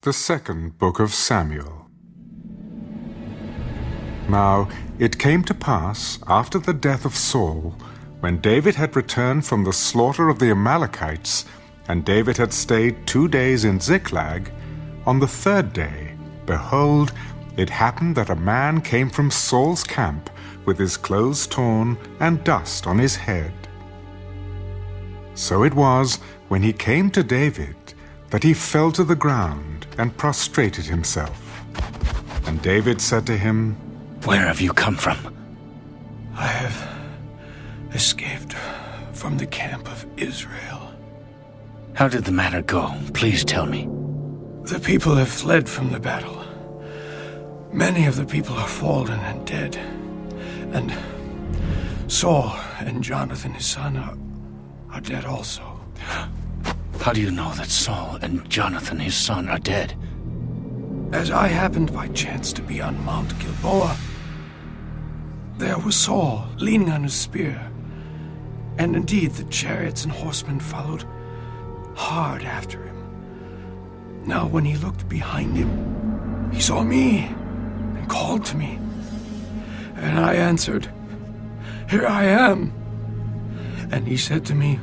The second book of Samuel. Now it came to pass, after the death of Saul, when David had returned from the slaughter of the Amalekites, and David had stayed 2 days in Ziklag, on the third day, behold, it happened that a man came from Saul's camp with his clothes torn and dust on his head. So it was, when he came to David, that he fell to the ground and prostrated himself. And David said to him, "Where have you come from?" "I have escaped from the camp of Israel." "How did the matter go? Please tell me." "The people have fled from the battle. Many of the people are fallen and dead. And Saul and Jonathan his son are dead also." "How do you know that Saul and Jonathan his son are dead?" "As I happened by chance to be on Mount Gilboa, there was Saul leaning on his spear, and indeed the chariots and horsemen followed hard after him. Now when he looked behind him, he saw me and called to me. And I answered, 'Here I am.' And he said to me,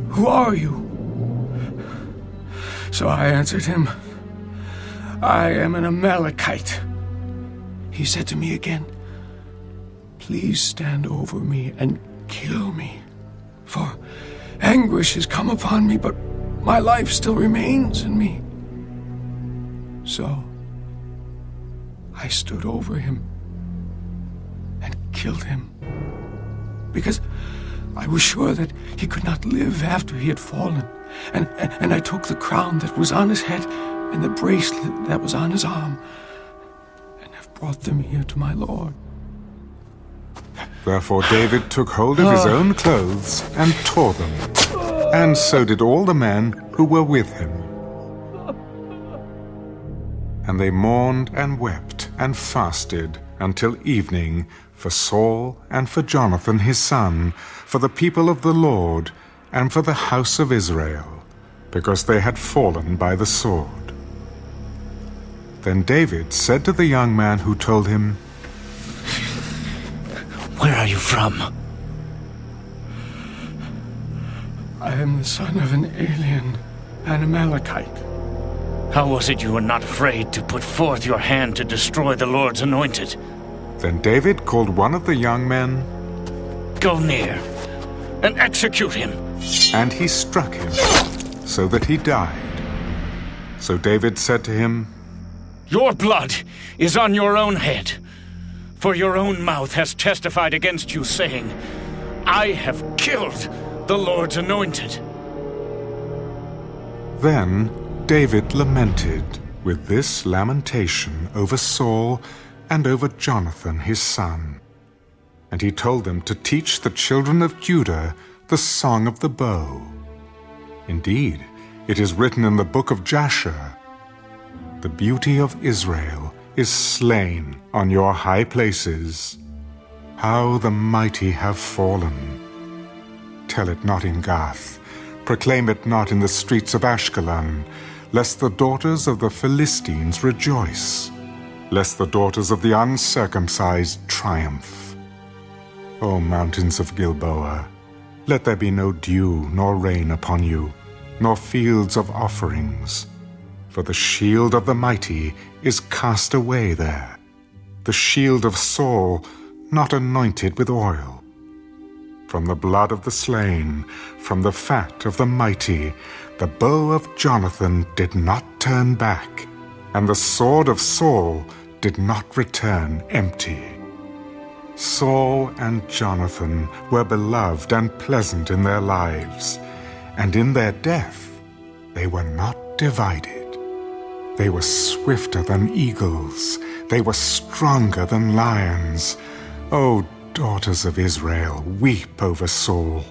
'Who are you?' So I answered him, 'I am an Amalekite.' He said to me again, 'Please stand over me and kill me, for anguish has come upon me, but my life still remains in me.' So I stood over him and killed him, because I was sure that he could not live after he had fallen. And I took the crown that was on his head and the bracelet that was on his arm, and have brought them here to my lord." Therefore David took hold of his own clothes and tore them, and so did all the men who were with him. And they mourned and wept and fasted until evening for Saul and for Jonathan his son, for the people of the Lord, and for the house of Israel, because they had fallen by the sword. Then David said to the young man who told him, "Where are you from?" "I am the son of an alien, an Amalekite." "How was it you were not afraid to put forth your hand to destroy the Lord's anointed?" Then David called one of the young men, "Go near and execute him." and he struck him, so that he died. So David said to him, "Your blood is on your own head, for your own mouth has testified against you, saying, 'I have killed the Lord's anointed.'" Then David lamented with this lamentation over Saul and over Jonathan his son. And he told them to teach the children of Judah the song of the bow. Indeed, it is written in the book of Jasher, "The beauty of Israel is slain on your high places. How the mighty have fallen. Tell it not in Gath, proclaim it not in the streets of Ashkelon, lest the daughters of the Philistines rejoice, lest the daughters of the uncircumcised triumph. O mountains of Gilboa, let there be no dew nor rain upon you, nor fields of offerings. For the shield of the mighty is cast away there, the shield of Saul not anointed with oil. From the blood of the slain, from the fat of the mighty, the bow of Jonathan did not turn back, and the sword of Saul did not return empty. Saul and Jonathan were beloved and pleasant in their lives, and in their death they were not divided. They were swifter than eagles, they were stronger than lions. O daughters of Israel, weep over Saul,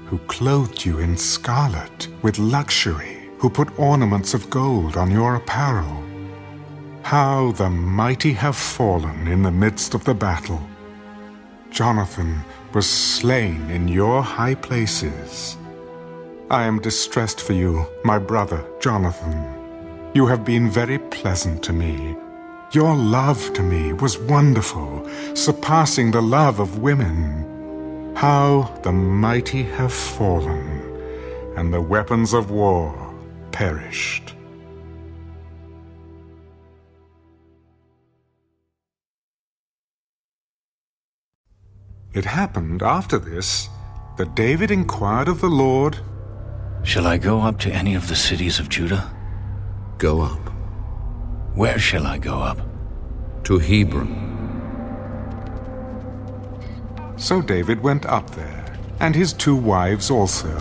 who clothed you in scarlet with luxury, who put ornaments of gold on your apparel. How the mighty have fallen in the midst of the battle. Jonathan was slain in your high places. I am distressed for you, my brother Jonathan. you have been very pleasant to me. Your love to me was wonderful, surpassing the love of women. How the mighty have fallen, and the weapons of war perished. It happened after this that David inquired of the Lord, Shall I go up to any of the cities of Judah? Go up Where shall I go up? to Hebron. So David went up there, and his 2 wives also,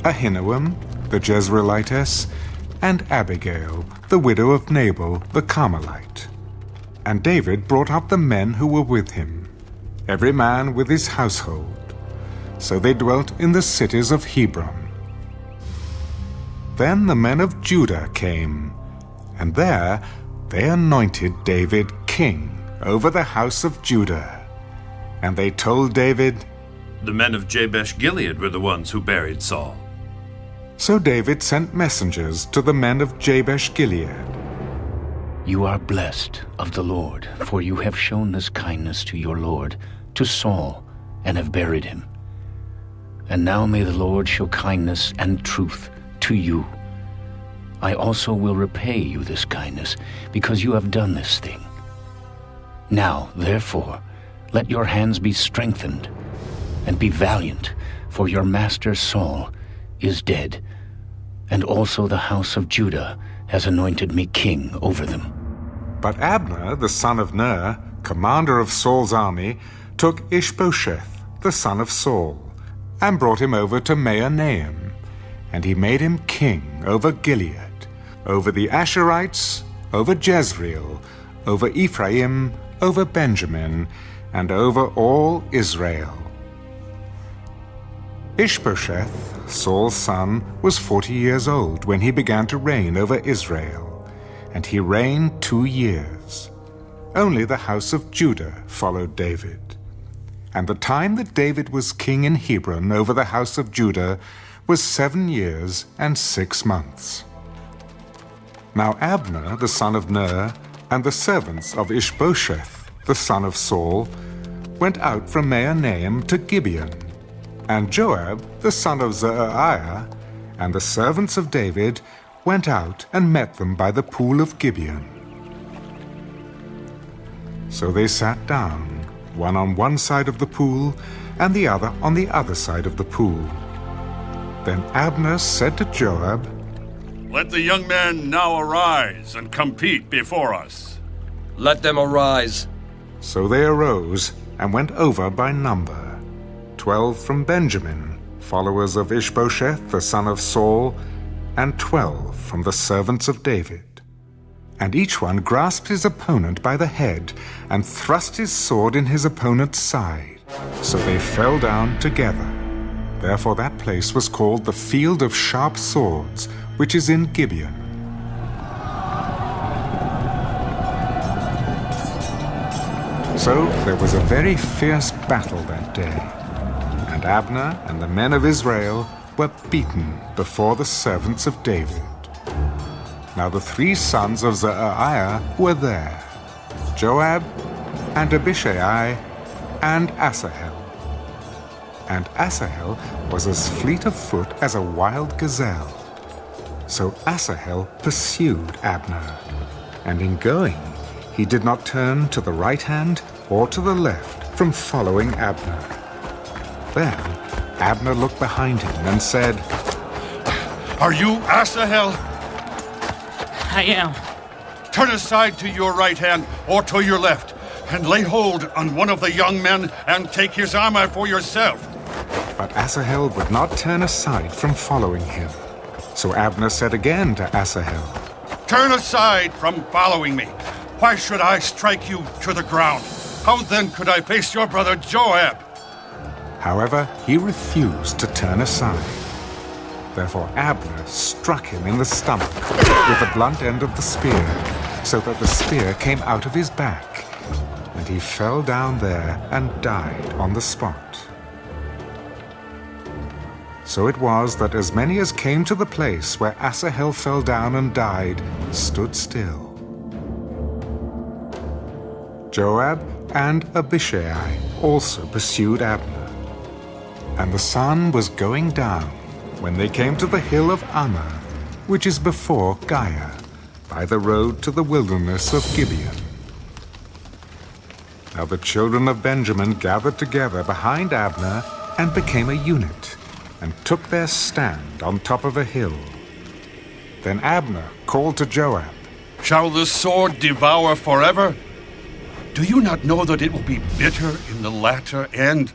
Ahinoam, the Jezreelitess, and Abigail, the widow of Nabal the Carmelite. And David brought up the men who were with him, every man with his household. So they dwelt in the cities of Hebron. Then the men of Judah came, and there they anointed David king over the house of Judah. And they told David, The men of Jabesh-Gilead were the ones who buried Saul. So David sent messengers to the men of Jabesh-Gilead. You are blessed of the Lord, for you have shown this kindness to your Lord, to Saul, and have buried him. And now may the Lord show kindness and truth to you. I also will repay you this kindness, because you have done this thing. Now, therefore, let your hands be strengthened, and be valiant, for your master Saul is dead, and also the house of Judah has anointed me king over them. But Abner, the son of Ner, commander of Saul's army, took Ishbosheth, the son of Saul, and brought him over to Mahanaim, and he made him king over Gilead, over the Asherites, over Jezreel, over Ephraim, over Benjamin, and over all Israel. Ishbosheth, Saul's son, was 40 years old when he began to reign over Israel, and he reigned 2 years. Only the house of Judah followed David. And the time that David was king in Hebron over the house of Judah was 7 years and 6 months. Now Abner, the son of Ner, and the servants of Ishbosheth, the son of Saul, went out from Mahanaim to Gibeon. And Joab, the son of Zeruiah, and the servants of David went out and met them by the pool of Gibeon. So they sat down, one on one side of the pool, and the other on the other side of the pool. Then Abner said to Joab, Let the young men now arise and compete before us. Let them arise. So they arose and went over by number, 12 from Benjamin, followers of Ishbosheth the son of Saul, and 12 from the servants of David. And each one grasped his opponent by the head and thrust his sword in his opponent's side. So they fell down together. Therefore that place was called the Field of Sharp Swords, which is in Gibeon. So there was a very fierce battle that day, and Abner and the men of Israel were beaten before the servants of David. Now the 3 sons of Zeruiah were there, Joab, and Abishai, and Asahel. And Asahel was as fleet of foot as a wild gazelle. So Asahel pursued Abner, and in going, he did not turn to the right hand or to the left from following Abner. Then Abner looked behind him and said, Are you Asahel? I am. Turn aside to your right hand or to your left, and lay hold on one of the young men and take his armor for yourself. But Asahel would not turn aside from following him. So Abner said again to Asahel, Turn aside from following me. Why should I strike you to the ground? How then could I face your brother Joab? However, he refused to turn aside. Therefore Abner struck him in the stomach with the blunt end of the spear, so that the spear came out of his back, and he fell down there and died on the spot. So it was that as many as came to the place where Asahel fell down and died stood still. Joab and Abishai also pursued Abner. And the sun was going down when they came to the hill of Ammah, which is before Giah, by the road to the wilderness of Gibeon. Now the children of Benjamin gathered together behind Abner and became a unit, and took their stand on top of a hill. Then Abner called to Joab, Shall the sword devour forever? Do you not know that it will be bitter in the latter end?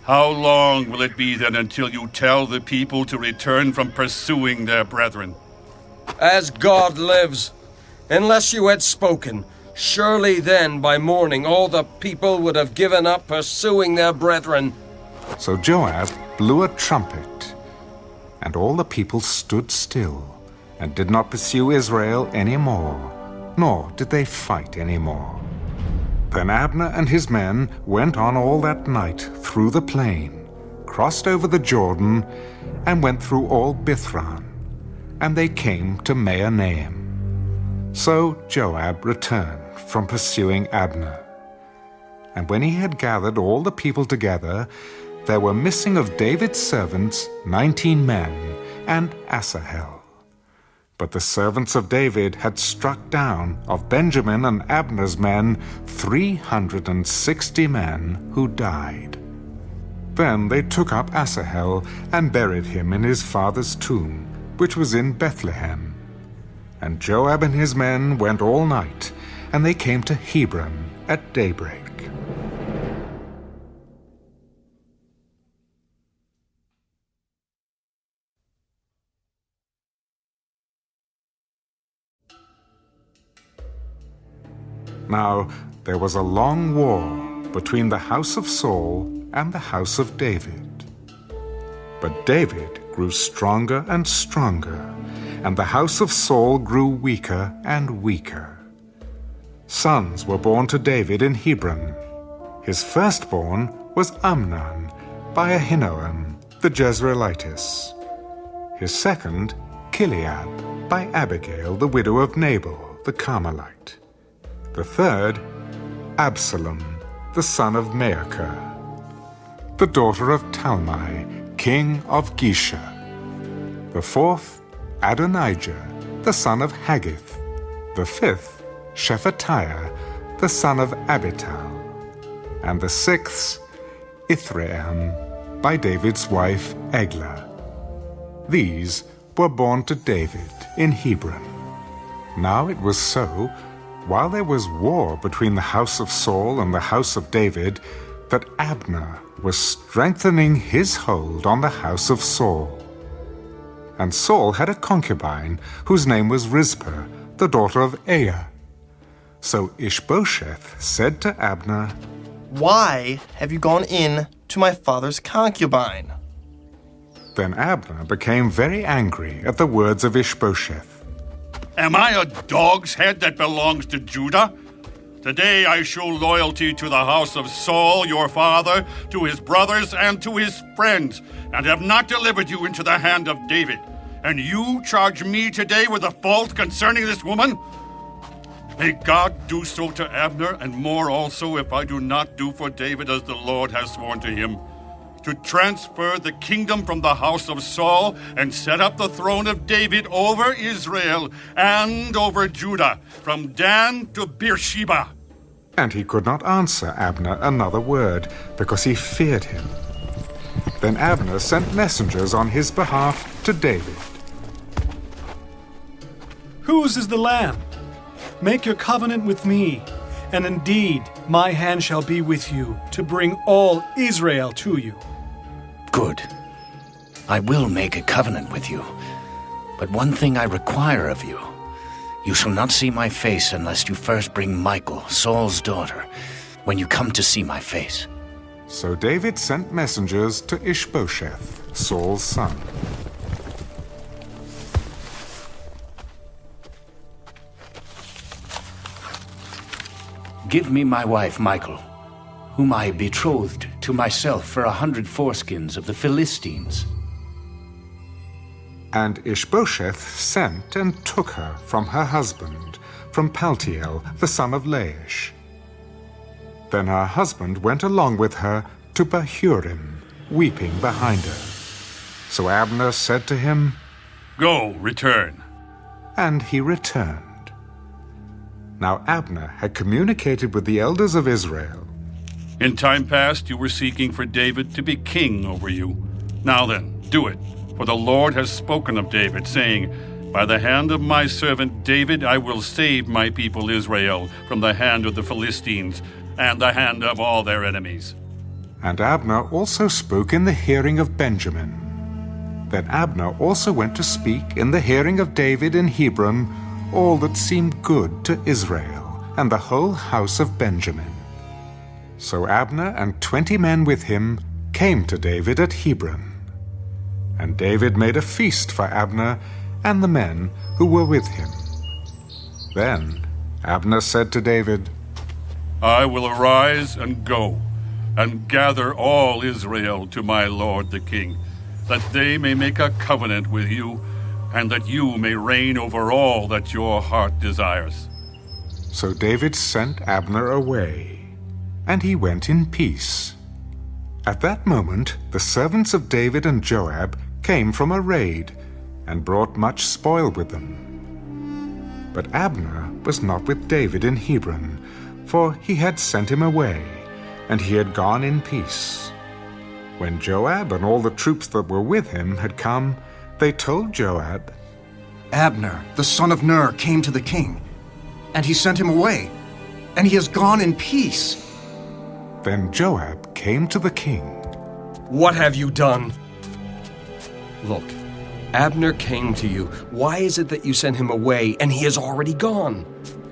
How long will it be then until you tell the people to return from pursuing their brethren? As God lives, unless you had spoken, surely then by morning all the people would have given up pursuing their brethren. So Joab blew a trumpet, and all the people stood still, and did not pursue Israel any more, nor did they fight any more. Then Abner and his men went on all that night through the plain, crossed over the Jordan, and went through all Bithran, and they came to Mahanaim. So Joab returned from pursuing Abner. And when he had gathered all the people together, there were missing of David's servants 19 men, and Asahel. But the servants of David had struck down of Benjamin and Abner's men 360 men who died. Then they took up Asahel and buried him in his father's tomb, which was in Bethlehem. And Joab and his men went all night, and they came to Hebron at daybreak. Now there was a long war between the house of Saul and the house of David. But David grew stronger and stronger, and the house of Saul grew weaker and weaker. Sons were born to David in Hebron. His firstborn was Amnon by Ahinoam the Jezreelitess. His second, Chileab by Abigail the widow of Nabal the Carmelite. The third, Absalom, the son of Maacah, the daughter of Talmai, king of Gesher. The fourth, Adonijah, the son of Haggith. The fifth, Shephatiah, the son of Abital. And the sixth, Ithream, by David's wife Eglah. These were born to David in Hebron. Now it was so, while there was war between the house of Saul and the house of David, that Abner was strengthening his hold on the house of Saul. And Saul had a concubine whose name was Rizpah, the daughter of Aiah. So Ishbosheth said to Abner, Why have you gone in to my father's concubine? Then Abner became very angry at the words of Ishbosheth. Am I a dog's head that belongs to Judah? Today I show loyalty to the house of Saul, your father, to his brothers, and to his friends, and have not delivered you into the hand of David. And you charge me today with a fault concerning this woman? May God do so to Abner, and more also, if I do not do for David as the Lord has sworn to him, to transfer the kingdom from the house of Saul and set up the throne of David over Israel and over Judah, from Dan to Beersheba. And he could not answer Abner another word, because he feared him. Then Abner sent messengers on his behalf to David. Whose is the land? Make your covenant with me, and indeed my hand shall be with you, to bring all Israel to you. Good. I will make a covenant with you. But one thing I require of you. You shall not see my face unless you first bring Michal, Saul's daughter, when you come to see my face. So David sent messengers to Ishbosheth, Saul's son. Give me my wife Michal, whom I betrothed to myself for 100 foreskins of the Philistines. And Ishbosheth sent and took her from her husband, from Paltiel, the son of Laish. Then her husband went along with her to Bahurim, weeping behind her. So Abner said to him, Go, return. And he returned. Now Abner had communicated with the elders of Israel. In time past you were seeking for David to be king over you. Now then, do it, for the Lord has spoken of David, saying, By the hand of my servant David I will save my people Israel from the hand of the Philistines and the hand of all their enemies. And Abner also spoke in the hearing of Benjamin. Then Abner also went to speak in the hearing of David in Hebron all that seemed good to Israel and the whole house of Benjamin. So Abner and 20 men with him came to David at Hebron. And David made a feast for Abner and the men who were with him. Then Abner said to David, I will arise and go, and gather all Israel to my lord the king, that they may make a covenant with you, and that you may reign over all that your heart desires. So David sent Abner away, and he went in peace. At that moment the servants of David and Joab came from a raid, and brought much spoil with them. But Abner was not with David in Hebron, for he had sent him away, and he had gone in peace. When Joab and all the troops that were with him had come, they told Joab, Abner, the son of Ner, came to the king, and he sent him away, and he has gone in peace. Then Joab came to the king. What have you done? Look, Abner came to you. Why is it that you sent him away, and he has already gone?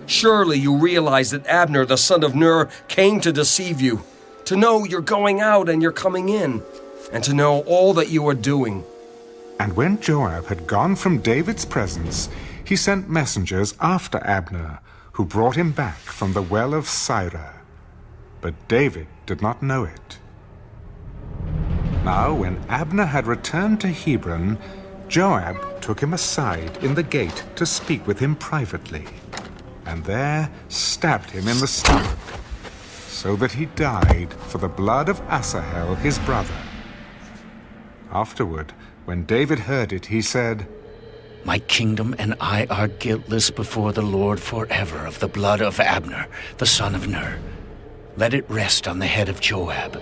Surely you realize that Abner, the son of Ner, came to deceive you, to know you're going out and you're coming in, and to know all that you are doing. And when Joab had gone from David's presence, he sent messengers after Abner, who brought him back from the well of Sirah. But David did not know it. Now when Abner had returned to Hebron, Joab took him aside in the gate to speak with him privately, and there stabbed him in the stomach, so that he died for the blood of Asahel his brother. Afterward, when David heard it, he said, My kingdom and I are guiltless before the Lord forever of the blood of Abner, the son of Ner. Let it rest on the head of Joab,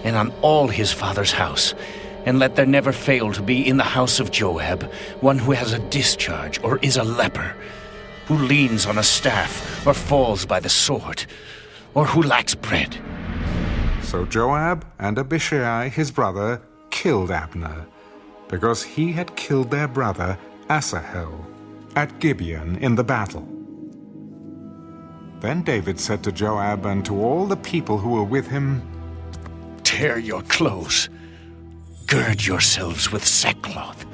and on all his father's house, and let there never fail to be in the house of Joab one who has a discharge or is a leper, who leans on a staff or falls by the sword, or who lacks bread. So Joab and Abishai his brother killed Abner, because he had killed their brother Asahel at Gibeon in the battle. Then David said to Joab and to all the people who were with him, Tear your clothes, gird yourselves with sackcloth,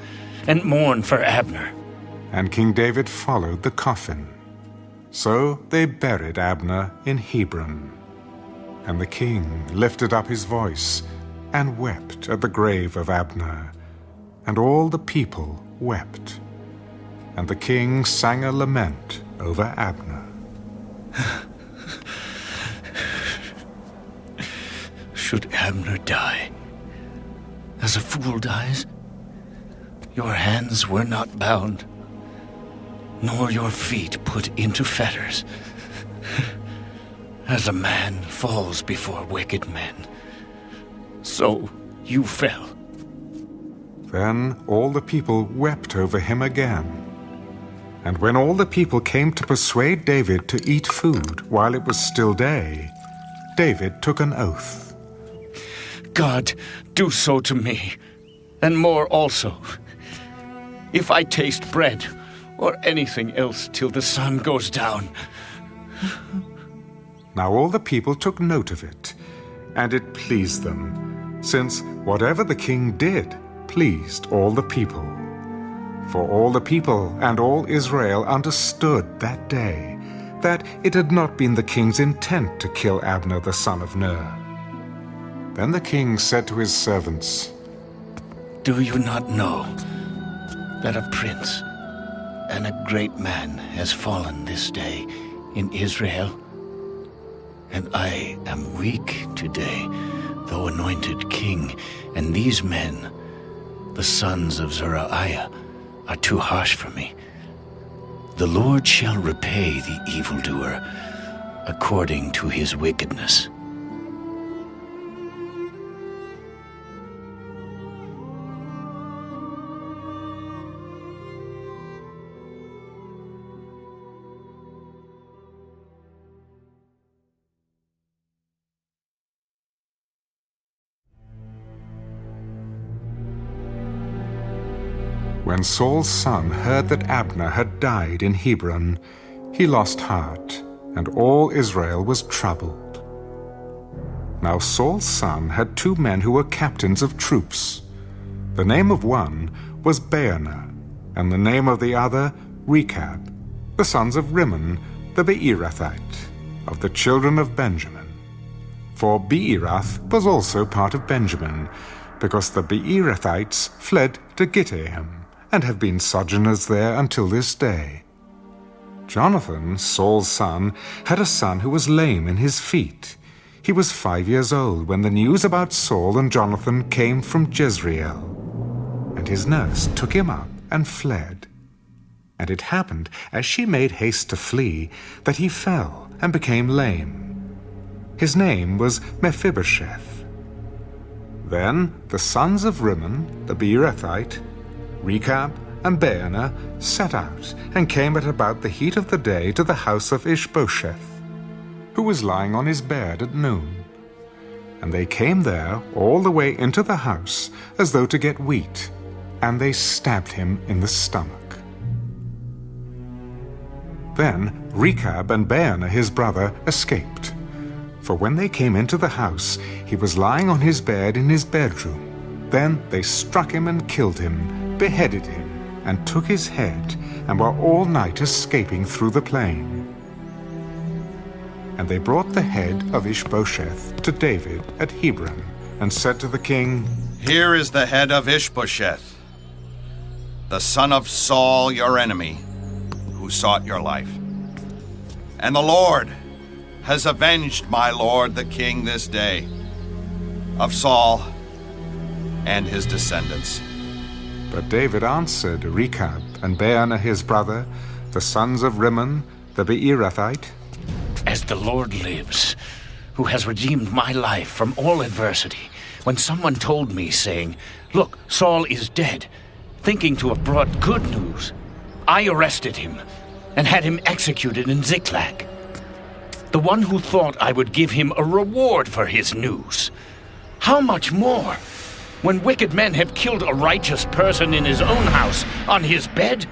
and mourn for Abner. And King David followed the coffin. So they buried Abner in Hebron. And the king lifted up his voice and wept at the grave of Abner. And all the people wept. And the king sang a lament over Abner. Should Abner die, as a fool dies? Your hands were not bound, nor your feet put into fetters. As a man falls before wicked men, so you fell. Then all the people wept over him again. And when all the people came to persuade David to eat food while it was still day, David took an oath. God, do so to me, and more also, if I taste bread or anything else till the sun goes down. Now all the people took note of it, and it pleased them, since whatever the king did pleased all the people. For all the people and all Israel understood that day that it had not been the king's intent to kill Abner the son of Ner. Then the king said to his servants, Do you not know that a prince and a great man has fallen this day in Israel, and I am weak today, though anointed king, and these men, the sons of Zeruiah, are too harsh for me. The Lord shall repay the evildoer according to his wickedness. When Saul's son heard that Abner had died in Hebron, he lost heart, and all Israel was troubled. Now Saul's son had 2 men who were captains of troops. The name of one was Baanah, and the name of the other Rechab, the sons of Rimmon the Beerothite, of the children of Benjamin. For Beeroth was also part of Benjamin, because the Beerothites fled to Gittaim, and have been sojourners there until this day. Jonathan, Saul's son, had a son who was lame in his feet. He was 5 years old when the news about Saul and Jonathan came from Jezreel. And his nurse took him up and fled. And it happened, as she made haste to flee, that he fell and became lame. His name was Mephibosheth. Then the sons of Rimmon, the Beerothite, Rechab and Baanah set out and came at about the heat of the day to the house of Ishbosheth, who was lying on his bed at noon. And they came there all the way into the house as though to get wheat, and they stabbed him in the stomach. Then Rechab and Baanah his brother escaped, for when they came into the house he was lying on his bed in his bedroom. Then they struck him and killed him, beheaded him, and took his head, and were all night escaping through the plain. And they brought the head of Ishbosheth to David at Hebron, and said to the king, "Here is the head of Ishbosheth, the son of Saul your enemy, who sought your life. And the Lord has avenged my lord the king this day of Saul and his descendants." But David answered Rechab and Baanah his brother, the sons of Rimmon the Beerothite, As the Lord lives, who has redeemed my life from all adversity, when someone told me, saying, "Look, Saul is dead," thinking to have brought good news, I arrested him and had him executed in Ziklag. The one who thought I would give him a reward for his news. How much more, when wicked men have killed a righteous person in his own house, on his bed?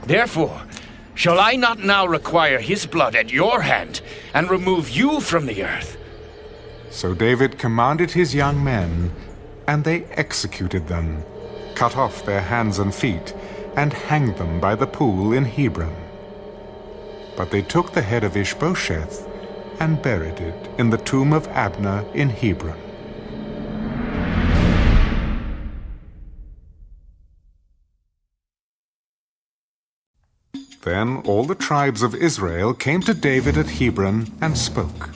Therefore, shall I not now require his blood at your hand, and remove you from the earth? So David commanded his young men, and they executed them, cut off their hands and feet, and hanged them by the pool in Hebron. But they took the head of Ishbosheth and buried it in the tomb of Abner in Hebron. Then all the tribes of Israel came to David at Hebron and spoke.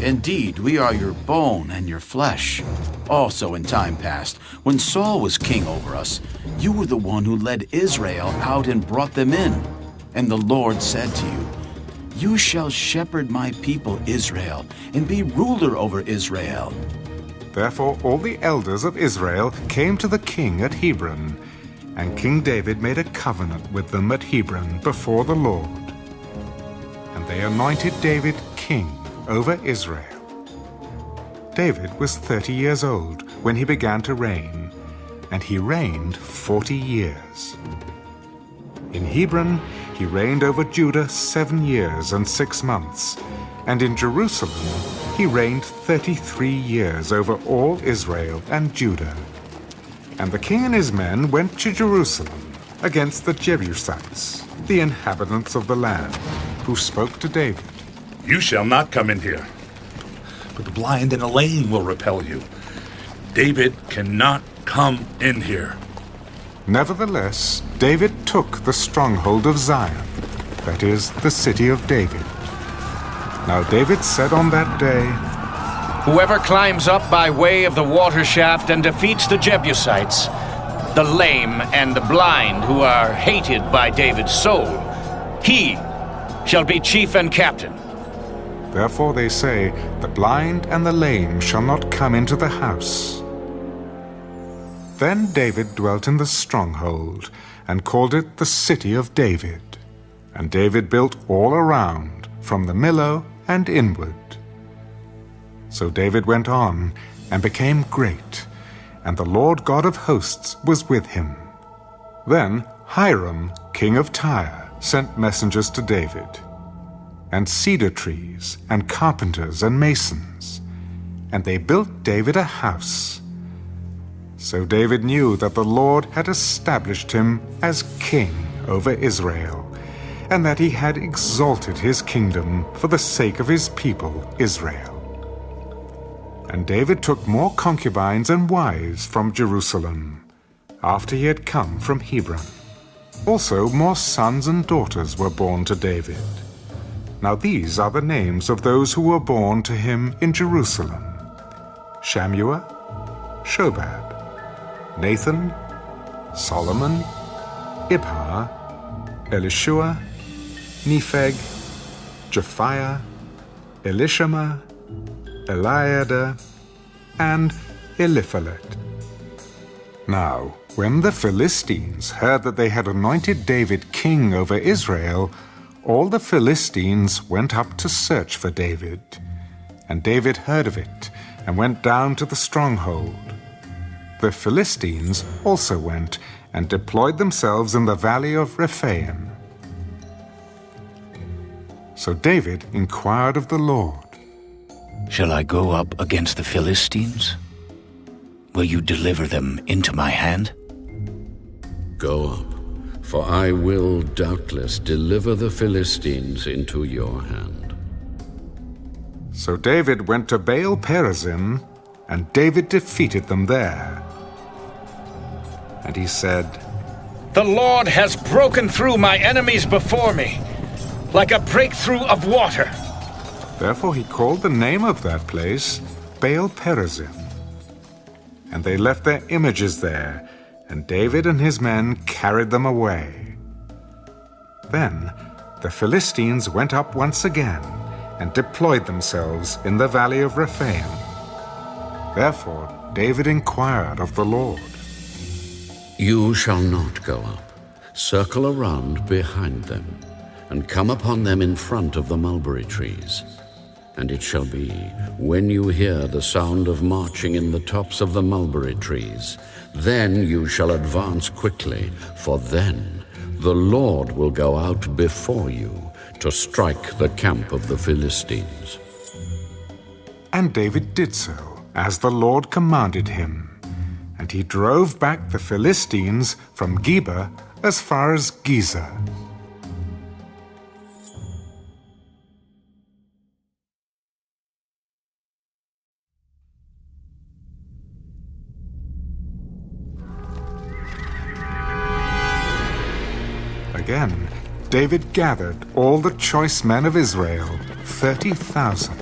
"Indeed, we are your bone and your flesh. Also in time past, when Saul was king over us, you were the one who led Israel out and brought them in. And the Lord said to you, 'You shall shepherd my people Israel, and be ruler over Israel.'" Therefore all the elders of Israel came to the king at Hebron, and King David made a covenant with them at Hebron before the Lord. And they anointed David king over Israel. David was 30 years old when he began to reign, and he reigned 40 years. In Hebron he reigned over Judah 7 years and 6 months, and in Jerusalem he reigned 33 years over all Israel and Judah. And the king and his men went to Jerusalem against the Jebusites, the inhabitants of the land, who spoke to David. "You shall not come in here, but the blind and the lame will repel you. David cannot come in here." Nevertheless, David took the stronghold of Zion, that is, the city of David. Now David said on that day, Whoever climbs up by way of the water shaft and defeats the Jebusites, the lame and the blind who are hated by David's soul, he shall be chief and captain. Therefore they say, the blind and the lame shall not come into the house. Then David dwelt in the stronghold, and called it the city of David. And David built all around, from the Millo and inward. So David went on, and became great, and the Lord God of hosts was with him. Then Hiram, king of Tyre, sent messengers to David, and cedar trees, and carpenters, and masons, and they built David a house. So David knew that the Lord had established him as king over Israel, and that he had exalted his kingdom for the sake of his people Israel. And David took more concubines and wives from Jerusalem, after he had come from Hebron. Also more sons and daughters were born to David. Now these are the names of those who were born to him in Jerusalem: Shammua, Shobab, Nathan, Solomon, Ibhar, Elishua, Nepheg, Japhiah, Elishama, Eliada, and Eliphalet. Now, when the Philistines heard that they had anointed David king over Israel, all the Philistines went up to search for David. And David heard of it, and went down to the stronghold. The Philistines also went and deployed themselves in the valley of Rephaim. So David inquired of the Lord, Shall I go up against the Philistines? Will you deliver them into my hand? Go up, for I will doubtless deliver the Philistines into your hand. So David went to Baal Perazim, and David defeated them there. And he said, The Lord has broken through my enemies before me, like a breakthrough of water. Therefore he called the name of that place Baal Perazim. And they left their images there, and David and his men carried them away. Then the Philistines went up once again, and deployed themselves in the valley of Rephaim. Therefore David inquired of the Lord, You shall not go up. Circle around behind them, and come upon them in front of the mulberry trees. And it shall be, when you hear the sound of marching in the tops of the mulberry trees, then you shall advance quickly, for then the Lord will go out before you to strike the camp of the Philistines. And David did so, as the Lord commanded him. And he drove back the Philistines from Geba as far as Gezer. Again, David gathered all the choice men of Israel, 30,000.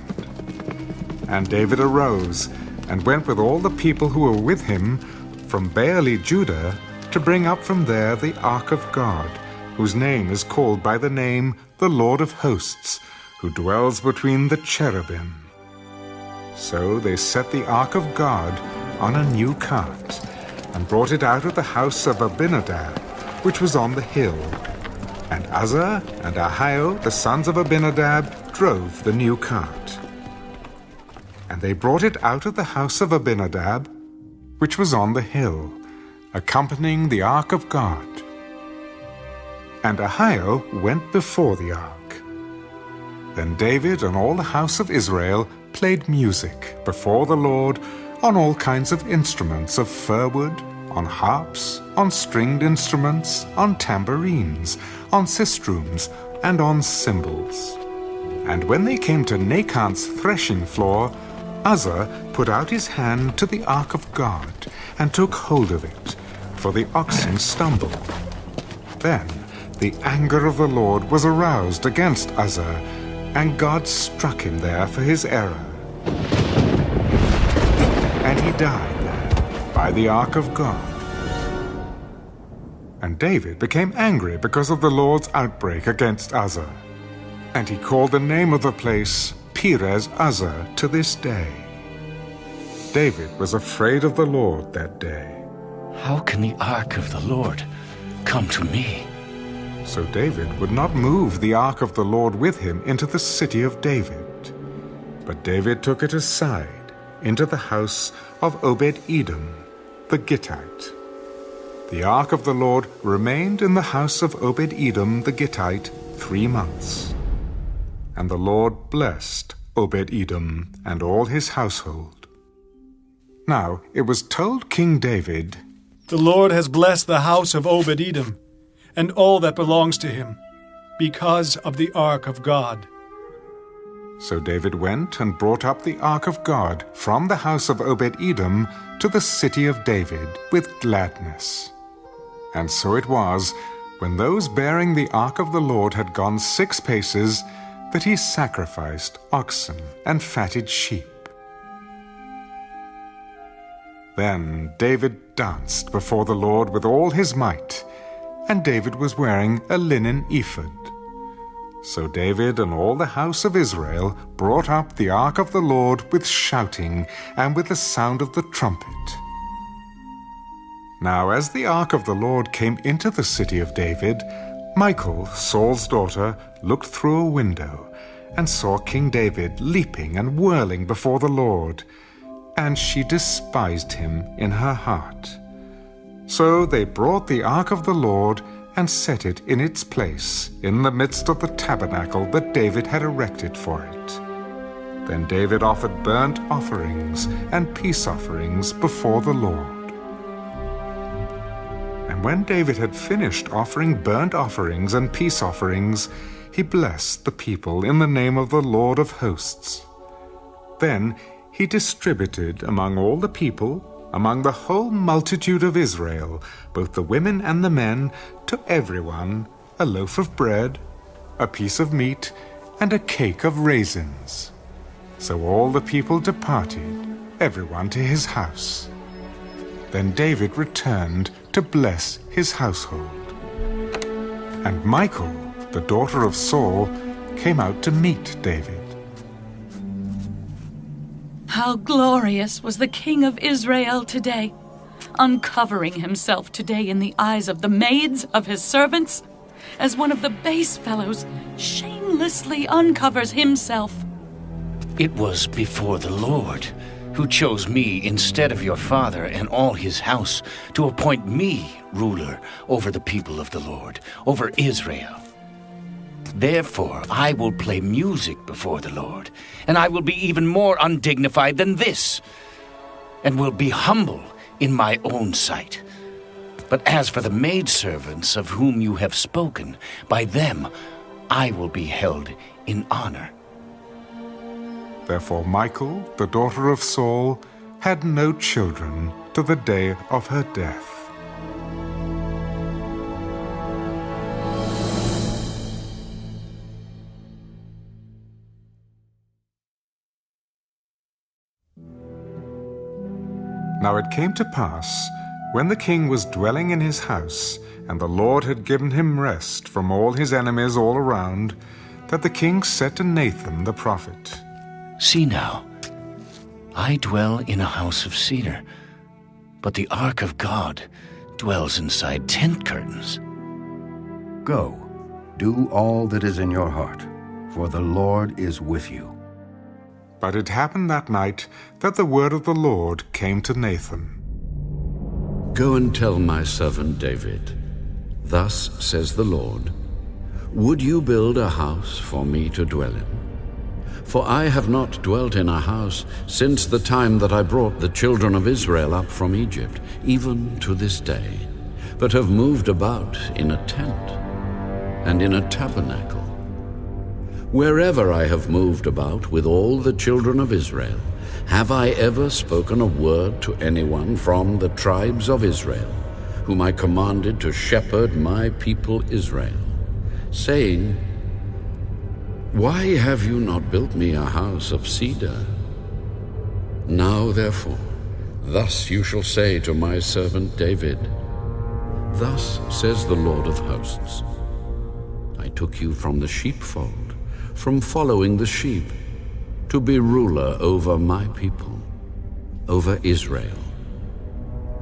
And David arose and went with all the people who were with him from Baale-Judah to bring up from there the ark of God, whose name is called by the name the Lord of Hosts, who dwells between the cherubim. So they set the ark of God on a new cart, and brought it out of the house of Abinadab, which was on the hill. And Uzzah and Ahio, the sons of Abinadab, drove the new cart. And they brought it out of the house of Abinadab, which was on the hill, accompanying the ark of God. And Ahio went before the ark. Then David and all the house of Israel played music before the Lord on all kinds of instruments of fir wood, on harps, on stringed instruments, on tambourines, on sistrums, and on cymbals. And when they came to Nachon's threshing floor, Uzzah put out his hand to the ark of God, and took hold of it, for the oxen stumbled. Then the anger of the Lord was aroused against Uzzah, and God struck him there for his error. And he died there by the ark of God. And David became angry because of the Lord's outbreak against Uzzah. And he called the name of the place Perez Uzzah to this day. David was afraid of the Lord that day. How can the ark of the Lord come to me? So David would not move the ark of the Lord with him into the city of David. But David took it aside into the house of Obed-Edom, the Gittite. The ark of the Lord remained in the house of Obed-Edom the Gittite 3 months. And the Lord blessed Obed-Edom and all his household. Now it was told King David, "The Lord has blessed the house of Obed-Edom and all that belongs to him, because of the ark of God." So David went and brought up the ark of God from the house of Obed-Edom to the city of David with gladness. And so it was, when those bearing the ark of the Lord had gone 6 paces, that he sacrificed oxen and fatted sheep. Then David danced before the Lord with all his might, and David was wearing a linen ephod. So David and all the house of Israel brought up the ark of the Lord with shouting and with the sound of the trumpet. Now as the ark of the Lord came into the city of David, Michal, Saul's daughter, looked through a window and saw King David leaping and whirling before the Lord, and she despised him in her heart. So they brought the ark of the Lord and set it in its place in the midst of the tabernacle that David had erected for it. Then David offered burnt offerings and peace offerings before the Lord. And when David had finished offering burnt offerings and peace offerings, he blessed the people in the name of the Lord of hosts. Then he distributed among all the people, among the whole multitude of Israel, both the women and the men, to everyone a loaf of bread, a piece of meat, and a cake of raisins. So all the people departed, everyone to his house. Then David returned to bless his household. And Michal, the daughter of Saul, came out to meet David. How glorious was the King of Israel today, uncovering himself today in the eyes of the maids of his servants, as one of the base fellows shamelessly uncovers himself. It was before the Lord, who chose me instead of your father and all his house to appoint me ruler over the people of the Lord, over Israel. Therefore I will play music before the Lord, and I will be even more undignified than this, and will be humble in my own sight. But as for the maidservants of whom you have spoken, by them I will be held in honor. Therefore Michal, the daughter of Saul, had no children to the day of her death. Now it came to pass, when the king was dwelling in his house, and the Lord had given him rest from all his enemies all around, that the king said to Nathan the prophet, See now, I dwell in a house of cedar, but the ark of God dwells inside tent curtains. Go, do all that is in your heart, for the Lord is with you. But it happened that night that the word of the Lord came to Nathan. Go and tell my servant David, Thus says the Lord, Would you build a house for me to dwell in? For I have not dwelt in a house since the time that I brought the children of Israel up from Egypt, even to this day, but have moved about in a tent and in a tabernacle. Wherever I have moved about with all the children of Israel, have I ever spoken a word to anyone from the tribes of Israel, whom I commanded to shepherd my people Israel, saying, Why have you not built me a house of cedar? Now therefore, thus you shall say to my servant David, Thus says the Lord of hosts, I took you from the sheepfold, from following the sheep, to be ruler over my people, over Israel.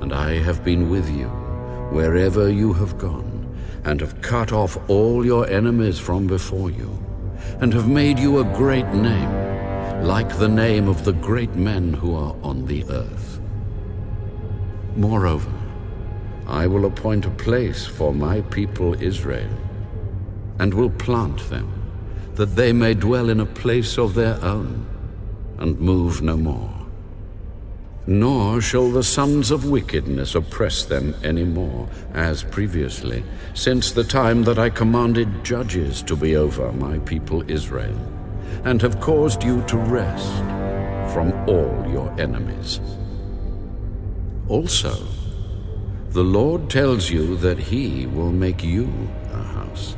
And I have been with you wherever you have gone, and have cut off all your enemies from before you, and have made you a great name, like the name of the great men who are on the earth. Moreover, I will appoint a place for my people Israel, and will plant them, that they may dwell in a place of their own, and move no more. Nor shall the sons of wickedness oppress them any more, as previously, since the time that I commanded judges to be over my people Israel, and have caused you to rest from all your enemies. Also, the Lord tells you that He will make you a house.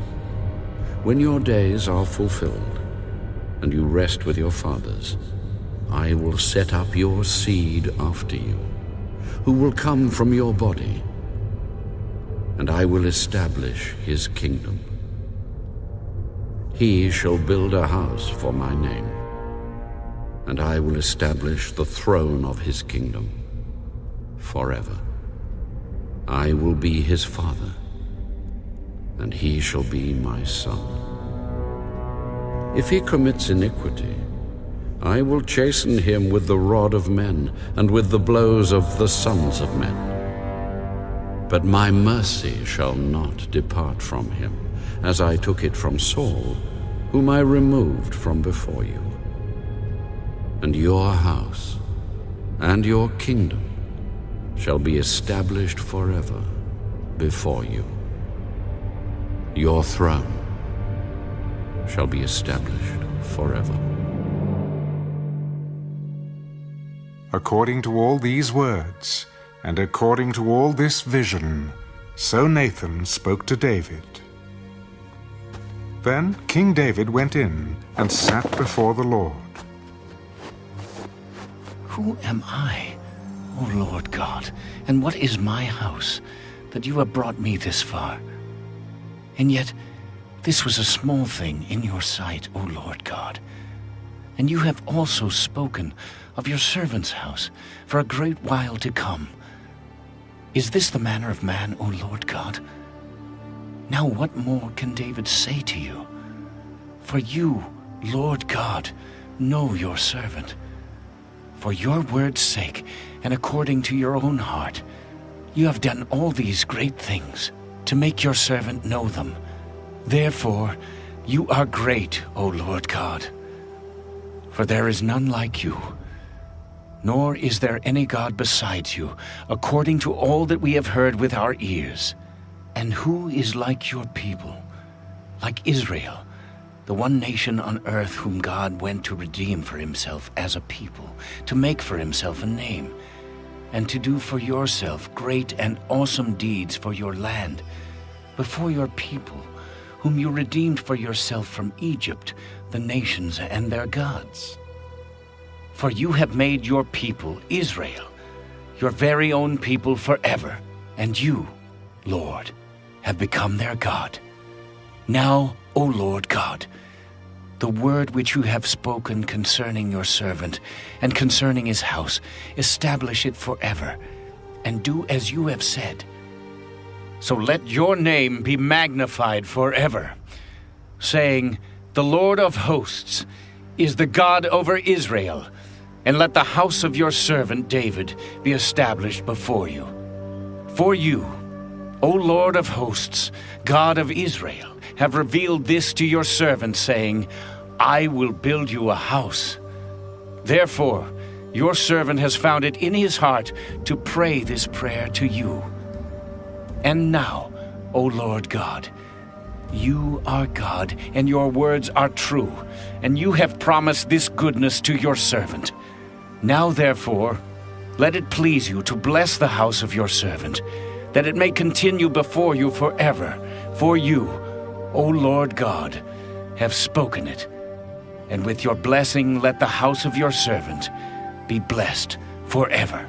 When your days are fulfilled, and you rest with your fathers, I will set up your seed after you, who will come from your body, and I will establish His kingdom. He shall build a house for my name, and I will establish the throne of His kingdom forever. I will be his father, and he shall be my son. If he commits iniquity, I will chasten him with the rod of men and with the blows of the sons of men. But my mercy shall not depart from him, as I took it from Saul, whom I removed from before you. And your house and your kingdom shall be established forever before you. Your throne shall be established forever. According to all these words, and according to all this vision, so Nathan spoke to David. Then King David went in and sat before the Lord. Who am I, O Lord God, and what is my house, that you have brought me this far? And yet this was a small thing in your sight, O Lord God. And you have also spoken of your servant's house for a great while to come. Is this the manner of man, O Lord God? Now what more can David say to you? For you, Lord God, know your servant. For your word's sake, and according to your own heart, you have done all these great things to make your servant know them. Therefore, you are great, O Lord God. For there is none like you, nor is there any God besides you, according to all that we have heard with our ears. And who is like your people, like Israel, the one nation on earth whom God went to redeem for himself as a people, to make for himself a name, and to do for yourself great and awesome deeds for your land, before your people, whom you redeemed for yourself from Egypt, the nations and their gods? For you have made your people, Israel, your very own people forever, and you, Lord, have become their God. Now, O Lord God, the word which you have spoken concerning your servant and concerning his house, establish it forever, and do as you have said. So let your name be magnified forever, saying, The Lord of hosts is the God over Israel, and let the house of your servant David be established before you. For you, O Lord of hosts, God of Israel, have revealed this to your servant, saying, I will build you a house. Therefore, your servant has found it in his heart to pray this prayer to you. And now, O Lord God, you are God, and your words are true, and you have promised this goodness to your servant. Now, therefore, let it please you to bless the house of your servant, that it may continue before you forever. For you, O Lord God, have spoken it. And with your blessing let the house of your servant be blessed forever.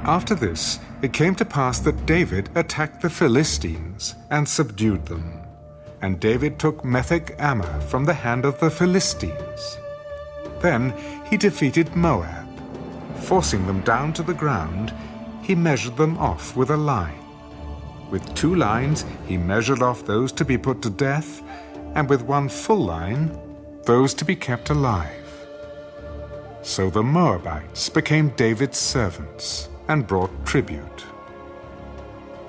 After this, it came to pass that David attacked the Philistines and subdued them. And David took Metheg Ammah from the hand of the Philistines. Then he defeated Moab. Forcing them down to the ground, he measured them off with a line. With 2 lines he measured off those to be put to death, and with 1 full line, those to be kept alive. So the Moabites became David's servants and brought tribute.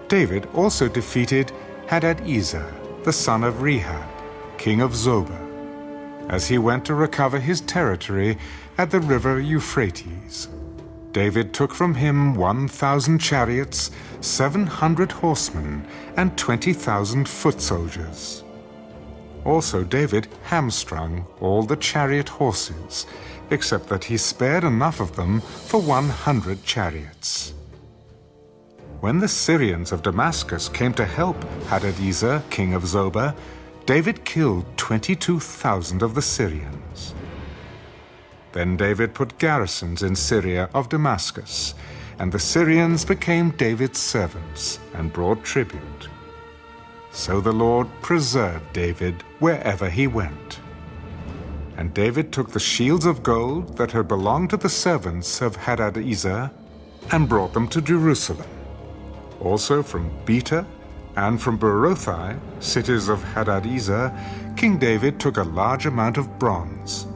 David also defeated Hadadezer, the son of Rehab, king of Zobah, as he went to recover his territory at the river Euphrates. David took from him 1,000 chariots, 700 horsemen, and 20,000 foot soldiers. Also David hamstrung all the chariot horses, except that he spared enough of them for 100 chariots. When the Syrians of Damascus came to help Hadadezer, king of Zobah, David killed 22,000 of the Syrians. Then David put garrisons in Syria of Damascus, and the Syrians became David's servants and brought tribute. So the Lord preserved David wherever he went. And David took the shields of gold that had belonged to the servants of Hadadezer and brought them to Jerusalem. Also from Betah and from Berothai, cities of Hadadezer, King David took a large amount of bronze.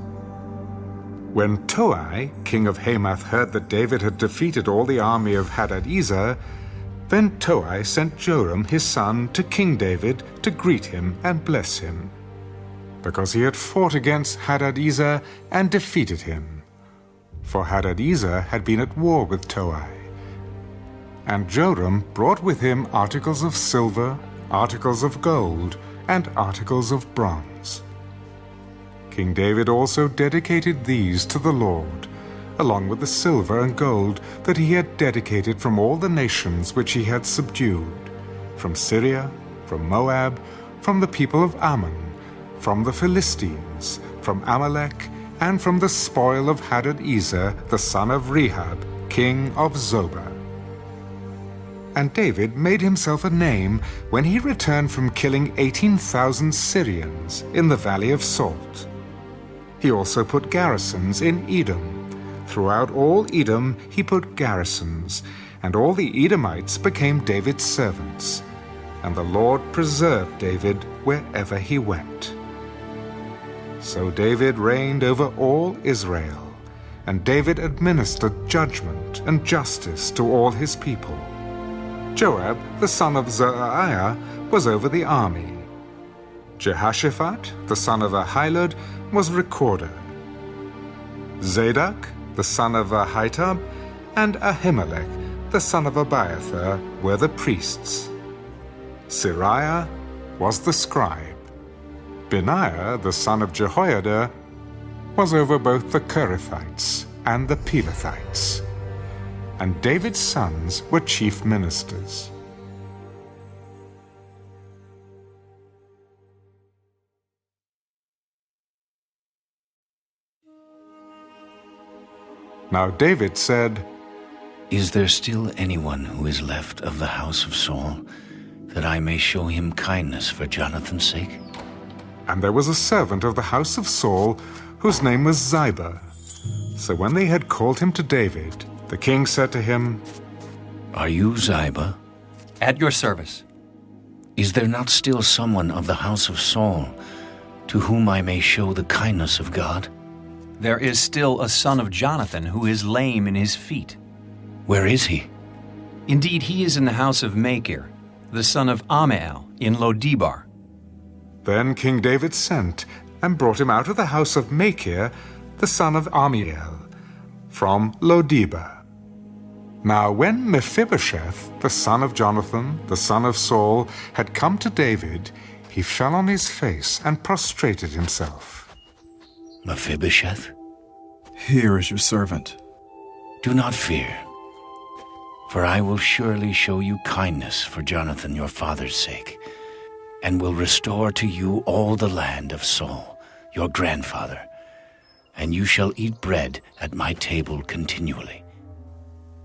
When Toi, king of Hamath, heard that David had defeated all the army of Hadadezer, then Toi sent Joram his son to King David to greet him and bless him, because he had fought against Hadadezer and defeated him. For Hadadezer had been at war with Toi. And Joram brought with him articles of silver, articles of gold, and articles of bronze. King David also dedicated these to the Lord, along with the silver and gold that he had dedicated from all the nations which he had subdued, from Syria, from Moab, from the people of Ammon, from the Philistines, from Amalek, and from the spoil of Hadadezer, the son of Rehab, king of Zobah. And David made himself a name when he returned from killing 18,000 Syrians in the Valley of Salt. He also put garrisons in Edom. Throughout all Edom he put garrisons, and all the Edomites became David's servants. And the Lord preserved David wherever he went. So David reigned over all Israel, and David administered judgment and justice to all his people. Joab, the son of Zeruiah, was over the army. Jehoshaphat, the son of Ahilud, was recorder. Zadok, the son of Ahitub, and Ahimelech, the son of Abiathar, were the priests. Sariah was the scribe. Benaiah, the son of Jehoiada, was over both the Kerethites and the Pelethites. And David's sons were chief ministers. Now David said, "Is there still anyone who is left of the house of Saul, that I may show him kindness for Jonathan's sake?" And there was a servant of the house of Saul, whose name was Ziba. So when they had called him to David, the king said to him, "Are you Ziba?" "At your service." "Is there not still someone of the house of Saul, to whom I may show the kindness of God?" "There is still a son of Jonathan who is lame in his feet." "Where is he?" "Indeed, he is in the house of Machir, the son of Ammiel, in Lodebar." Then King David sent and brought him out of the house of Machir, the son of Ammiel. from Lodebar. Now when Mephibosheth, the son of Jonathan, the son of Saul, had come to David, he fell on his face and prostrated himself. Mephibosheth? Here is your servant. Do not fear, for I will surely show you kindness for Jonathan your father's sake, and will restore to you all the land of Saul, your grandfather, and you shall eat bread at my table continually.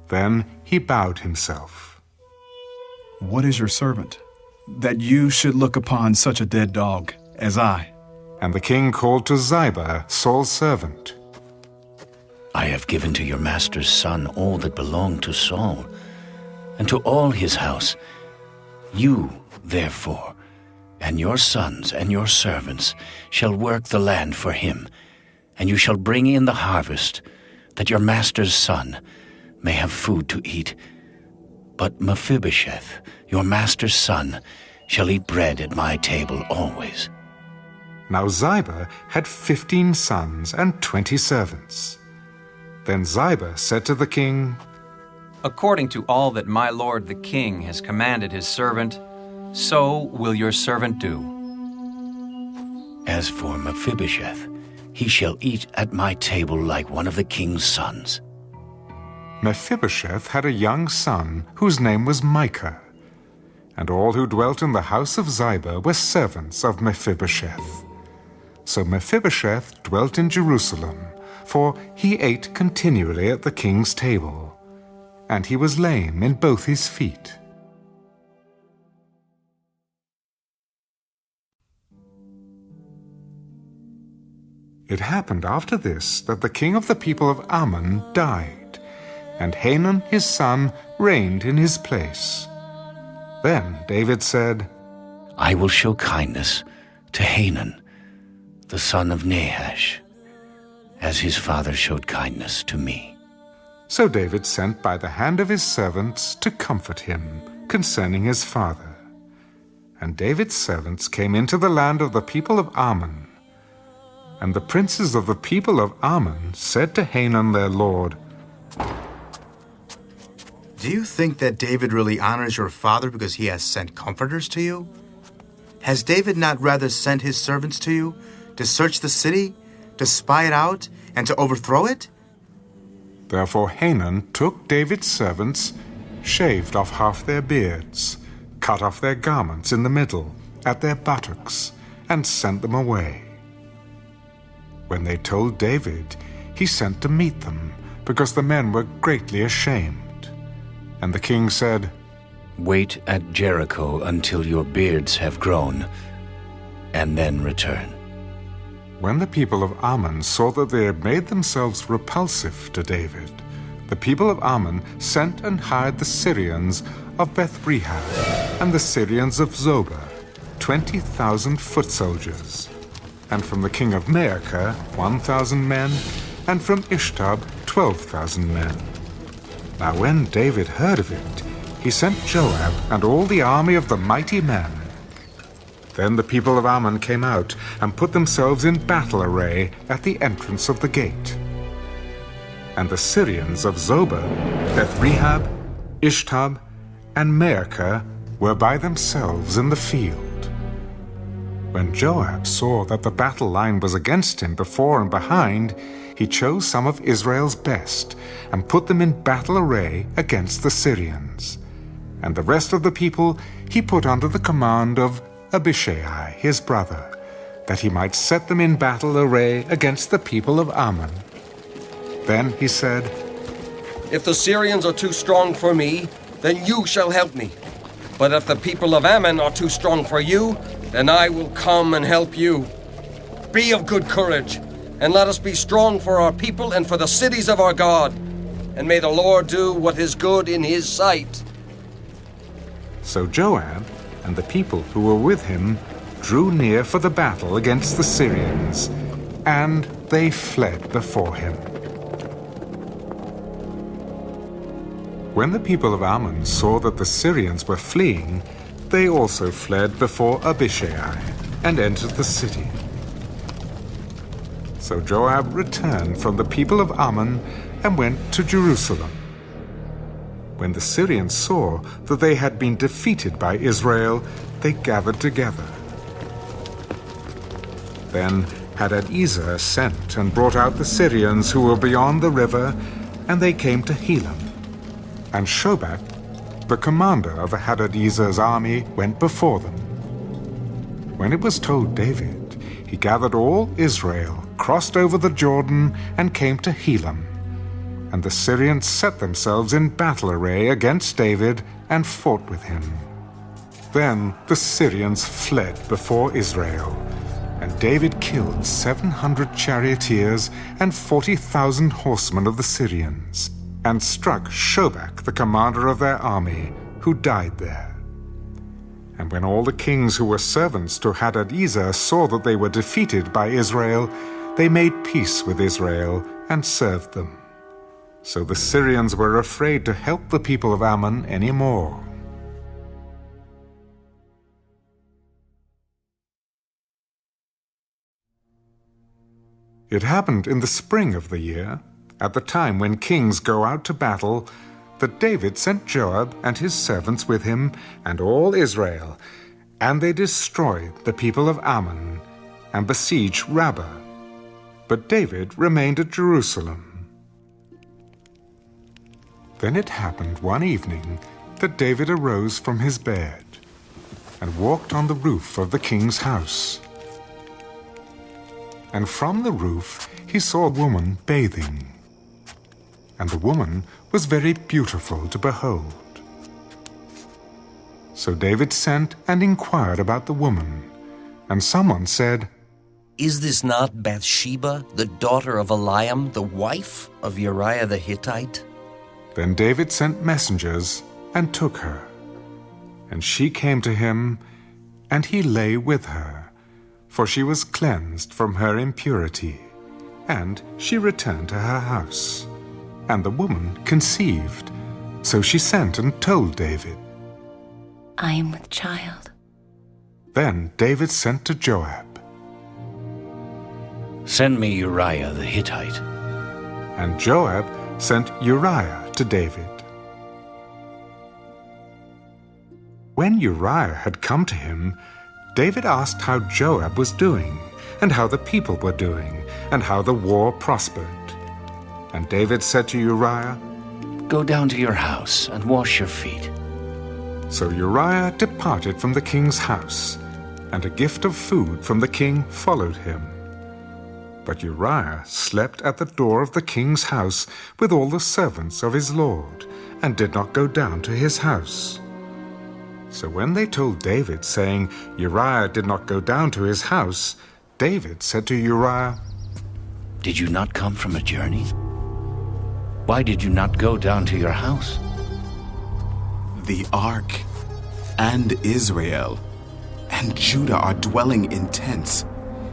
Then he bowed himself. What is your servant, that you should look upon such a dead dog as I? And the king called to Ziba, Saul's servant. I have given to your master's son all that belonged to Saul, and to all his house. You, therefore, and your sons and your servants shall work the land for him, and you shall bring in the harvest, that your master's son may have food to eat. But Mephibosheth, your master's son, shall eat bread at my table always. Now Ziba had 15 sons and 20 servants. Then Ziba said to the king, According to all that my lord the king has commanded his servant, so will your servant do. As for Mephibosheth, he shall eat at my table like one of the king's sons. Mephibosheth had a young son whose name was Micah, and all who dwelt in the house of Ziba were servants of Mephibosheth. So Mephibosheth dwelt in Jerusalem, for he ate continually at the king's table, and he was lame in both his feet. It happened after this that the king of the people of Ammon died, and Hanun his son reigned in his place. Then David said, I will show kindness to Hanun, the son of Nahash, as his father showed kindness to me. So David sent by the hand of his servants to comfort him concerning his father. And David's servants came into the land of the people of Ammon. And the princes of the people of Ammon said to Hanun their lord, Do you think that David really honors your father because he has sent comforters to you? Has David not rather sent his servants to you to search the city, to spy it out, and to overthrow it? Therefore Hanun took David's servants, shaved off half their beards, cut off their garments in the middle, at their buttocks, and sent them away. When they told David, he sent to meet them, because the men were greatly ashamed. And the king said, Wait at Jericho until your beards have grown, and then return. When the people of Ammon saw that they had made themselves repulsive to David, the people of Ammon sent and hired the Syrians of Beth-rehab and the Syrians of Zobah, 20,000 foot soldiers, and from the king of Maacah 1,000 men, and from Ishtab 12,000 men. Now when David heard of it, he sent Joab and all the army of the mighty men. Then the people of Ammon came out and put themselves in battle array at the entrance of the gate. And the Syrians of Zobah, Beth-rehab, Ishtab, and Maacah were by themselves in the field. When Joab saw that the battle line was against him before and behind, he chose some of Israel's best and put them in battle array against the Syrians. And the rest of the people he put under the command of Abishai, his brother, that he might set them in battle array against the people of Ammon. Then he said, If the Syrians are too strong for me, then you shall help me. But if the people of Ammon are too strong for you, then I will come and help you. Be of good courage, and let us be strong for our people and for the cities of our God. And may the Lord do what is good in his sight. So Joab and the people who were with him drew near for the battle against the Syrians, and they fled before him. When the people of Ammon saw that the Syrians were fleeing, they also fled before Abishai and entered the city. So Joab returned from the people of Ammon and went to Jerusalem. When the Syrians saw that they had been defeated by Israel, they gathered together. Then Hadadezer sent and brought out the Syrians who were beyond the river, and they came to Helam. And Shobach, the commander of Hadadezer's army, went before them. When it was told David, he gathered all Israel, crossed over the Jordan, and came to Helam. And the Syrians set themselves in battle array against David and fought with him. Then the Syrians fled before Israel, and David killed 700 charioteers and 40,000 horsemen of the Syrians, and struck Shobach, the commander of their army, who died there. And when all the kings who were servants to Hadadezer saw that they were defeated by Israel, they made peace with Israel and served them. So the Syrians were afraid to help the people of Ammon any more. It happened in the spring of the year, at the time when kings go out to battle, that David sent Joab and his servants with him and all Israel, and they destroyed the people of Ammon and besieged Rabbah. But David remained at Jerusalem. Then it happened one evening that David arose from his bed and walked on the roof of the king's house. And from the roof he saw a woman bathing. And the woman was very beautiful to behold. So David sent and inquired about the woman. And someone said, "Is this not Bathsheba, the daughter of Eliam, the wife of Uriah the Hittite?" Then David sent messengers and took her. And she came to him, and he lay with her, for she was cleansed from her impurity. And she returned to her house. And the woman conceived. So she sent and told David. "I am with child." Then David sent to Joab. "Send me Uriah the Hittite." And Joab sent Uriah to David. When Uriah had come to him, David asked how Joab was doing, and how the people were doing, and how the war prospered. And David said to Uriah, "Go down to your house and wash your feet." So Uriah departed from the king's house, and a gift of food from the king followed him. But Uriah slept at the door of the king's house with all the servants of his lord, and did not go down to his house. So when they told David, saying, "Uriah did not go down to his house," David said to Uriah, "Did you not come from a journey? Why did you not go down to your house?" "The ark and Israel and Judah are dwelling in tents,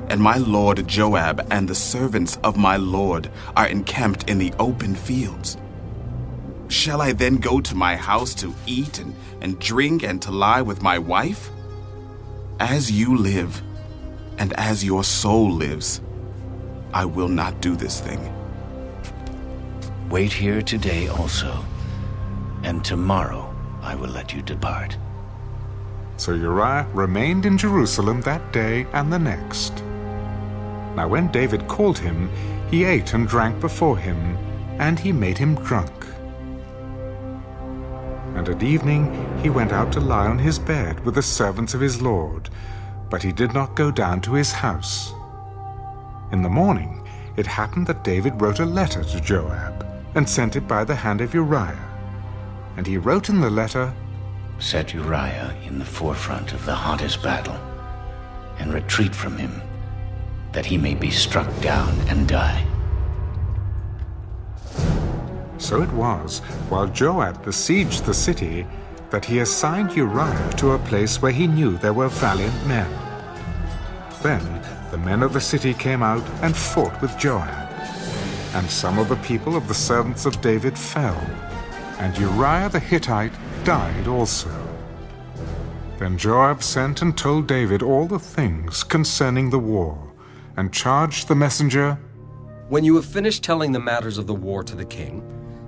and my lord Joab and the servants of my lord are encamped in the open fields. Shall I then go to my house to eat and drink and to lie with my wife? As you live, and as your soul lives, I will not do this thing." Wait here today also, and tomorrow I will let you depart. So Uriah remained in Jerusalem that day and the next. Now when David called him, he ate and drank before him, and he made him drunk. And at evening he went out to lie on his bed with the servants of his lord, but he did not go down to his house. In the morning it happened that David wrote a letter to Joab, and sent it by the hand of Uriah. And he wrote in the letter, "Set Uriah in the forefront of the hottest battle, and retreat from him, that he may be struck down and die." So it was, while Joab besieged the city, that he assigned Uriah to a place where he knew there were valiant men. Then the men of the city came out and fought with Joab. And some of the people of the servants of David fell, and Uriah the Hittite died also. Then Joab sent and told David all the things concerning the war, and charged the messenger, When you have finished telling the matters of the war to the king,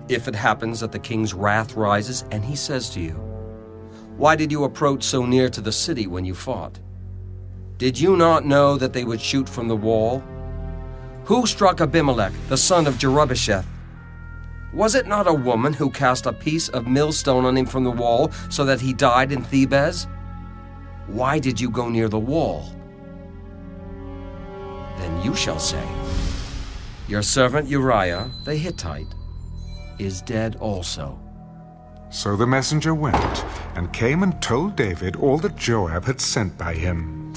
if it happens that the king's wrath rises and he says to you, "Why did you approach so near to the city when you fought? Did you not know that they would shoot from the wall? Who struck Abimelech, the son of Jerubbesheth? Was it not a woman who cast a piece of millstone on him from the wall so that he died in Thebez? Why did you go near the wall?" Then you shall say, "Your servant Uriah the Hittite is dead also." So the messenger went and came and told David all that Joab had sent by him.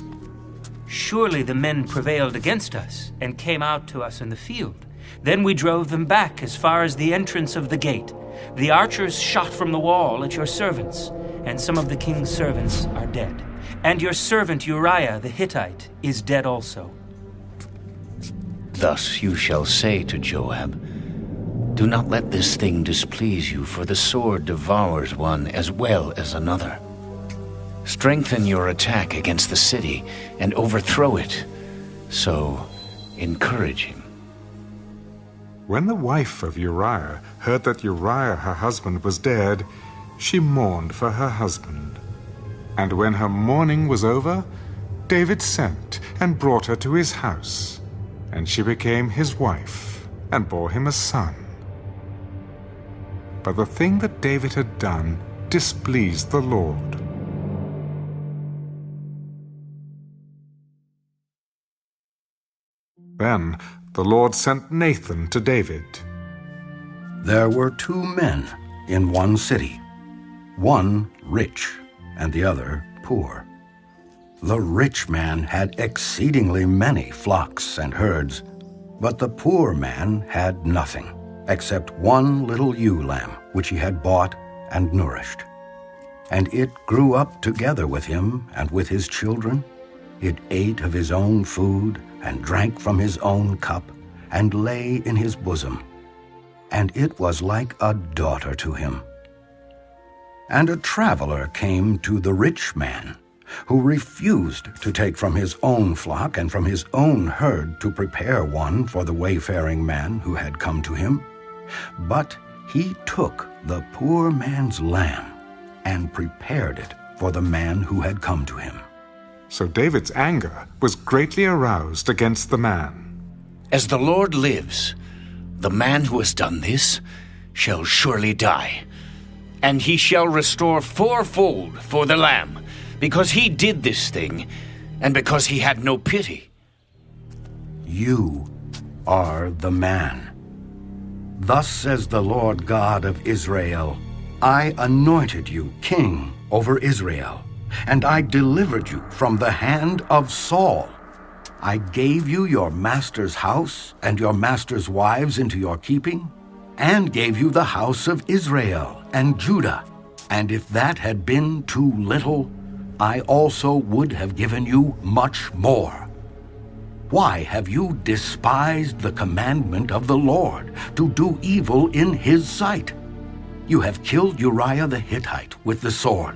Surely the men prevailed against us and came out to us in the field. Then we drove them back as far as the entrance of the gate. The archers shot from the wall at your servants, and some of the king's servants are dead. And your servant Uriah the Hittite is dead also. Thus you shall say to Joab, "Do not let this thing displease you, for the sword devours one as well as another. Strengthen your attack against the city and overthrow it. So encourage him." When the wife of Uriah heard that Uriah her husband was dead, she mourned for her husband. And when her mourning was over, David sent and brought her to his house, and she became his wife and bore him a son. But the thing that David had done displeased the Lord. Then the Lord sent Nathan to David. There were 2 men in one city, one rich and the other poor. The rich man had exceedingly many flocks and herds, but the poor man had nothing except one little ewe lamb which he had bought and nourished. And it grew up together with him and with his children. It ate of his own food and drank from his own cup and lay in his bosom. And it was like a daughter to him. And a traveler came to the rich man, who refused to take from his own flock and from his own herd to prepare one for the wayfaring man who had come to him. But he took the poor man's lamb and prepared it for the man who had come to him. So David's anger was greatly aroused against the man. "As the Lord lives, the man who has done this shall surely die, and he shall restore 4-fold for the lamb, because he did this thing, and because he had no pity." You are the man. Thus says the Lord God of Israel, I anointed you king over Israel, and I delivered you from the hand of Saul. I gave you your master's house and your master's wives into your keeping, and gave you the house of Israel and Judah. And if that had been too little, I also would have given you much more. Why have you despised the commandment of the Lord, to do evil in his sight? You have killed Uriah the Hittite with the sword.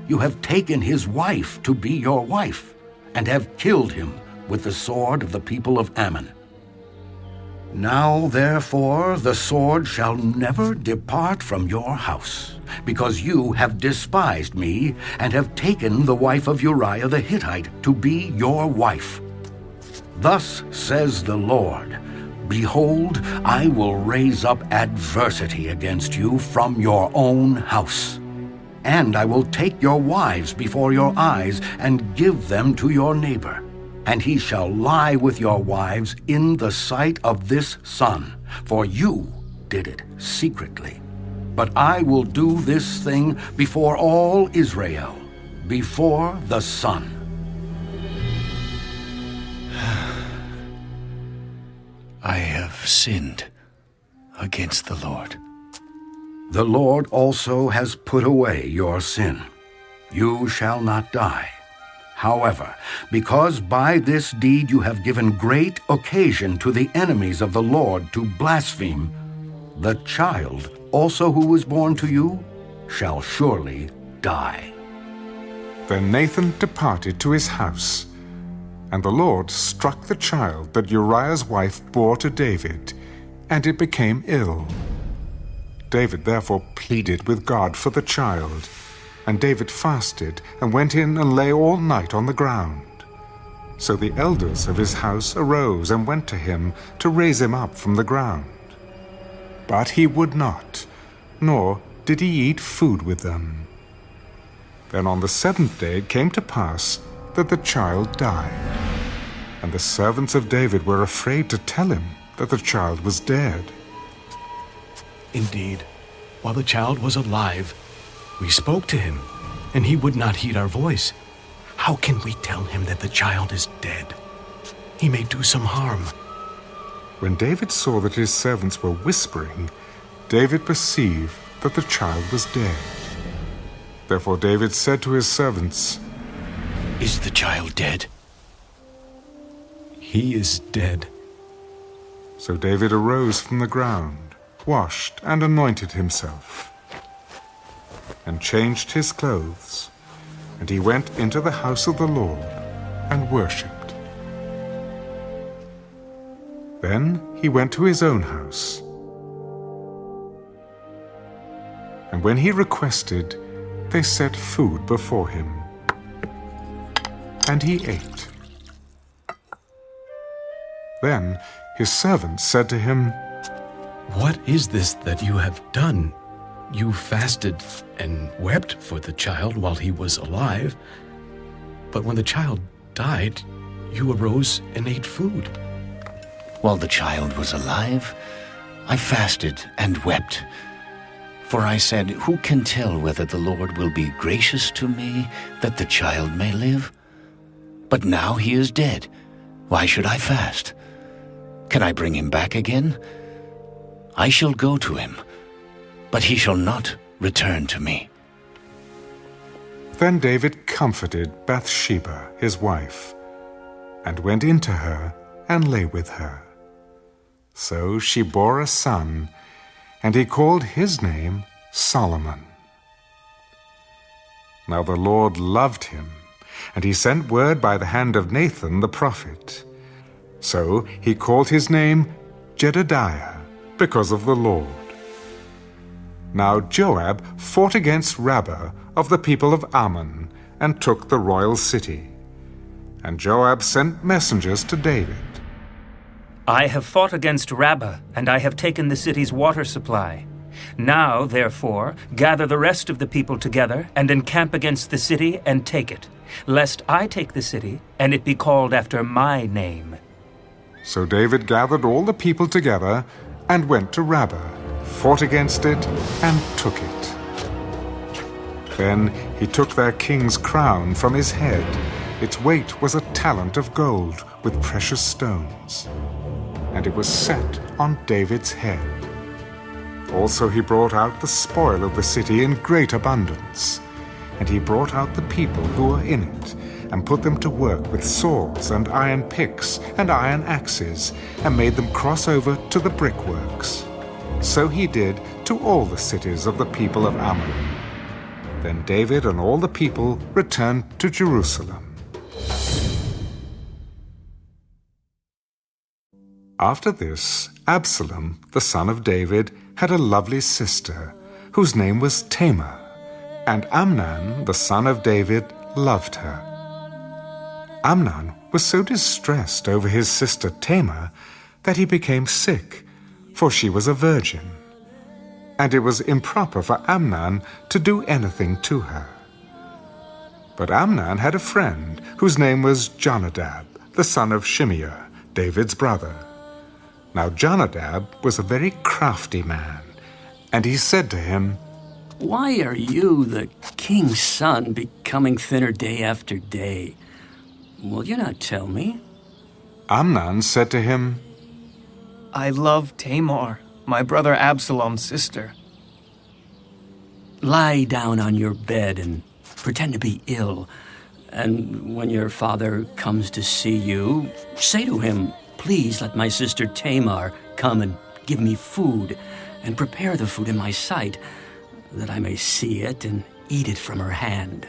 You have taken his wife to be your wife, and have killed him with the sword of the people of Ammon. Now, therefore, the sword shall never depart from your house, because you have despised me, and have taken the wife of Uriah the Hittite to be your wife. Thus says the Lord, Behold, I will raise up adversity against you from your own house. And I will take your wives before your eyes, and give them to your neighbor. And he shall lie with your wives in the sight of this sun, for you did it secretly. But I will do this thing before all Israel, before the sun. I have sinned against the Lord. The Lord also has put away your sin. You shall not die. However, because by this deed you have given great occasion to the enemies of the Lord to blaspheme, the child also who was born to you shall surely die. Then Nathan departed to his house. And the Lord struck the child that Uriah's wife bore to David, and it became ill. David therefore pleaded with God for the child, and David fasted and went in and lay all night on the ground. So the elders of his house arose and went to him to raise him up from the ground. But he would not, nor did he eat food with them. Then on the seventh day it came to pass that the child died. And the servants of David were afraid to tell him that the child was dead. Indeed, while the child was alive, we spoke to him, and he would not heed our voice. How can we tell him that the child is dead? He may do some harm. When David saw that his servants were whispering, David perceived that the child was dead. Therefore David said to his servants, "Is the child dead?" "He is dead." So David arose from the ground, washed and anointed himself, and changed his clothes, and he went into the house of the Lord and worshipped. Then he went to his own house. And when he requested, they set food before him, and he ate. Then his servants said to him, "What is this that you have done? You fasted and wept for the child while he was alive, but when the child died, you arose and ate food." While the child was alive, I fasted and wept. For I said, "Who can tell whether the Lord will be gracious to me, that the child may live? But now he is dead. Why should I fast? Can I bring him back again? I shall go to him, but he shall not return to me." Then David comforted Bathsheba, his wife, and went in to her and lay with her. So she bore a son, and he called his name Solomon. Now the Lord loved him, and he sent word by the hand of Nathan the prophet. So he called his name Jedediah, because of the Lord. Now Joab fought against Rabbah of the people of Ammon, and took the royal city. And Joab sent messengers to David. I have fought against Rabbah, and I have taken the city's water supply. Now, therefore, gather the rest of the people together, and encamp against the city, and take it, lest I take the city, and it be called after my name. So David gathered all the people together, and went to Rabbah, fought against it, and took it. Then he took their king's crown from his head. Its weight was a talent of gold with precious stones, and it was set on David's head. Also he brought out the spoil of the city in great abundance, and he brought out the people who were in it, and put them to work with swords and iron picks and iron axes, and made them cross over to the brickworks. So he did to all the cities of the people of Ammon. Then David and all the people returned to Jerusalem. After this, Absalom, the son of David, had a lovely sister, whose name was Tamar, and Amnon, the son of David, loved her. Amnon was so distressed over his sister Tamar that he became sick, for she was a virgin, and it was improper for Amnon to do anything to her. But Amnon had a friend whose name was Jonadab, the son of Shimeah, David's brother. Now Jonadab was a very crafty man, and he said to him, "Why are you, the king's son, becoming thinner day after day? Will you not tell me?" Amnon said to him, "I love Tamar, my brother Absalom's sister." "Lie down on your bed and pretend to be ill, and when your father comes to see you, say to him, 'Please let my sister Tamar come and give me food, and prepare the food in my sight, that I may see it and eat it from her hand.'"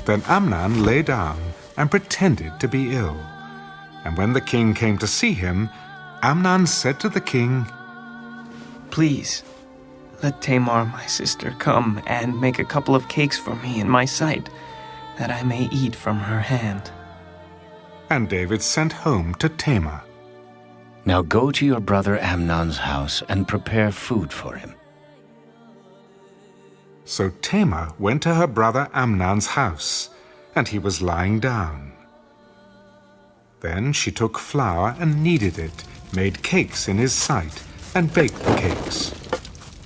Then Amnon lay down and pretended to be ill. And when the king came to see him, Amnon said to the king, Please, let Tamar, my sister, come and make a couple of cakes for me in my sight, that I may eat from her hand. And David sent home to Tamar. Now go to your brother Amnon's house and prepare food for him. So Tamar went to her brother Amnon's house, and he was lying down. Then she took flour and kneaded it, made cakes in his sight, and baked the cakes.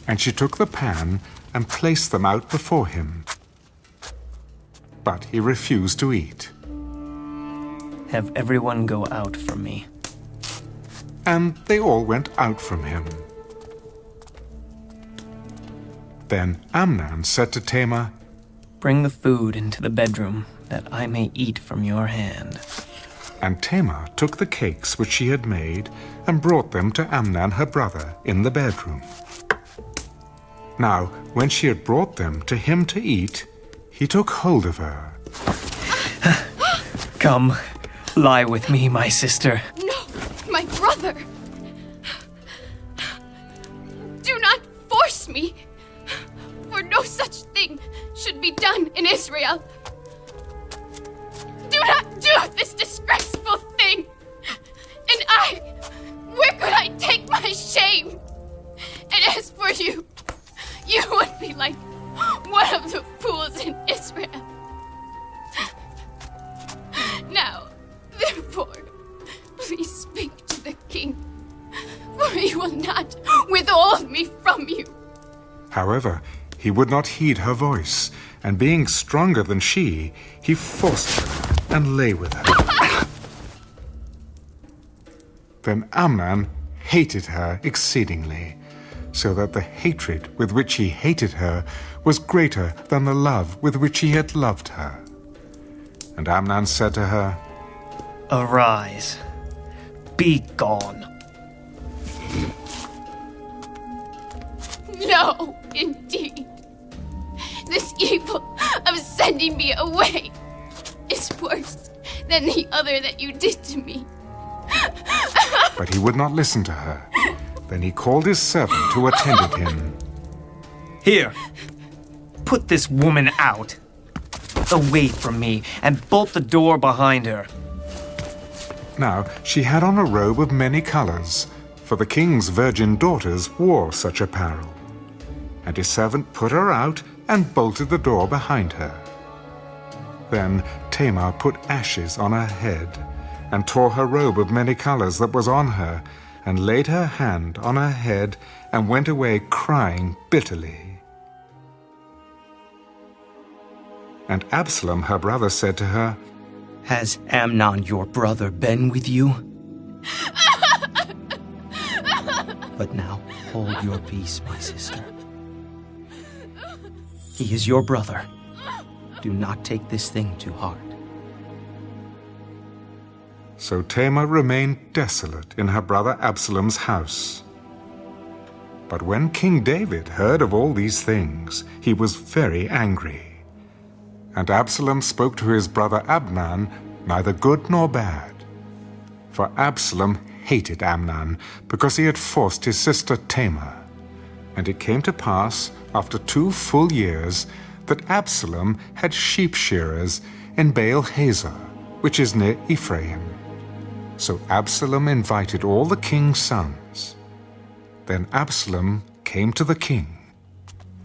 And she took the pan and placed them out before him. But he refused to eat. Have everyone go out from me. And they all went out from him. Then Amnon said to Tamar, Bring the food into the bedroom, that I may eat from your hand. And Tamar took the cakes which she had made and brought them to Amnon her brother in the bedroom. Now, when she had brought them to him to eat, he took hold of her. Come, lie with me, my sister. No, my brother. Do not force me, for no such thing should be done in Israel. Do not do this disgraceful thing. And where could I take my shame? And as for you, you would be like one of the fools in Israel. Now, therefore, please speak to the king, for he will not withhold me from you. However, he would not heed her voice, and being stronger than she, he forced her and lay with her. Then Amnon hated her exceedingly, so that the hatred with which he hated her was greater than the love with which he had loved her. And Amnon said to her, Arise, be gone. No, indeed. This evil of sending me away is worse than the other that you did to me. But he would not listen to her. Then he called his servant who attended him. Here, put this woman out, away from me, and bolt the door behind her. Now she had on a robe of many colors, for the king's virgin daughters wore such apparel. And his servant put her out and bolted the door behind her. Then Tamar put ashes on her head, and tore her robe of many colors that was on her, and laid her hand on her head, and went away crying bitterly. And Absalom her brother said to her, Has Amnon your brother been with you? But now hold your peace, my sister. He is your brother. Do not take this thing to heart. So Tamar remained desolate in her brother Absalom's house. But when King David heard of all these things, he was very angry. And Absalom spoke to his brother Amnon, neither good nor bad. For Absalom hated Amnon, because he had forced his sister Tamar. And it came to pass, after 2 full years, that Absalom had sheep shearers in Baal-Hazor, which is near Ephraim. So Absalom invited all the king's sons. Then Absalom came to the king.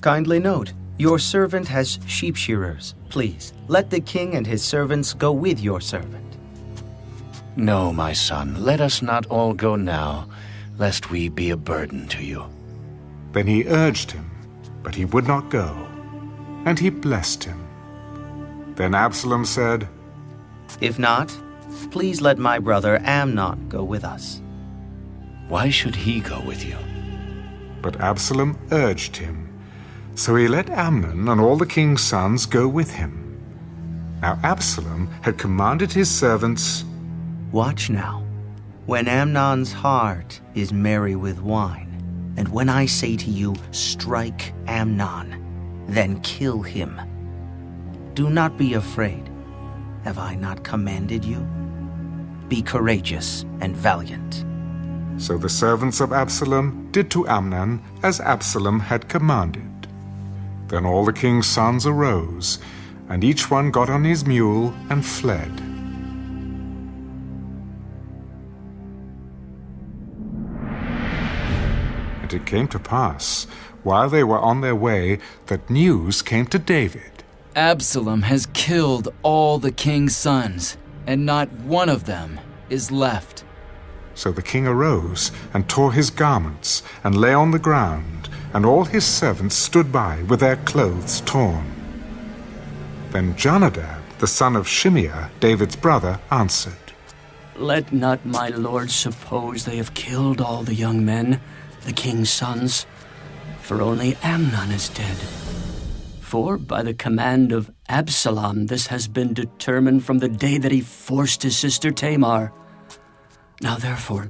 Kindly note, your servant has sheep shearers. Please, let the king and his servants go with your servant. No, my son, let us not all go now, lest we be a burden to you. Then he urged him, but he would not go, and he blessed him. Then Absalom said, If not, please let my brother Amnon go with us. Why should he go with you? But Absalom urged him. So he let Amnon and all the king's sons go with him. Now Absalom had commanded his servants, Watch now, when Amnon's heart is merry with wine, and when I say to you, Strike Amnon, then kill him. Do not be afraid, Have I not commanded you? Be courageous and valiant. So the servants of Absalom did to Amnon as Absalom had commanded. Then all the king's sons arose, and each one got on his mule and fled. And it came to pass, while they were on their way, that news came to David. Absalom has killed all the king's sons, and not one of them is left. So the king arose and tore his garments and lay on the ground, and all his servants stood by with their clothes torn. Then Jonadab, the son of Shimeah, David's brother, answered, Let not my lord suppose they have killed all the young men, the king's sons, for only Amnon is dead. For by the command of Absalom this has been determined from the day that he forced his sister Tamar. Now therefore,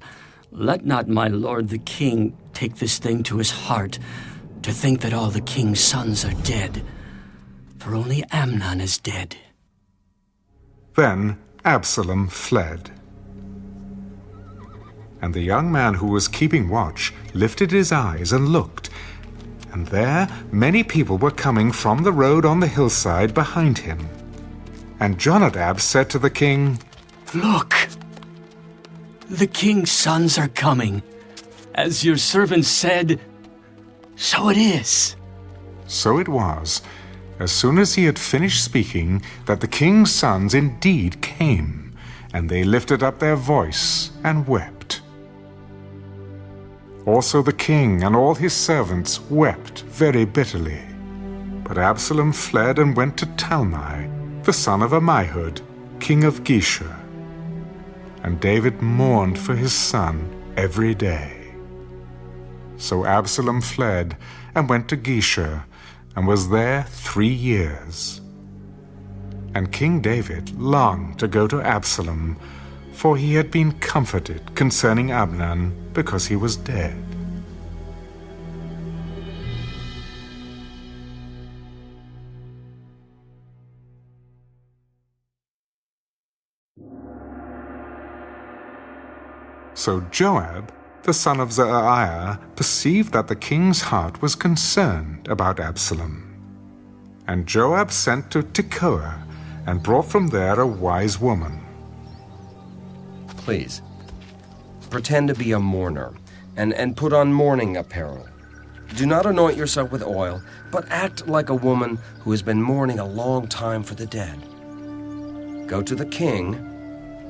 let not my lord the king take this thing to his heart, to think that all the king's sons are dead, for only Amnon is dead. Then Absalom fled. And the young man who was keeping watch lifted his eyes and looked, and there many people were coming from the road on the hillside behind him. And Jonadab said to the king, Look! The king's sons are coming. As your servant said, so it is. So it was, as soon as he had finished speaking, that the king's sons indeed came, and they lifted up their voice and wept. Also the king and all his servants wept very bitterly. But Absalom fled and went to Talmai, the son of Ammihud, king of Geshur. And David mourned for his son every day. So Absalom fled and went to Geshur, and was there 3 years. And King David longed to go to Absalom, for he had been comforted concerning Amnon, because he was dead. So Joab, the son of Zeruiah, perceived that the king's heart was concerned about Absalom. And Joab sent to Tekoa, and brought from there a wise woman. Please, pretend to be a mourner, and put on mourning apparel. Do not anoint yourself with oil, but act like a woman who has been mourning a long time for the dead. Go to the king,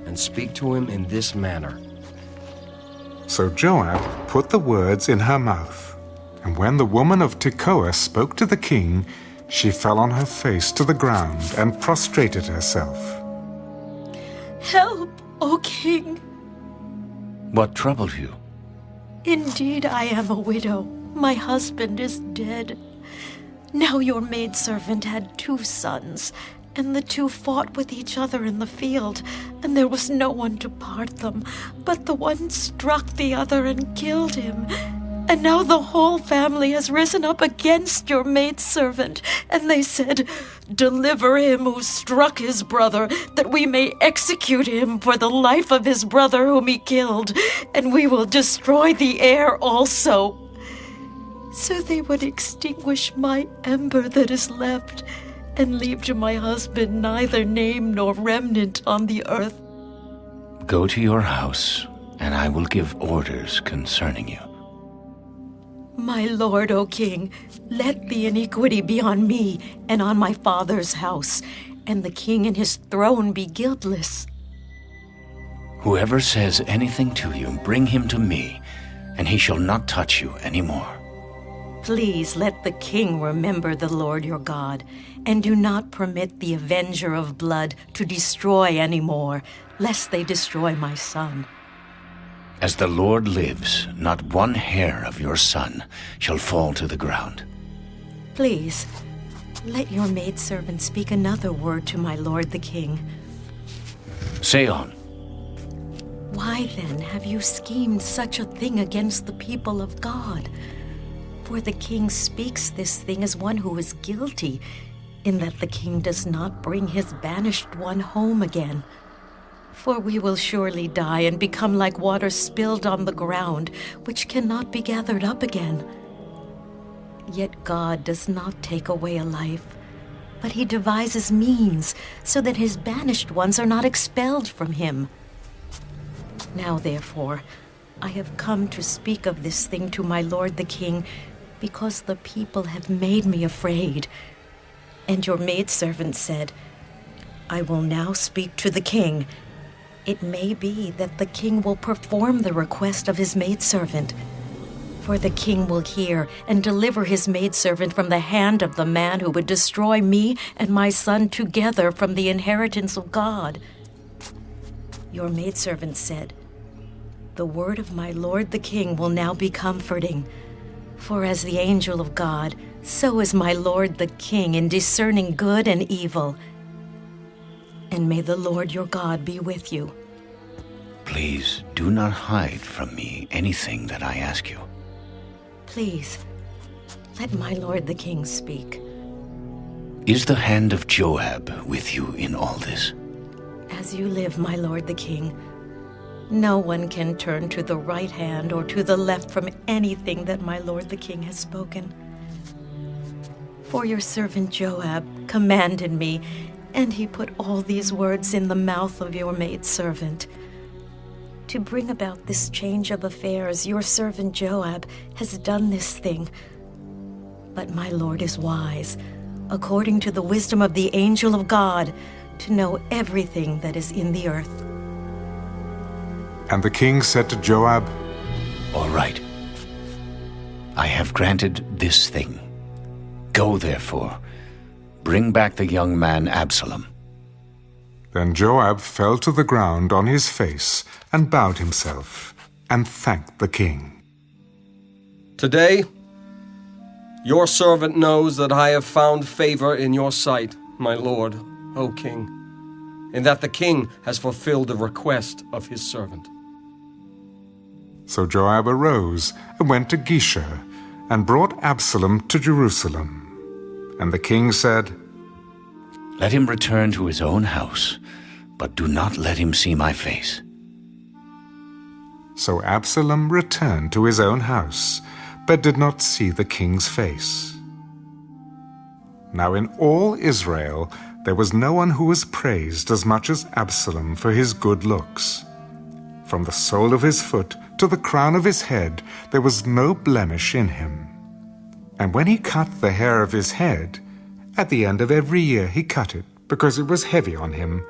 and speak to him in this manner. So Joab put the words in her mouth, and when the woman of Tekoa spoke to the king, she fell on her face to the ground and prostrated herself. Help, O king! What troubled you? Indeed, I am a widow. My husband is dead. Now your maidservant had 2 sons, and the 2 fought with each other in the field, and there was no one to part them. But the one struck the other and killed him. And now the whole family has risen up against your maidservant, and they said, Deliver him who struck his brother, that we may execute him for the life of his brother whom he killed, and we will destroy the heir also. So they would extinguish my ember that is left, and leave to my husband neither name nor remnant on the earth. Go to your house, and I will give orders concerning you. My lord, O king, let the iniquity be on me and on my father's house, and the king and his throne be guiltless. Whoever says anything to you, bring him to me, and he shall not touch you any more. Please let the king remember the Lord your God, and do not permit the avenger of blood to destroy any more, lest they destroy my son. As the Lord lives, not one hair of your son shall fall to the ground. Please, let your maidservant speak another word to my lord the king. Say on. Why then have you schemed such a thing against the people of God? For the king speaks this thing as one who is guilty, in that the king does not bring his banished one home again. For we will surely die and become like water spilled on the ground, which cannot be gathered up again. Yet God does not take away a life, but he devises means so that his banished ones are not expelled from him. Now, therefore, I have come to speak of this thing to my lord the king, because the people have made me afraid. And your maidservant said, I will now speak to the king. It may be that the king will perform the request of his maidservant. For the king will hear and deliver his maidservant from the hand of the man who would destroy me and my son together from the inheritance of God. Your maidservant said, The word of my lord the king will now be comforting. For as the angel of God, so is my lord the king in discerning good and evil. And may the Lord your God be with you. Please do not hide from me anything that I ask you. Please, let my lord the king speak. Is the hand of Joab with you in all this? As you live, my lord the king, no one can turn to the right hand or to the left from anything that my lord the king has spoken. For your servant Joab commanded me, and he put all these words in the mouth of your maidservant. To bring about this change of affairs, your servant Joab has done this thing. But my lord is wise, according to the wisdom of the angel of God, to know everything that is in the earth. And the king said to Joab, All right. I have granted this thing. Go, therefore, bring back the young man Absalom. Then Joab fell to the ground on his face and bowed himself and thanked the king. Today, your servant knows that I have found favor in your sight, my lord, O king, and that the king has fulfilled the request of his servant. So Joab arose and went to Geshur and brought Absalom to Jerusalem. And the king said, Let him return to his own house, but do not let him see my face. So Absalom returned to his own house, but did not see the king's face. Now in all Israel there was no one who was praised as much as Absalom for his good looks. From the sole of his foot to the crown of his head there was no blemish in him. And when he cut the hair of his head, at the end of every year he cut it, because it was heavy on him.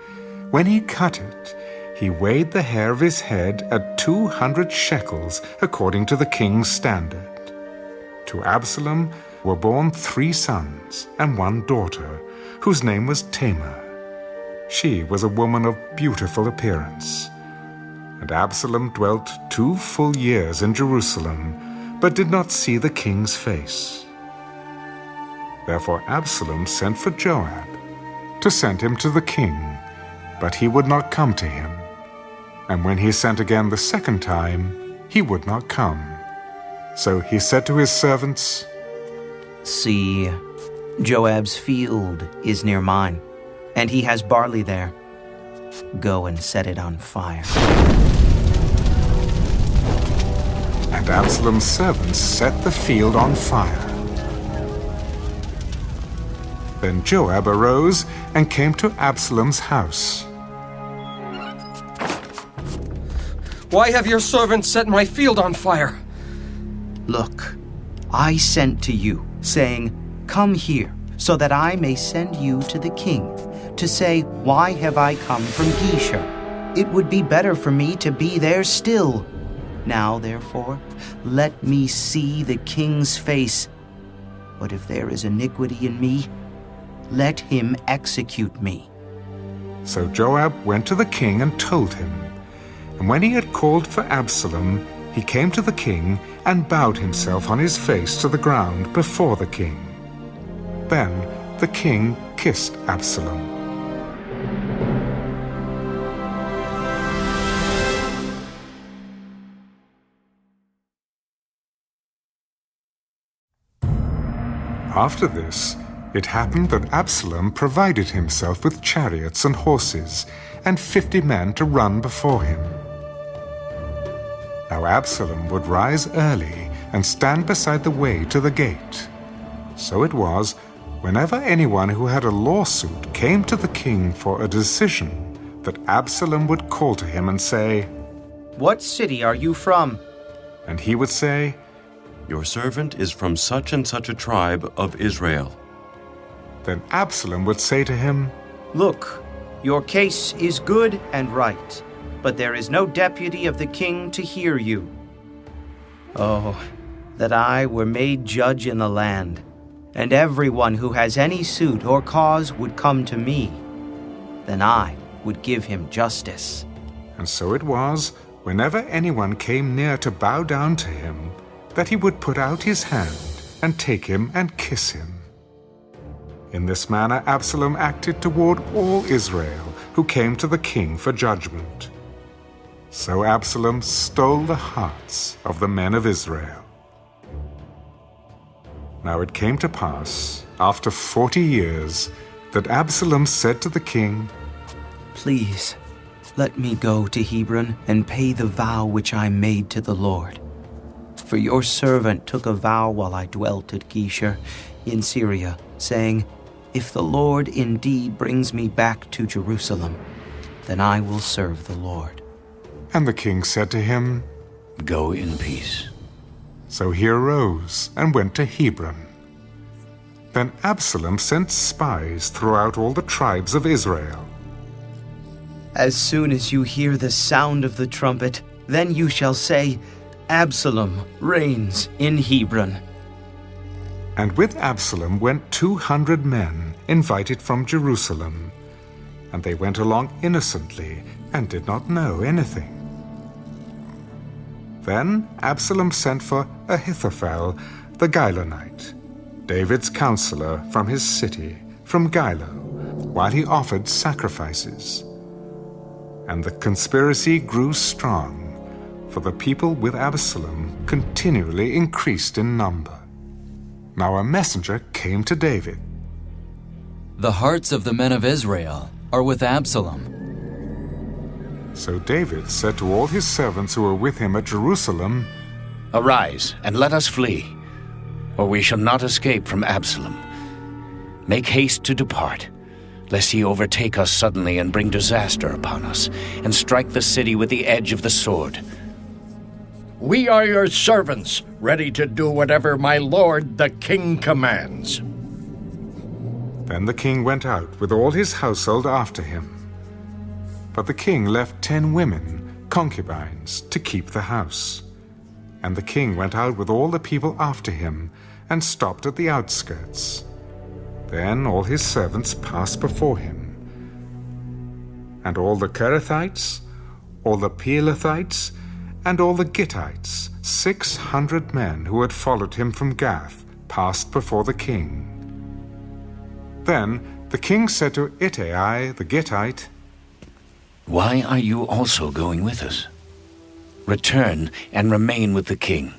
When he cut it, he weighed the hair of his head at 200 shekels, according to the king's standard. To Absalom were born 3 sons and 1 daughter, whose name was Tamar. She was a woman of beautiful appearance. And Absalom dwelt 2 full years in Jerusalem, but did not see the king's face. Therefore Absalom sent for Joab, to send him to the king, but he would not come to him. And when he sent again the second time, he would not come. So he said to his servants, See, Joab's field is near mine, and he has barley there. Go and set it on fire. And Absalom's servants set the field on fire. Then Joab arose and came to Absalom's house. Why have your servants set my field on fire? Look, I sent to you, saying, Come here, so that I may send you to the king, to say, Why have I come from Geshur? It would be better for me to be there still. Now, therefore, let me see the king's face. But if there is iniquity in me, let him execute me. So Joab went to the king and told him. And when he had called for Absalom, he came to the king and bowed himself on his face to the ground before the king. Then the king kissed Absalom. After this, It happened that Absalom provided himself with chariots and horses, and 50 men to run before him. Now Absalom would rise early and stand beside the way to the gate. So it was, whenever anyone who had a lawsuit came to the king for a decision, that Absalom would call to him and say, "What city are you from?" And he would say, "Your servant is from such and such a tribe of Israel." Then Absalom would say to him, "Look, your case is good and right, but there is no deputy of the king to hear you. Oh, that I were made judge in the land, and everyone who has any suit or cause would come to me. Then I would give him justice." And so it was, whenever anyone came near to bow down to him, that he would put out his hand and take him and kiss him. In this manner Absalom acted toward all Israel who came to the king for judgment. So Absalom stole the hearts of the men of Israel. Now it came to pass, after 40 years, that Absalom said to the king, "Please, let me go to Hebron and pay the vow which I made to the Lord. For your servant took a vow while I dwelt at Geshur in Syria, saying, 'If the Lord indeed brings me back to Jerusalem, then I will serve the Lord.'" And the king said to him, "Go in peace." So he arose and went to Hebron. Then Absalom sent spies throughout all the tribes of Israel. "As soon as you hear the sound of the trumpet, then you shall say, 'Absalom reigns in Hebron.'" And with Absalom went 200 men invited from Jerusalem, and they went along innocently and did not know anything. Then Absalom sent for Ahithophel the Gilonite, David's counselor from his city, from Gilo, while he offered sacrifices. And the conspiracy grew strong, for the people with Absalom continually increased in number. Now a messenger came to David. "The hearts of the men of Israel are with Absalom." So David said to all his servants who were with him at Jerusalem, "Arise, and let us flee, or we shall not escape from Absalom. Make haste to depart, lest he overtake us suddenly and bring disaster upon us, and strike the city with the edge of the sword." "We are your servants, ready to do whatever my lord the king commands." Then the king went out with all his household after him. But the king left 10 women, concubines, to keep the house. And the king went out with all the people after him, and stopped at the outskirts. Then all his servants passed before him. And all the Kerethites, all the Pelethites, and all the Gittites, 600 men who had followed him from Gath, passed before the king. Then the king said to Ittai the Gittite, "Why are you also going with us? Return and remain with the king.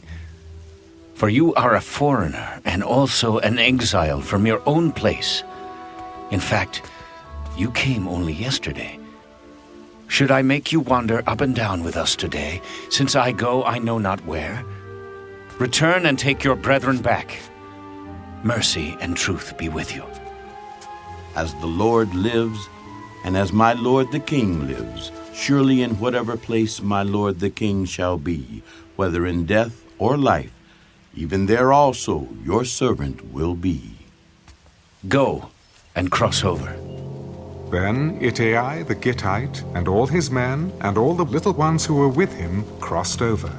For you are a foreigner and also an exile from your own place. In fact, you came only yesterday. Should I make you wander up and down with us today, since I go I know not where? Return and take your brethren back. Mercy and truth be with you." "As the Lord lives, and as my lord the king lives, surely in whatever place my lord the king shall be, whether in death or life, even there also your servant will be." "Go and cross over." Then Ittai the Gittite and all his men and all the little ones who were with him crossed over.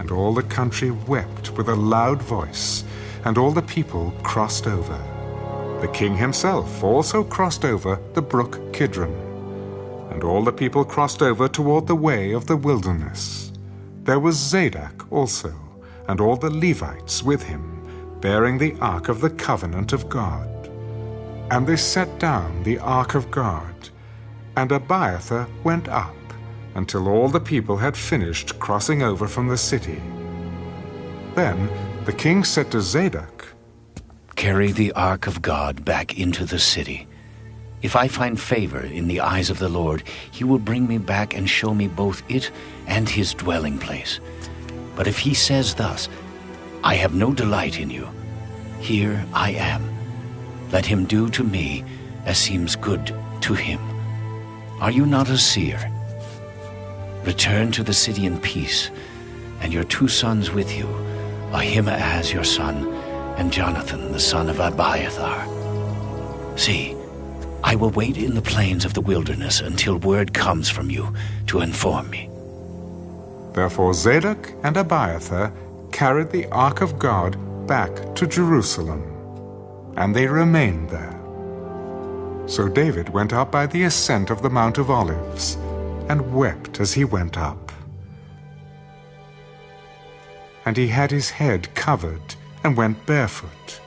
And all the country wept with a loud voice, and all the people crossed over. The king himself also crossed over the brook Kidron. And all the people crossed over toward the way of the wilderness. There was Zadok also, and all the Levites with him, bearing the ark of the covenant of God. And they set down the ark of God, and Abiathar went up, until all the people had finished crossing over from the city. Then the king said to Zadok, Carry the ark of God back into the city. If I find favor in the eyes of the Lord, he will bring me back and show me both it and his dwelling place. But if he says thus, I have no delight in you, here I am. Let him do to me as seems good to him. Are you not a seer? Return to the city in peace, and your 2 sons with you, Ahimaaz your son, and Jonathan the son of Abiathar. See, I will wait in the plains of the wilderness until word comes from you to inform me. Therefore Zadok and Abiathar carried the ark of God back to Jerusalem, and they remained there. So David went up by the ascent of the Mount of Olives, and wept as he went up. And he had his head covered, and went barefoot.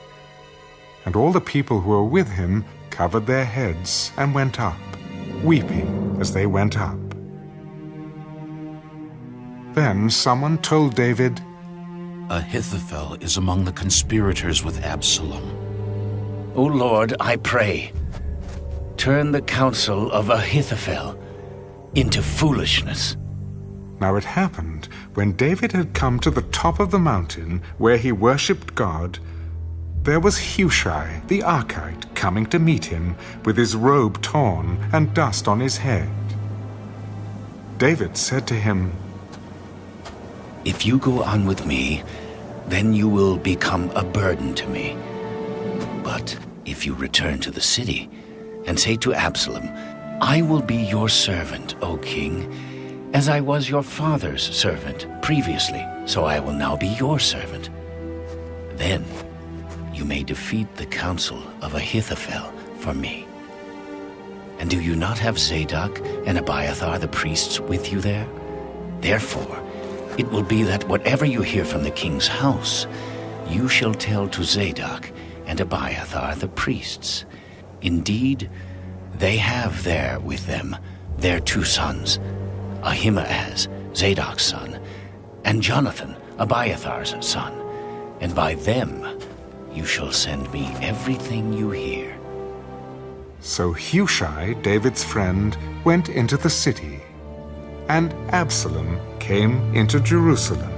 And all the people who were with him covered their heads, and went up, weeping as they went up. Then someone told David, Ahithophel is among the conspirators with Absalom. O Lord, I pray, turn the counsel of Ahithophel into foolishness. Now it happened, when David had come to the top of the mountain where he worshipped God, there was Hushai the Archite coming to meet him, with his robe torn and dust on his head. David said to him, If you go on with me, then you will become a burden to me. But if you return to the city and say to Absalom, I will be your servant, O king, as I was your father's servant previously, so I will now be your servant. Then you may defeat the counsel of Ahithophel for me. And do you not have Zadok and Abiathar the priests with you there? Therefore, it will be that whatever you hear from the king's house, you shall tell to Zadok and Abiathar the priests. Indeed, they have there with them their 2 sons, Ahimaaz, Zadok's son, and Jonathan, Abiathar's son, and by them you shall send me everything you hear. So Hushai, David's friend, went into the city, and Absalom came into Jerusalem.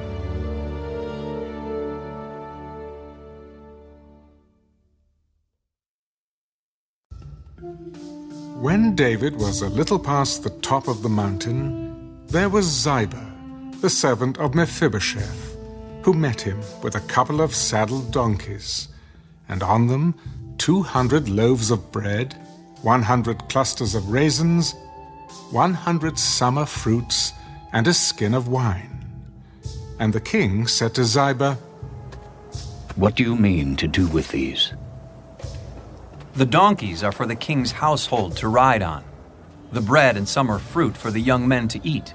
When David was a little past the top of the mountain, there was Ziba, the servant of Mephibosheth, who met him with a couple of saddled donkeys, and on them 200 loaves of bread, 100 clusters of raisins, 100 summer fruits, and a skin of wine. And the king said to Ziba, What do you mean to do with these? The donkeys are for the king's household to ride on, the bread and summer fruit for the young men to eat,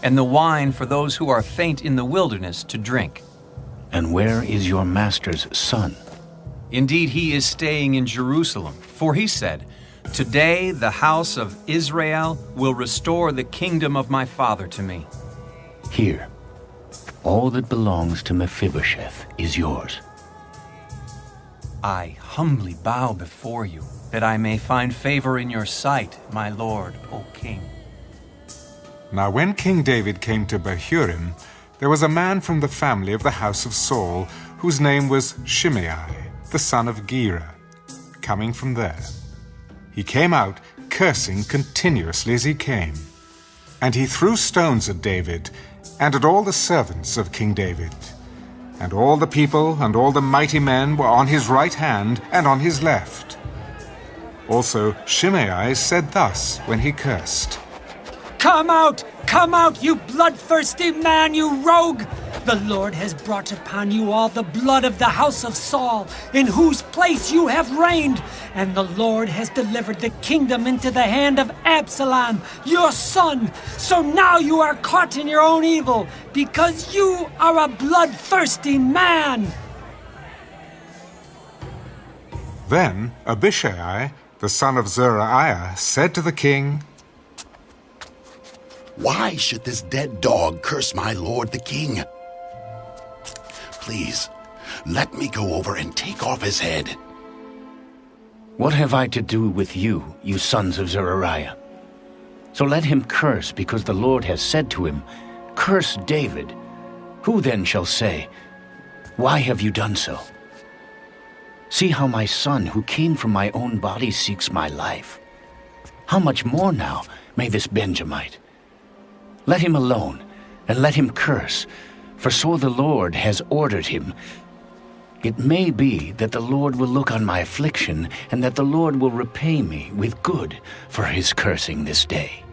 and the wine for those who are faint in the wilderness to drink. And where is your master's son? Indeed, he is staying in Jerusalem, for he said, Today the house of Israel will restore the kingdom of my father to me. Here, all that belongs to Mephibosheth is yours. I humbly bow before you, that I may find favor in your sight, my lord, O king. Now when King David came to Bahurim, there was a man from the family of the house of Saul, whose name was Shimei, the son of Gera, coming from there. He came out, cursing continuously as he came. And he threw stones at David, and at all the servants of King David. And all the people and all the mighty men were on his right hand and on his left. Also Shimei said thus when he cursed, Come out, you bloodthirsty man, you rogue! The Lord has brought upon you all the blood of the house of Saul, in whose place you have reigned, and the Lord has delivered the kingdom into the hand of Absalom, your son. So now you are caught in your own evil, because you are a bloodthirsty man. Then Abishai, the son of Zeruiah, said to the king, Why should this dead dog curse my lord the king? Please, Let me go over and take off his head. What have I to do with you, you sons of Zeruiah? So let him curse, because the Lord has said to him, Curse David. Who then shall say, Why have you done so? See how my son, who came from my own body, seeks my life. How much more now may this Benjamite? Let him alone, and let him curse, for so the Lord has ordered him. It may be that the Lord will look on my affliction, and that the Lord will repay me with good for his cursing this day.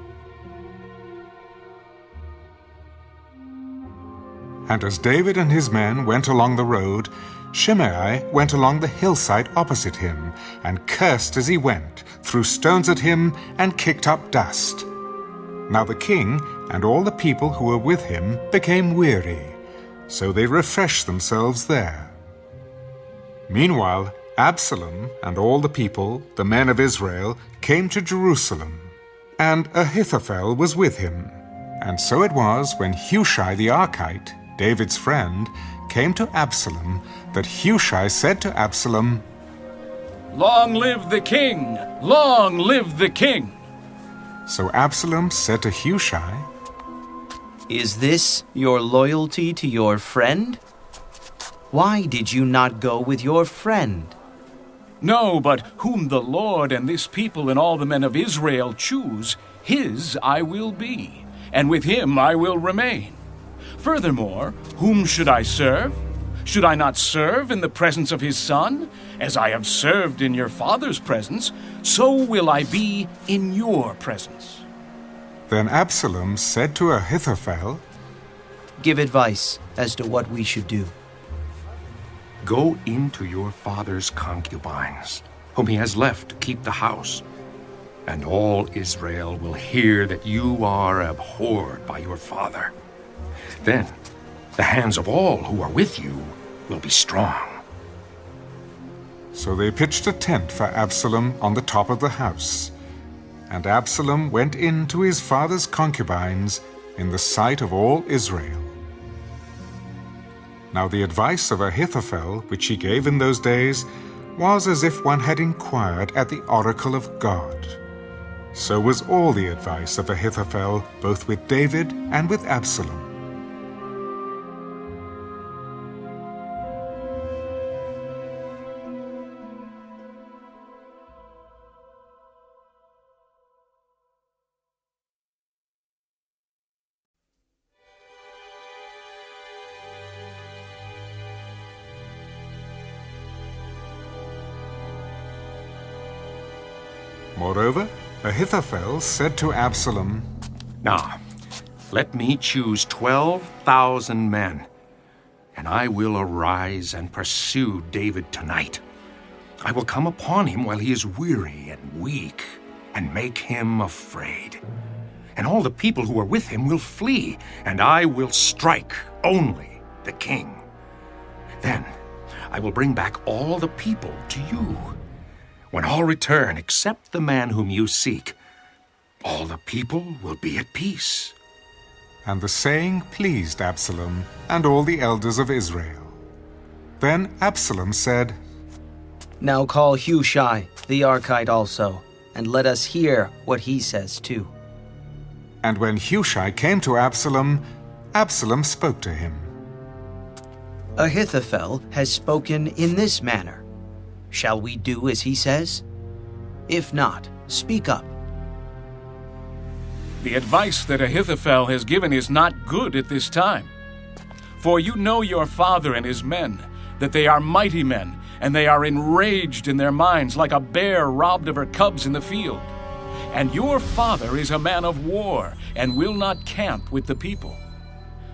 And as David and his men went along the road, Shimei went along the hillside opposite him, and cursed as he went, threw stones at him, and kicked up dust. Now the king and all the people who were with him became weary, so they refreshed themselves there. Meanwhile, Absalom and all the people, the men of Israel, came to Jerusalem, and Ahithophel was with him. And so it was, when Hushai the Archite, David's friend, came to Absalom, that Hushai said to Absalom, Long live the king! Long live the king! So Absalom said to Hushai, Is this your loyalty to your friend? Why did you not go with your friend? No, but whom the Lord and this people and all the men of Israel choose, his I will be, and with him I will remain. Furthermore, whom should I serve? Should I not serve in the presence of his son? As I have served in your father's presence, so will I be in your presence. Then Absalom said to Ahithophel, Give advice as to what we should do. Go into your father's concubines, whom he has left to keep the house, and all Israel will hear that you are abhorred by your father. Then the hands of all who are with you will be strong. So they pitched a tent for Absalom on the top of the house. And Absalom went in to his father's concubines in the sight of all Israel. Now the advice of Ahithophel, which he gave in those days, was as if one had inquired at the oracle of God. So was all the advice of Ahithophel, both with David and with Absalom. Moreover, Ahithophel said to Absalom, Now, let me choose 12,000 men, and I will arise and pursue David tonight. I will come upon him while he is weary and weak, and make him afraid. And all the people who are with him will flee, and I will strike only the king. Then I will bring back all the people to you. When all return except the man whom you seek, all the people will be at peace. And the saying pleased Absalom and all the elders of Israel. Then Absalom said, Now call Hushai the Archite also, and let us hear what he says too. And when Hushai came to Absalom, Absalom spoke to him. Ahithophel has spoken in this manner. Shall we do as he says? If not, speak up. The advice that Ahithophel has given is not good at this time. For you know your father and his men, that they are mighty men, and they are enraged in their minds like a bear robbed of her cubs in the field. And your father is a man of war, and will not camp with the people.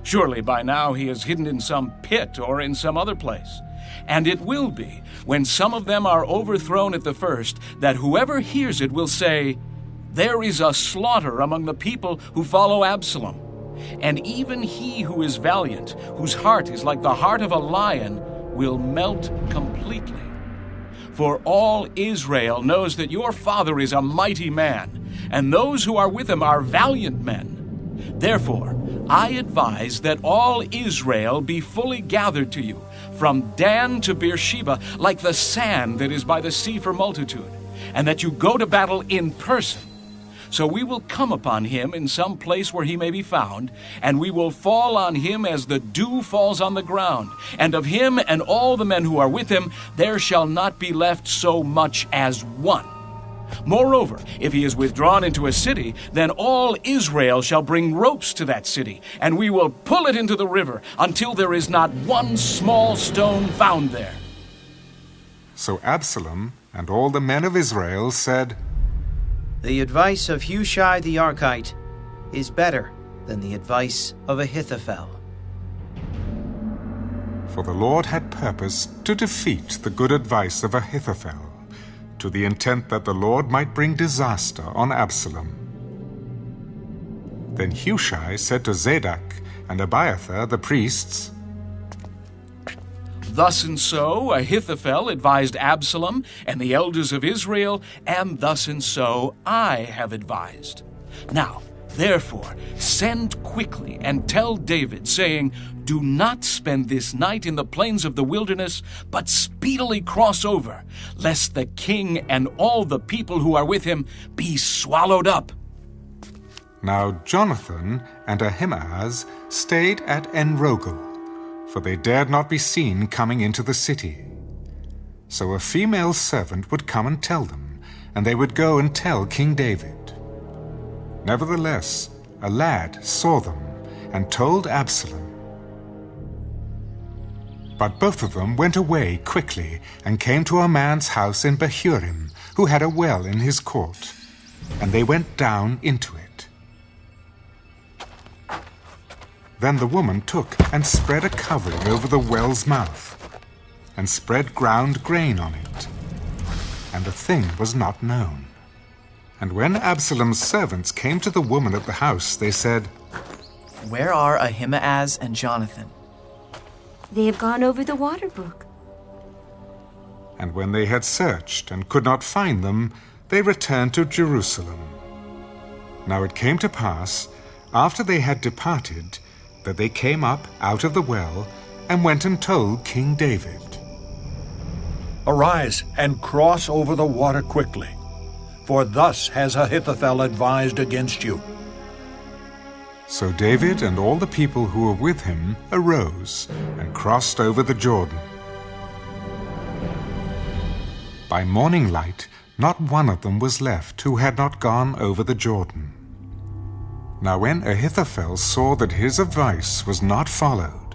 Surely by now he is hidden in some pit or in some other place. And it will be, when some of them are overthrown at the first, that whoever hears it will say, There is a slaughter among the people who follow Absalom. And even he who is valiant, whose heart is like the heart of a lion, will melt completely. For all Israel knows that your father is a mighty man, and those who are with him are valiant men. Therefore, I advise that all Israel be fully gathered to you, from Dan to Beersheba, like the sand that is by the sea for multitude, and that you go to battle in person. So we will come upon him in some place where he may be found, and we will fall on him as the dew falls on the ground. And of him and all the men who are with him there shall not be left so much as one. Moreover, if he is withdrawn into a city, then all Israel shall bring ropes to that city, and we will pull it into the river until there is not one small stone found there." So Absalom and all the men of Israel said, "The advice of Hushai the Archite is better than the advice of Ahithophel." For the Lord had purposed to defeat the good advice of Ahithophel, to the intent that the Lord might bring disaster on Absalom. Then Hushai said to Zadok and Abiathar the priests, Thus and so Ahithophel advised Absalom and the elders of Israel, and thus and so I have advised. Now, therefore, send quickly and tell David, saying, Do not spend this night in the plains of the wilderness, but speedily cross over, lest the king and all the people who are with him be swallowed up." Now Jonathan and Ahimaaz stayed at En-Rogel, for they dared not be seen coming into the city. So a female servant would come and tell them, and they would go and tell King David. Nevertheless, a lad saw them and told Absalom. But both of them went away quickly and came to a man's house in Bahurim, who had a well in his court, and they went down into it. Then the woman took and spread a covering over the well's mouth, and spread ground grain on it, and the thing was not known. And when Absalom's servants came to the woman at the house, they said, "Where are Ahimaaz and Jonathan?" "They have gone over the water brook." And when they had searched and could not find them, they returned to Jerusalem. Now it came to pass, after they had departed, that they came up out of the well and went and told King David. "Arise and cross over the water quickly, for thus has Ahithophel advised against you." So David and all the people who were with him arose and crossed over the Jordan. By morning light, not one of them was left who had not gone over the Jordan. Now when Ahithophel saw that his advice was not followed,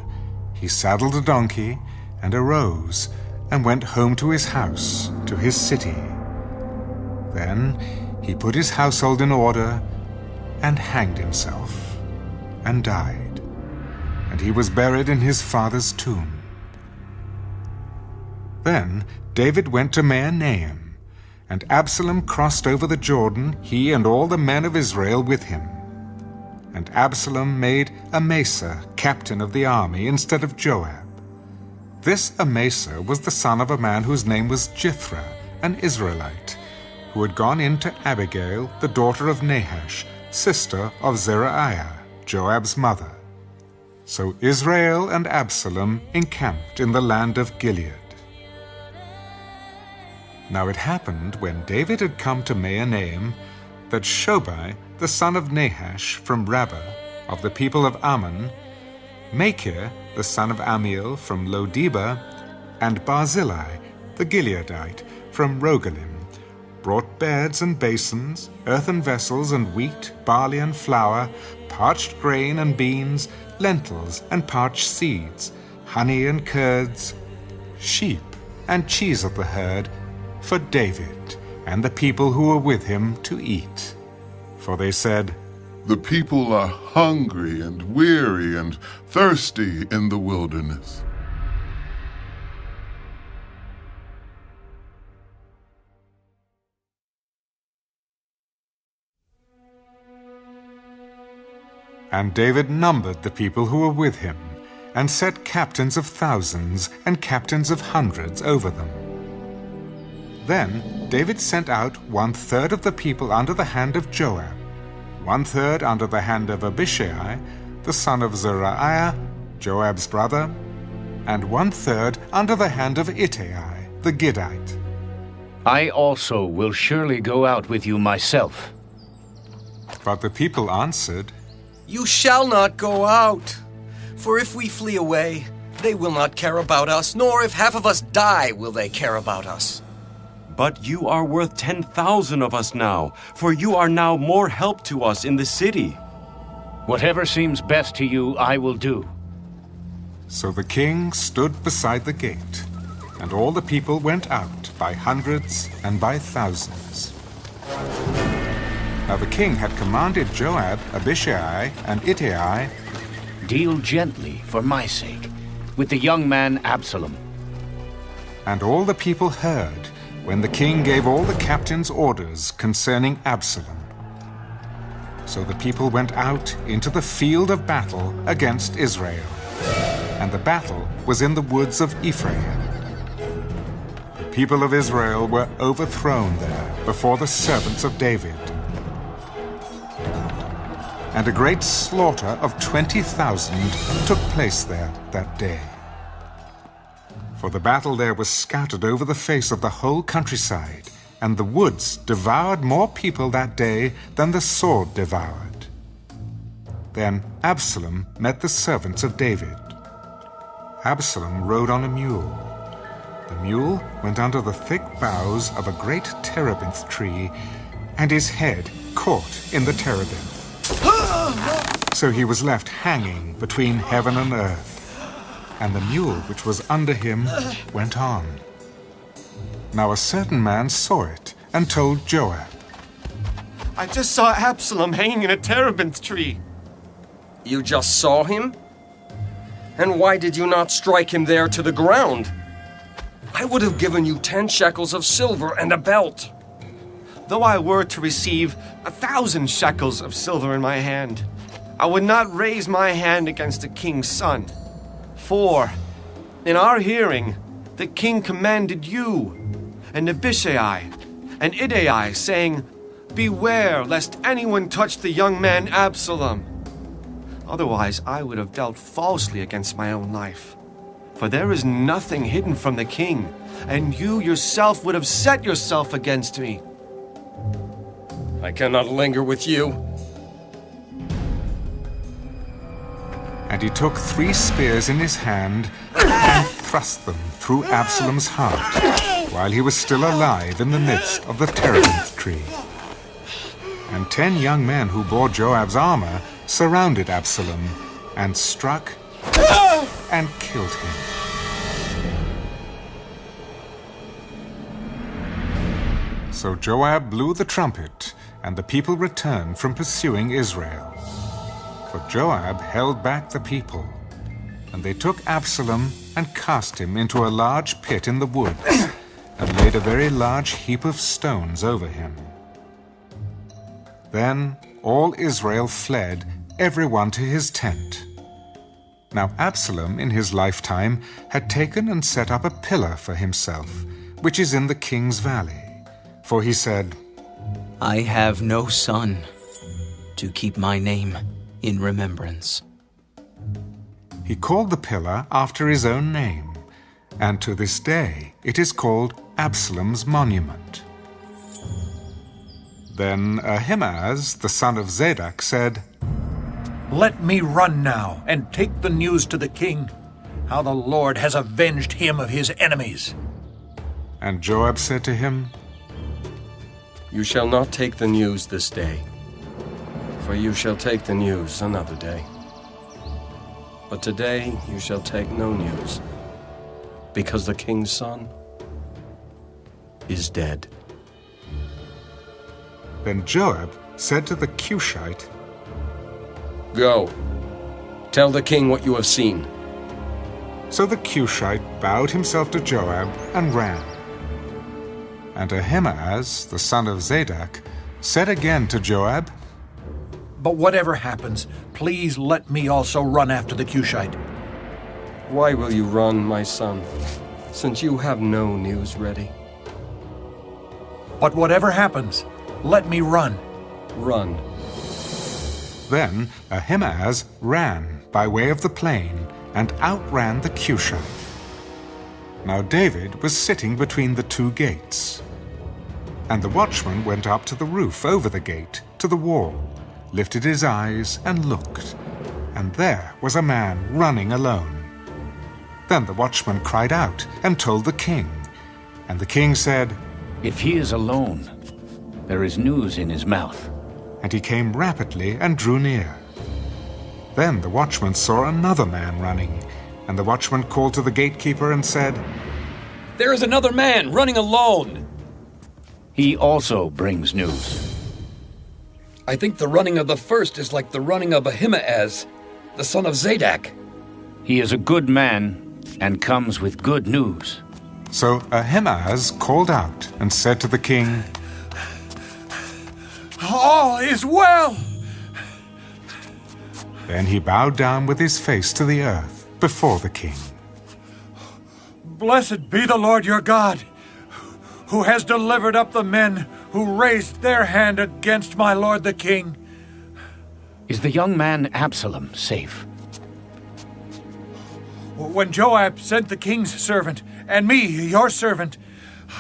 he saddled a donkey and arose and went home to his house, to his city. Then he put his household in order and hanged himself, and died, and he was buried in his father's tomb. Then David went to Mahanaim, and Absalom crossed over the Jordan, he and all the men of Israel with him. And Absalom made Amasa captain of the army instead of Joab. This Amasa was the son of a man whose name was Jithra, an Israelite, who had gone in to Abigail, the daughter of Nahash, sister of Zeruiah, Joab's mother. So Israel and Absalom encamped in the land of Gilead. Now it happened, when David had come to Mahanaim, that Shobai, the son of Nahash from Rabbah, of the people of Ammon, Machir, the son of Amiel from Lo-debar, and Barzillai, the Gileadite, from Rogelim, brought beds and basins, earthen vessels and wheat, barley and flour, parched grain and beans, lentils and parched seeds, honey and curds, sheep and cheese of the herd, for David and the people who were with him to eat. For they said, "The people are hungry and weary and thirsty in the wilderness." And David numbered the people who were with him, and set captains of thousands and captains of hundreds over them. Then David sent out 1/3 of the people under the hand of Joab, 1/3 under the hand of Abishai, the son of Zeruiah, Joab's brother, and 1/3 under the hand of Ittai, the Gittite. I also will surely go out with you myself. But the people answered, You shall not go out, for if we flee away, they will not care about us, nor if half of us die will they care about us. But you are worth 10,000 of us now, for you are now more help to us in the city. Whatever seems best to you, I will do. So the king stood beside the gate, and all the people went out by hundreds and by thousands. Now the king had commanded Joab, Abishai, and Ittai, Deal gently, for my sake, with the young man Absalom. And all the people heard when the king gave all the captains orders concerning Absalom. So the people went out into the field of battle against Israel, and the battle was in the woods of Ephraim. The people of Israel were overthrown there before the servants of David. And a great slaughter of 20,000 took place there that day. For the battle there was scattered over the face of the whole countryside, and the woods devoured more people that day than the sword devoured. Then Absalom met the servants of David. Absalom rode on a mule. The mule went under the thick boughs of a great terebinth tree, and his head caught in the terebinth. So he was left hanging between heaven and earth, and the mule which was under him went on. Now a certain man saw it and told Joab, I just saw Absalom hanging in a terebinth tree. You just saw him? And why did you not strike him there to the ground? I would have given you 10 shekels of silver and a belt. Though I were to receive 1,000 shekels of silver in my hand, I would not raise my hand against the king's son. For in our hearing, the king commanded you and Abishai and Ittai, saying, Beware lest anyone touch the young man Absalom. Otherwise I would have dealt falsely against my own life. For there is nothing hidden from the king, and you yourself would have set yourself against me. I cannot linger with you. And he took 3 spears in his hand and thrust them through Absalom's heart, while he was still alive in the midst of the terebinth tree. And 10 young men who bore Joab's armor surrounded Absalom and struck and killed him. So Joab blew the trumpet, and the people returned from pursuing Israel. For Joab held back the people, and they took Absalom and cast him into a large pit in the woods, and laid a very large heap of stones over him. Then all Israel fled, every one to his tent. Now Absalom in his lifetime had taken and set up a pillar for himself, which is in the king's valley. For he said, I have no son to keep my name in remembrance. He called the pillar after his own name, and to this day it is called Absalom's monument. Then Ahimaaz, the son of Zadok, said, Let me run now and take the news to the king, how the Lord has avenged him of his enemies. And Joab said to him, You shall not take the news this day, for you shall take the news another day. But today you shall take no news, because the king's son is dead. Then Joab said to the Cushite, Go, tell the king what you have seen. So the Cushite bowed himself to Joab and ran. And Ahimaaz, the son of Zadok, said again to Joab, But whatever happens, please let me also run after the Cushite. Why will you run, my son, since you have no news ready? But whatever happens, let me run. Run. Then Ahimaaz ran by way of the plain and outran the Cushite. Now David was sitting between the two gates. And the watchman went up to the roof over the gate, to the wall, lifted his eyes and looked, and there was a man running alone. Then the watchman cried out and told the king. And the king said, "If he is alone, there is news in his mouth." And he came rapidly and drew near. Then the watchman saw another man running, and the watchman called to the gatekeeper and said, "There is another man running alone." He also brings news. "I think the running of the first is like the running of Ahimaaz, the son of Zadok." He is a good man and comes with good news. So Ahimaaz called out and said to the king, "All is well." Then he bowed down with his face to the earth before the king. "Blessed be the Lord your God, who has delivered up the men who raised their hand against my lord the king." Is the young man Absalom safe? When Joab sent the king's servant, and me, your servant,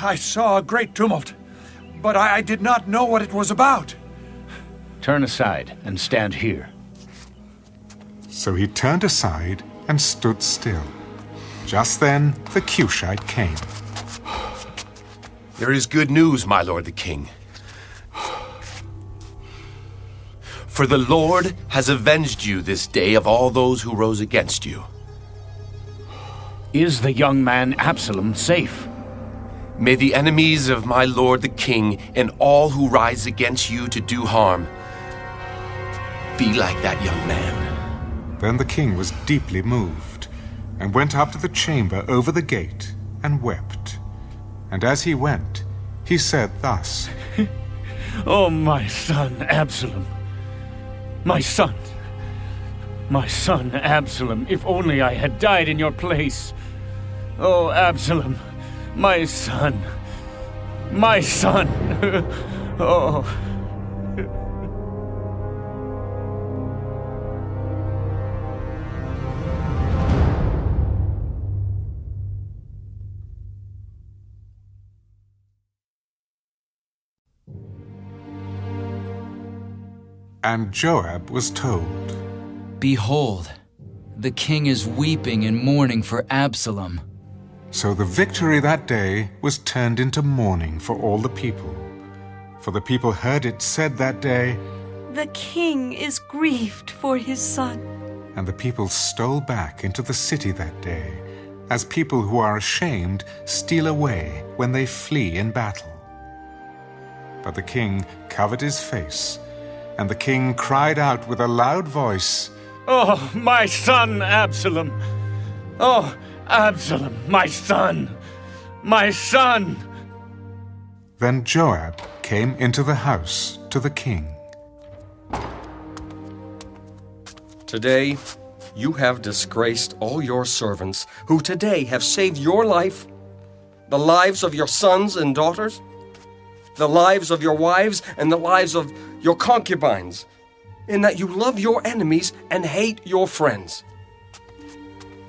I saw a great tumult, but I did not know what it was about. Turn aside and stand here. So he turned aside and stood still. Just then the Cushite came. "There is good news, my lord the king. For the Lord has avenged you this day of all those who rose against you." Is the young man Absalom safe? "May the enemies of my lord the king and all who rise against you to do harm be like that young man." Then the king was deeply moved, and went up to the chamber over the gate, and wept. And as he went, he said thus, "Oh, my son Absalom, my son Absalom, if only I had died in your place. Oh, Absalom, my son, oh." And Joab was told, "Behold, the king is weeping and mourning for Absalom." So the victory that day was turned into mourning for all the people. For the people heard it said that day, "The king is grieved for his son." and the people stole back into the city that day, as people who are ashamed steal away when they flee in battle. But the king covered his face, and the king cried out with a loud voice, "Oh, my son Absalom! Oh, Absalom, my son! My son!" Then Joab came into the house to the king. "Today you have disgraced all your servants, who today have saved your life, the lives of your sons and daughters, the lives of your wives, and the lives of your concubines, in that you love your enemies and hate your friends.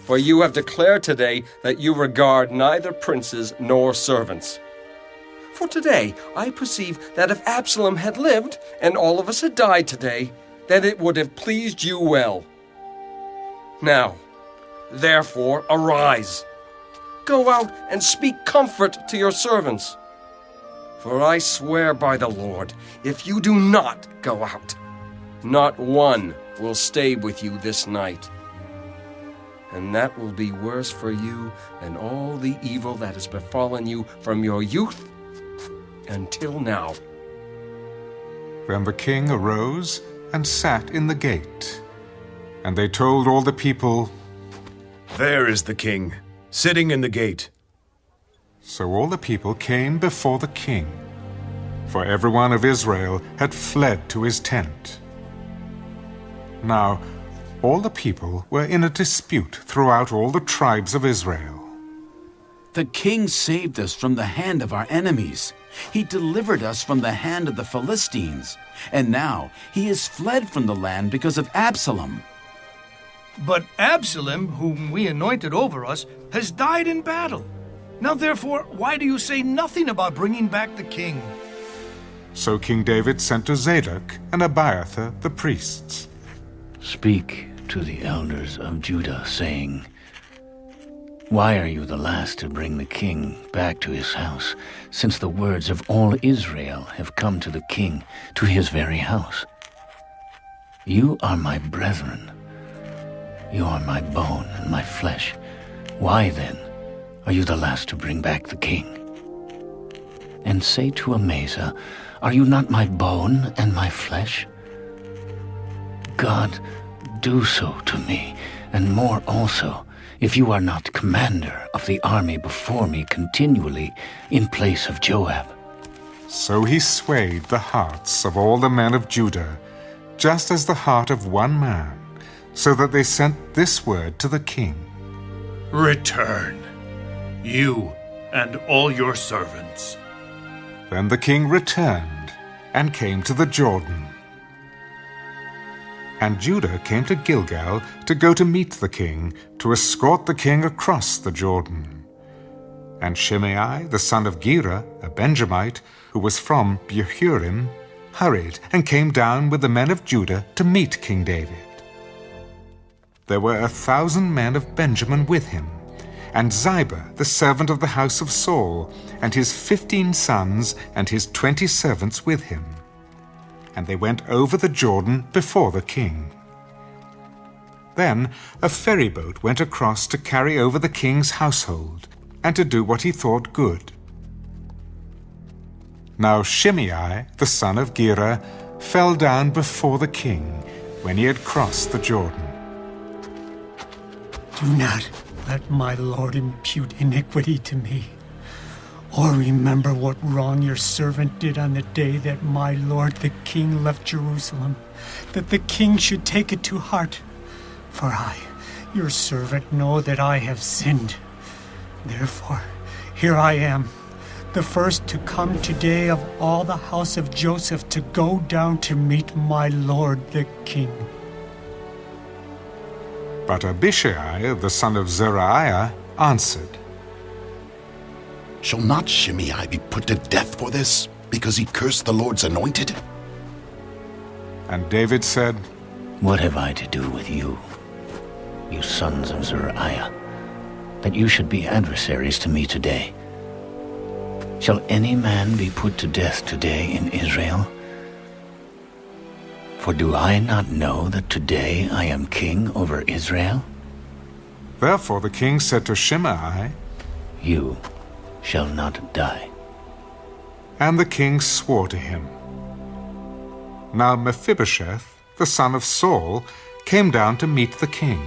For you have declared today that you regard neither princes nor servants. For today I perceive that if Absalom had lived, and all of us had died today, then it would have pleased you well. Now, therefore, arise. Go out and speak comfort to your servants. For I swear by the Lord, if you do not go out, not one will stay with you this night. And that will be worse for you than all the evil that has befallen you from your youth until now." Then the king arose and sat in the gate. And they told all the people, "There is the king, sitting in the gate." So all the people came before the king, for everyone of Israel had fled to his tent. Now all the people were in a dispute throughout all the tribes of Israel. The king saved us from the hand of our enemies. He delivered us from the hand of the Philistines. And now he is fled from the land because of Absalom. But Absalom, whom we anointed over us, has died in battle. Now therefore, why do you say nothing about bringing back the king? So King David sent to Zadok and Abiathar the priests. Speak to the elders of Judah, saying, Why are you the last to bring the king back to his house, since the words of all Israel have come to the king, to his very house? You are my brethren. You are my bone and my flesh. Why, then, are you the last to bring back the king? And say to Amasa, Are you not my bone and my flesh? God, do so to me, and more also, if you are not commander of the army before me continually in place of Joab. So he swayed the hearts of all the men of Judah, just as the heart of one man, so that they sent this word to the king. Return, you and all your servants. Then the king returned and came to the Jordan. And Judah came to Gilgal to go to meet the king, to escort the king across the Jordan. And Shimei, the son of Gera, a Benjamite, who was from Behurim, hurried and came down with the men of Judah to meet King David. There were 1,000 men of Benjamin with him, and Ziba, the servant of the house of Saul, and his 15 sons and his 20 servants with him. And they went over the Jordan before the king. Then a ferry boat went across to carry over the king's household, and to do what he thought good. Now Shimei, the son of Gera, fell down before the king when he had crossed the Jordan. Do not let my lord impute iniquity to me, or remember what wrong your servant did on the day that my lord the king left Jerusalem, that the king should take it to heart. For I, your servant, know that I have sinned. Therefore, here I am, the first to come today of all the house of Joseph to go down to meet my lord the king. But Abishai, the son of Zeruiah, answered, Shall not Shimei be put to death for this, because he cursed the Lord's anointed? And David said, What have I to do with you, you sons of Zeruiah, that you should be adversaries to me today? Shall any man be put to death today in Israel? For do I not know that today I am king over Israel? Therefore the king said to Shimei, You shall not die. And the king swore to him. Now Mephibosheth, the son of Saul, came down to meet the king.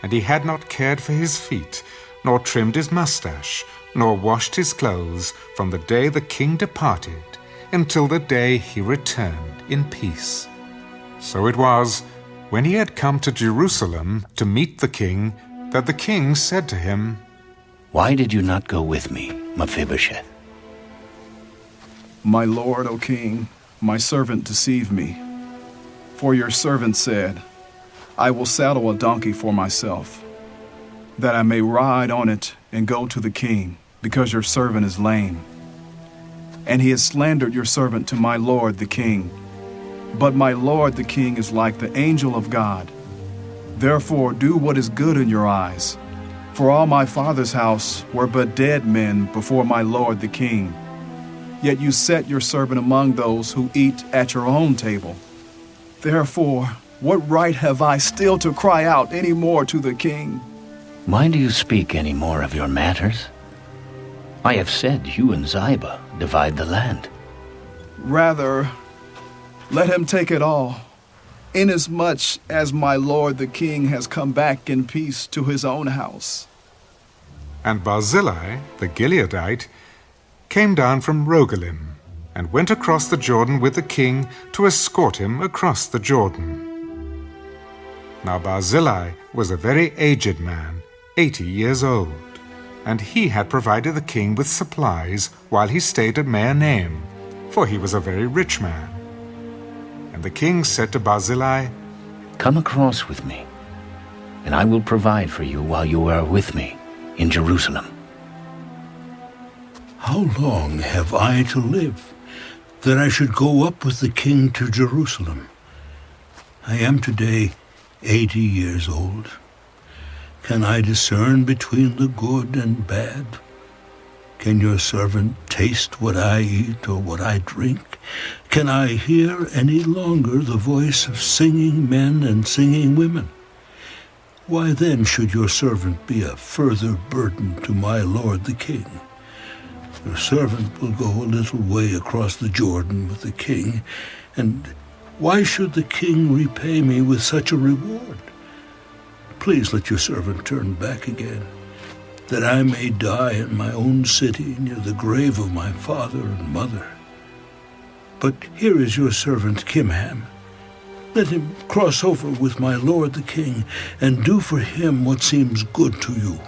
And he had not cared for his feet, nor trimmed his mustache, nor washed his clothes from the day the king departed until the day he returned in peace. So it was, when he had come to Jerusalem to meet the king, that the king said to him, Why did you not go with me, Mephibosheth? My lord, O king, my servant deceived me. For your servant said, I will saddle a donkey for myself, that I may ride on it and go to the king, because your servant is lame. And he has slandered your servant to my lord the king. But my lord the king is like the angel of God. Therefore do what is good in your eyes. For all my father's house were but dead men before my lord the king. Yet you set your servant among those who eat at your own table. Therefore, what right have I still to cry out any more to the king? Why do you speak any more of your matters? I have said you and Ziba divide the land. Rather, let him take it all, inasmuch as my lord the king has come back in peace to his own house. And Barzillai, the Gileadite, came down from Rogelim, and went across the Jordan with the king to escort him across the Jordan. Now Barzillai was a very aged man, 80 years old. and he had provided the king with supplies while he stayed at Mahanaim, for he was a very rich man. And the king said to Barzillai, "Come across with me, and I will provide for you while you are with me in Jerusalem." How long have I to live, that I should go up with the king to Jerusalem? I am today 80 years old. Can I discern between the good and bad? Can your servant taste what I eat or what I drink? Can I hear any longer the voice of singing men and singing women? Why then should your servant be a further burden to my lord the king? Your servant will go a little way across the Jordan with the king, and why should the king repay me with such a reward? Please let your servant turn back again, that I may die in my own city near the grave of my father and mother. But here is your servant Kimham. Let him cross over with my lord the king, and do for him what seems good to you."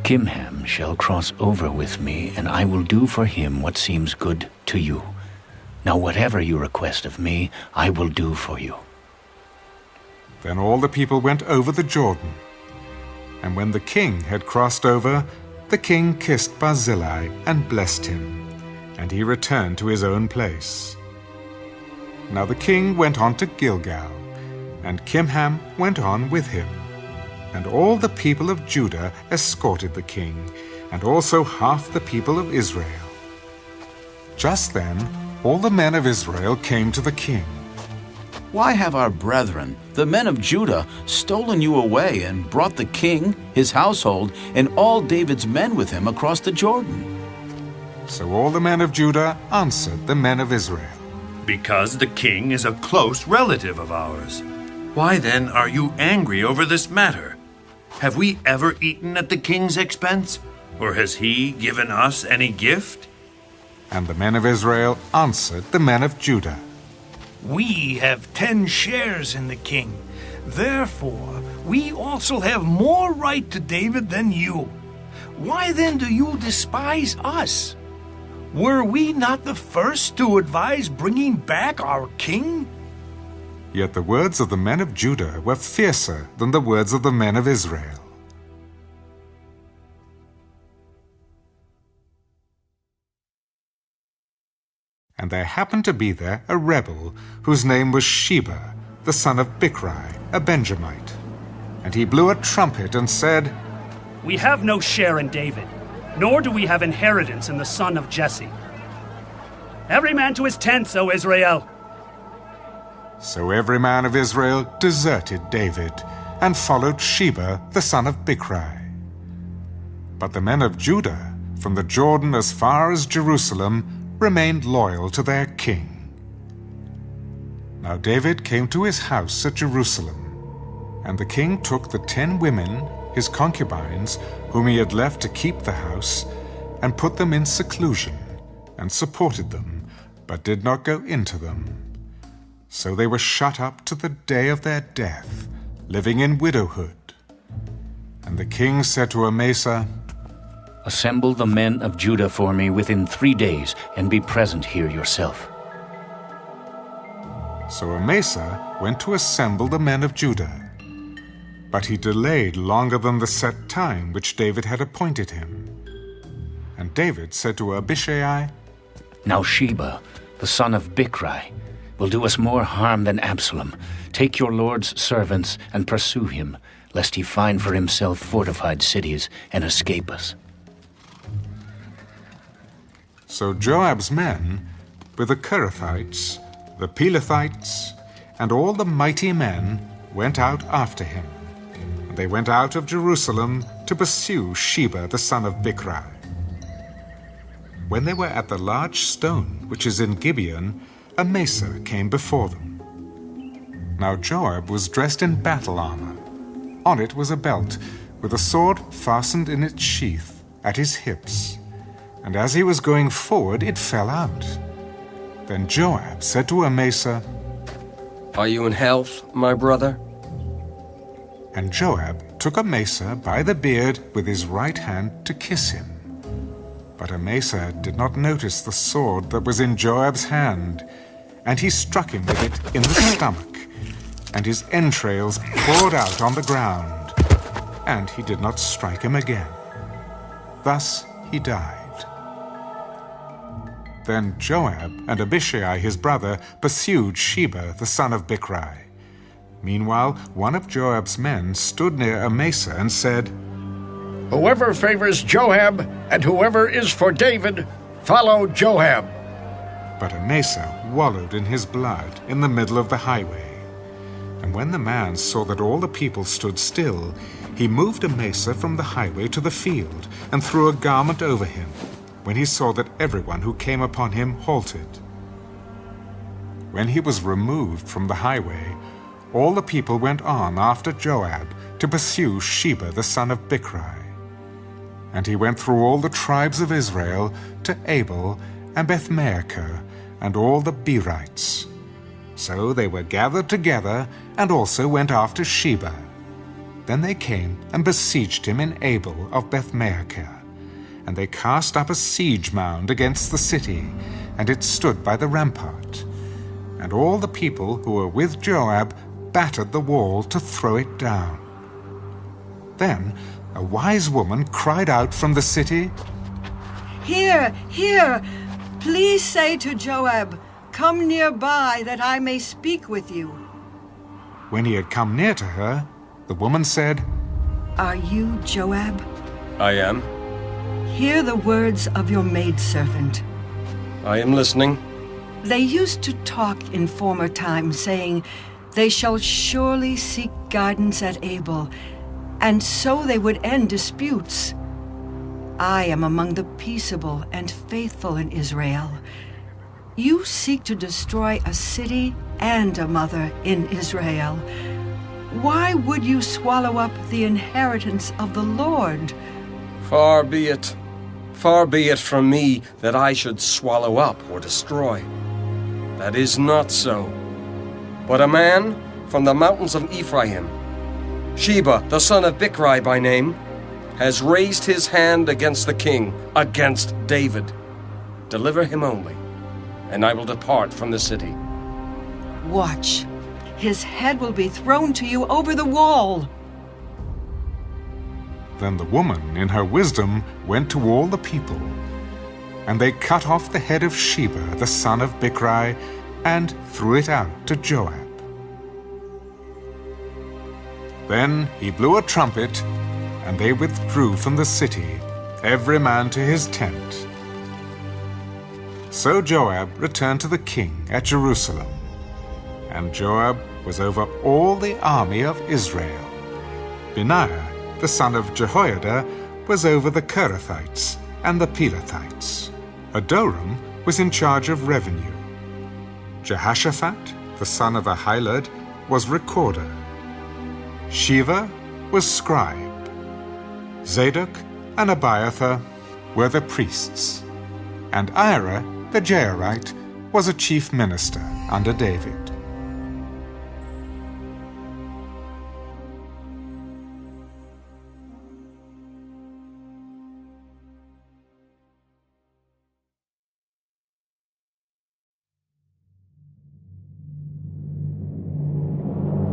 Kimham shall cross over with me, and I will do for him what seems good to you. Now whatever you request of me, I will do for you. Then all the people went over the Jordan. And when the king had crossed over, the king kissed Barzillai and blessed him, and he returned to his own place. Now the king went on to Gilgal, and Kimham went on with him. And all the people of Judah escorted the king, and also half the people of Israel. Just then all the men of Israel came to the king. Why have our brethren, the men of Judah, stolen you away and brought the king, his household, and all David's men with him across the Jordan? So all the men of Judah answered the men of Israel, "Because the king is a close relative of ours. Why then are you angry over this matter? Have we ever eaten at the king's expense, or has he given us any gift?" And the men of Israel answered the men of Judah, "We have 10 shares in the king. Therefore, we also have more right to David than you. Why then do you despise us? Were we not the first to advise bringing back our king?" Yet the words of the men of Judah were fiercer than the words of the men of Israel. And there happened to be there a rebel, whose name was Sheba, the son of Bichri, a Benjamite. And he blew a trumpet and said, "We have no share in David, nor do we have inheritance in the son of Jesse. Every man to his tents, O Israel!" So every man of Israel deserted David, and followed Sheba, the son of Bichri. But the men of Judah, from the Jordan as far as Jerusalem, remained loyal to their king. Now David came to his house at Jerusalem, and the king took the 10 women, his concubines, whom he had left to keep the house, and put them in seclusion, and supported them, but did not go into them. So they were shut up to the day of their death, living in widowhood. And the king said to Amasa, "Assemble the men of Judah for me within 3 days, and be present here yourself." So Amasa went to assemble the men of Judah. But he delayed longer than the set time which David had appointed him. And David said to Abishai, "Now Sheba, the son of Bichri, will do us more harm than Absalom. Take your lord's servants and pursue him, lest he find for himself fortified cities and escape us." So Joab's men, with the Kerethites, the Pelethites, and all the mighty men, went out after him. And they went out of Jerusalem to pursue Sheba the son of Bichri. When they were at the large stone which is in Gibeon, Amasa came before them. Now Joab was dressed in battle armor. On it was a belt, with a sword fastened in its sheath at his hips. And as he was going forward, it fell out. Then Joab said to Amasa, "Are you in health, my brother?" And Joab took Amasa by the beard with his right hand to kiss him. But Amasa did not notice the sword that was in Joab's hand, and he struck him with it in the stomach, and his entrails poured out on the ground, and he did not strike him again. Thus he died. Then Joab and Abishai his brother pursued Sheba the son of Bichri. Meanwhile, one of Joab's men stood near Amasa and said, "Whoever favors Joab and whoever is for David, follow Joab." But Amasa wallowed in his blood in the middle of the highway. And when the man saw that all the people stood still, he moved Amasa from the highway to the field and threw a garment over him, when he saw that everyone who came upon him halted. When he was removed from the highway, all the people went on after Joab to pursue Sheba the son of Bichri. And he went through all the tribes of Israel to Abel and Beth-maachah and all the Berites. So they were gathered together and also went after Sheba. Then they came and besieged him in Abel of Beth-maachah. And they cast up a siege mound against the city, and it stood by the rampart. And all the people who were with Joab battered the wall to throw it down. Then a wise woman cried out from the city, "Here, here! Please say to Joab, 'Come nearby, that I may speak with you.'" When he had come near to her, the woman said, "Are you Joab? I am. Hear the words of your maidservant." I am listening. They used to talk in former times, saying, "They shall surely seek guidance at Abel, and so they would end disputes." I am among the peaceable and faithful in Israel. You seek to destroy a city and a mother in Israel. Why would you swallow up the inheritance of the Lord? Far be it from me that I should swallow up or destroy. That is not so. But a man from the mountains of Ephraim, Sheba the son of Bichri by name, has raised his hand against the king, against David. Deliver him only, and I will depart from the city. Watch. His head will be thrown to you over the wall. Then the woman, in her wisdom, went to all the people. And they cut off the head of Sheba, the son of Bichri, and threw it out to Joab. Then he blew a trumpet, and they withdrew from the city, every man to his tent. So Joab returned to the king at Jerusalem. And Joab was over all the army of Israel. Benaiah, the son of Jehoiada, was over the Kerethites and the Pelethites. Adoram was in charge of revenue. Jehoshaphat, the son of Ahilud, was recorder. Sheva was scribe. Zadok and Abiathar were the priests. And Ira, the Jairite, was a chief minister under David.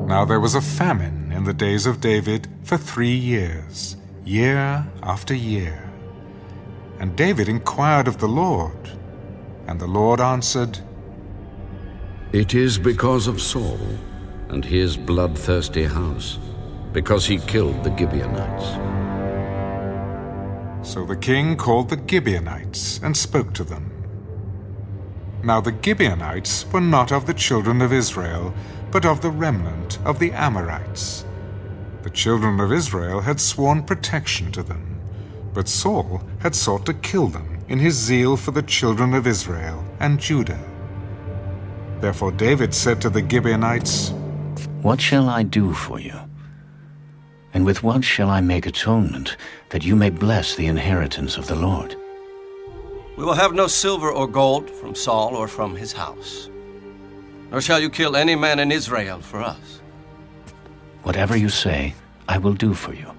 Now there was a famine in the days of David for 3 years, year after year. And David inquired of the Lord, and the Lord answered, "It is because of Saul and his bloodthirsty house, because he killed the Gibeonites." So the king called the Gibeonites and spoke to them. Now the Gibeonites were not of the children of Israel, but of the remnant of the Amorites. The children of Israel had sworn protection to them, but Saul had sought to kill them in his zeal for the children of Israel and Judah. Therefore David said to the Gibeonites, "What shall I do for you? And with what shall I make atonement, that you may bless the inheritance of the Lord?" We will have no silver or gold from Saul or from his house. Nor shall you kill any man in Israel for us. Whatever you say, I will do for you.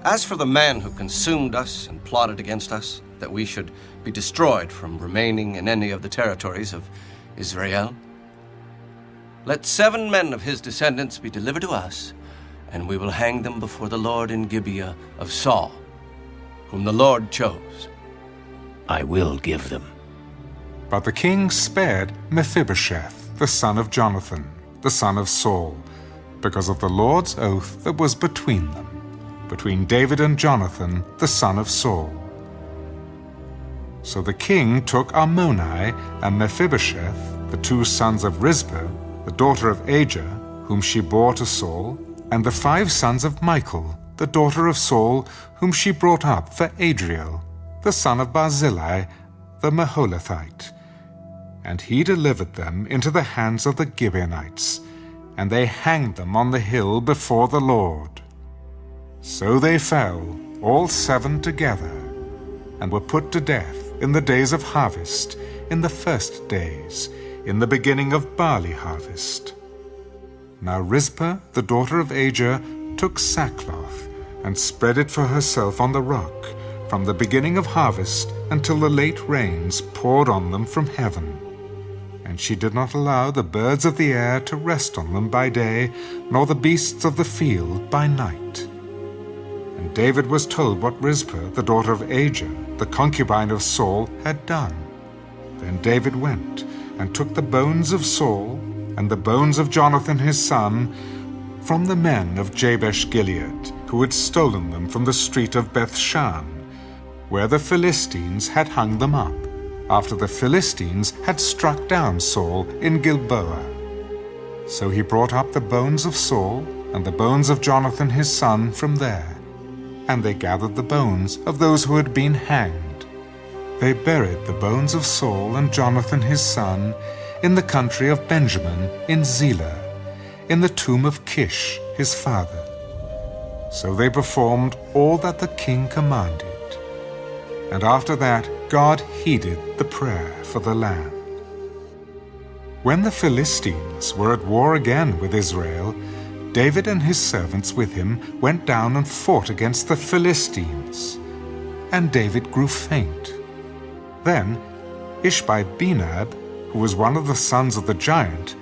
As for the man who consumed us and plotted against us, that we should be destroyed from remaining in any of the territories of Israel, let 7 men of his descendants be delivered to us, and we will hang them before the Lord in Gibeah of Saul, whom the Lord chose. I will give them. But the king spared Mephibosheth, the son of Jonathan, the son of Saul, because of the Lord's oath that was between them, between David and Jonathan, the son of Saul. So the king took Armoni and Mephibosheth, the 2 sons of Rizpah, the daughter of Ajah, whom she bore to Saul, and the 5 sons of Michal, the daughter of Saul, whom she brought up for Adriel, the son of Barzillai, the Meholethite. And he delivered them into the hands of the Gibeonites, and they hanged them on the hill before the Lord. So they fell, all 7 together, and were put to death in the days of harvest, in the first days, in the beginning of barley harvest. Now Rizpah, the daughter of Ajah, took sackcloth, and spread it for herself on the rock, from the beginning of harvest until the late rains poured on them from heaven. And she did not allow the birds of the air to rest on them by day, nor the beasts of the field by night. And David was told what Rizpah, the daughter of Ajah, the concubine of Saul, had done. Then David went and took the bones of Saul and the bones of Jonathan his son from the men of Jabesh-Gilead, who had stolen them from the street of Bethshan, where the Philistines had hung them up, after the Philistines had struck down Saul in Gilboa. So he brought up the bones of Saul and the bones of Jonathan his son from there, and they gathered the bones of those who had been hanged. They buried the bones of Saul and Jonathan his son in the country of Benjamin in Zelah, in the tomb of Kish his father. So they performed all that the king commanded. And after that God heeded the prayer for the land. When the Philistines were at war again with Israel, David and his servants with him went down and fought against the Philistines. And David grew faint. Then Ishbi-Benob, who was one of the sons of the giant,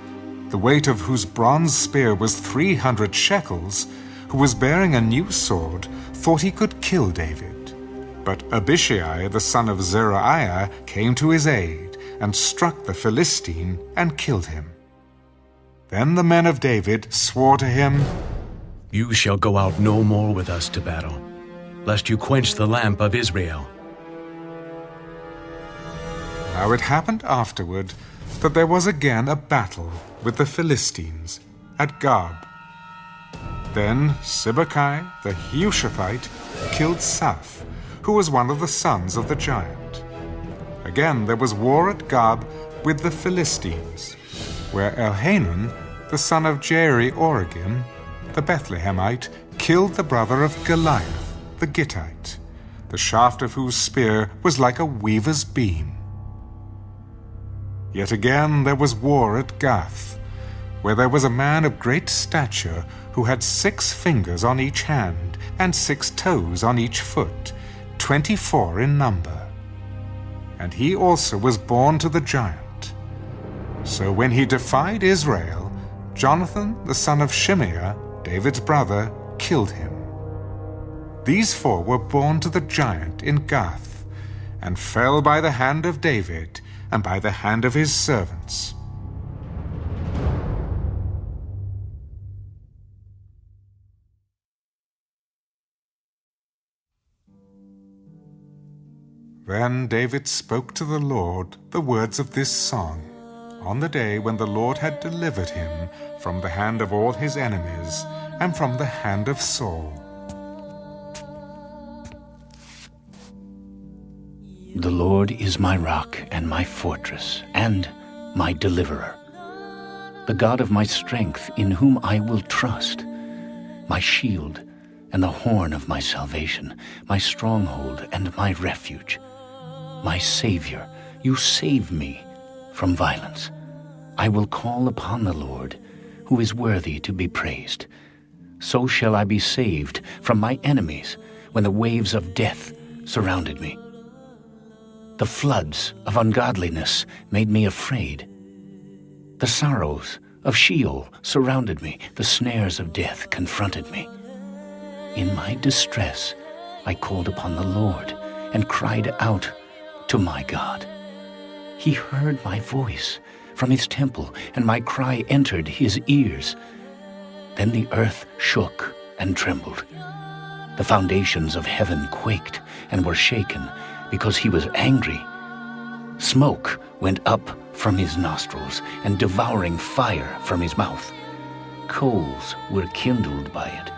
the weight of whose bronze spear was 300 shekels, who was bearing a new sword, thought he could kill David. But Abishai, the son of Zeruiah, came to his aid, and struck the Philistine and killed him. Then the men of David swore to him, "You shall go out no more with us to battle, lest you quench the lamp of Israel." Now it happened afterward that there was again a battle with the Philistines at Gob. Then Sibbecai the Hushathite killed Saph, who was one of the sons of the giant. Again there was war at Gob with the Philistines, where Elhanan, the son of Jairi-Oregim, the Bethlehemite, killed the brother of Goliath, the Gittite, the shaft of whose spear was like a weaver's beam. Yet again there was war at Gath, where there was a man of great stature who had 6 fingers on each hand and 6 toes on each foot, 24 in number. And he also was born to the giant. So when he defied Israel, Jonathan, the son of Shimeah, David's brother, killed him. These 4 were born to the giant in Gath, and fell by the hand of David and by the hand of his servants. Then David spoke to the Lord the words of this song, on the day when the Lord had delivered him from the hand of all his enemies and from the hand of Saul. The Lord is my rock and my fortress and my deliverer, the God of my strength, in whom I will trust, my shield and the horn of my salvation, my stronghold and my refuge, my Savior. You save me from violence. I will call upon the Lord, who is worthy to be praised. so shall I be saved from my enemies when the waves of death surrounded me. The floods of ungodliness made me afraid. The sorrows of Sheol surrounded me. The snares of death confronted me. In my distress, I called upon the Lord and cried out to my God. He heard my voice from his temple, and my cry entered his ears. Then the earth shook and trembled. The foundations of heaven quaked and were shaken because he was angry. Smoke went up from his nostrils and devouring fire from his mouth. Coals were kindled by it.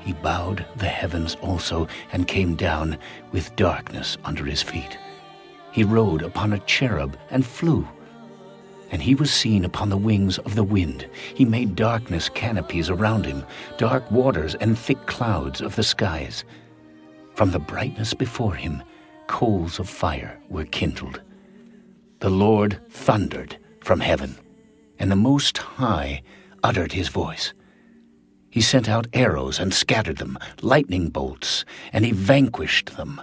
He bowed the heavens also and came down with darkness under his feet. He rode upon a cherub and flew. And he was seen upon the wings of the wind. He made darkness canopies around him, dark waters and thick clouds of the skies. From the brightness before him, coals of fire were kindled. The Lord thundered from heaven, and the Most High uttered his voice. He sent out arrows and scattered them, lightning bolts, and he vanquished them.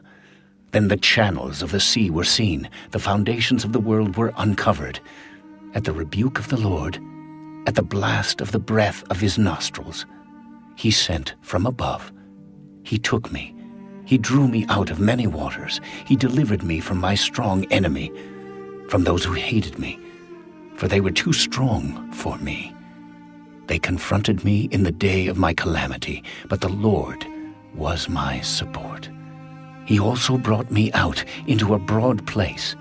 Then the channels of the sea were seen, the foundations of the world were uncovered. At the rebuke of the Lord, at the blast of the breath of his nostrils, he sent from above. He took me. He drew me out of many waters. He delivered me from my strong enemy, from those who hated me, for they were too strong for me. They confronted me in the day of my calamity, but the Lord was my support. He also brought me out into a broad place.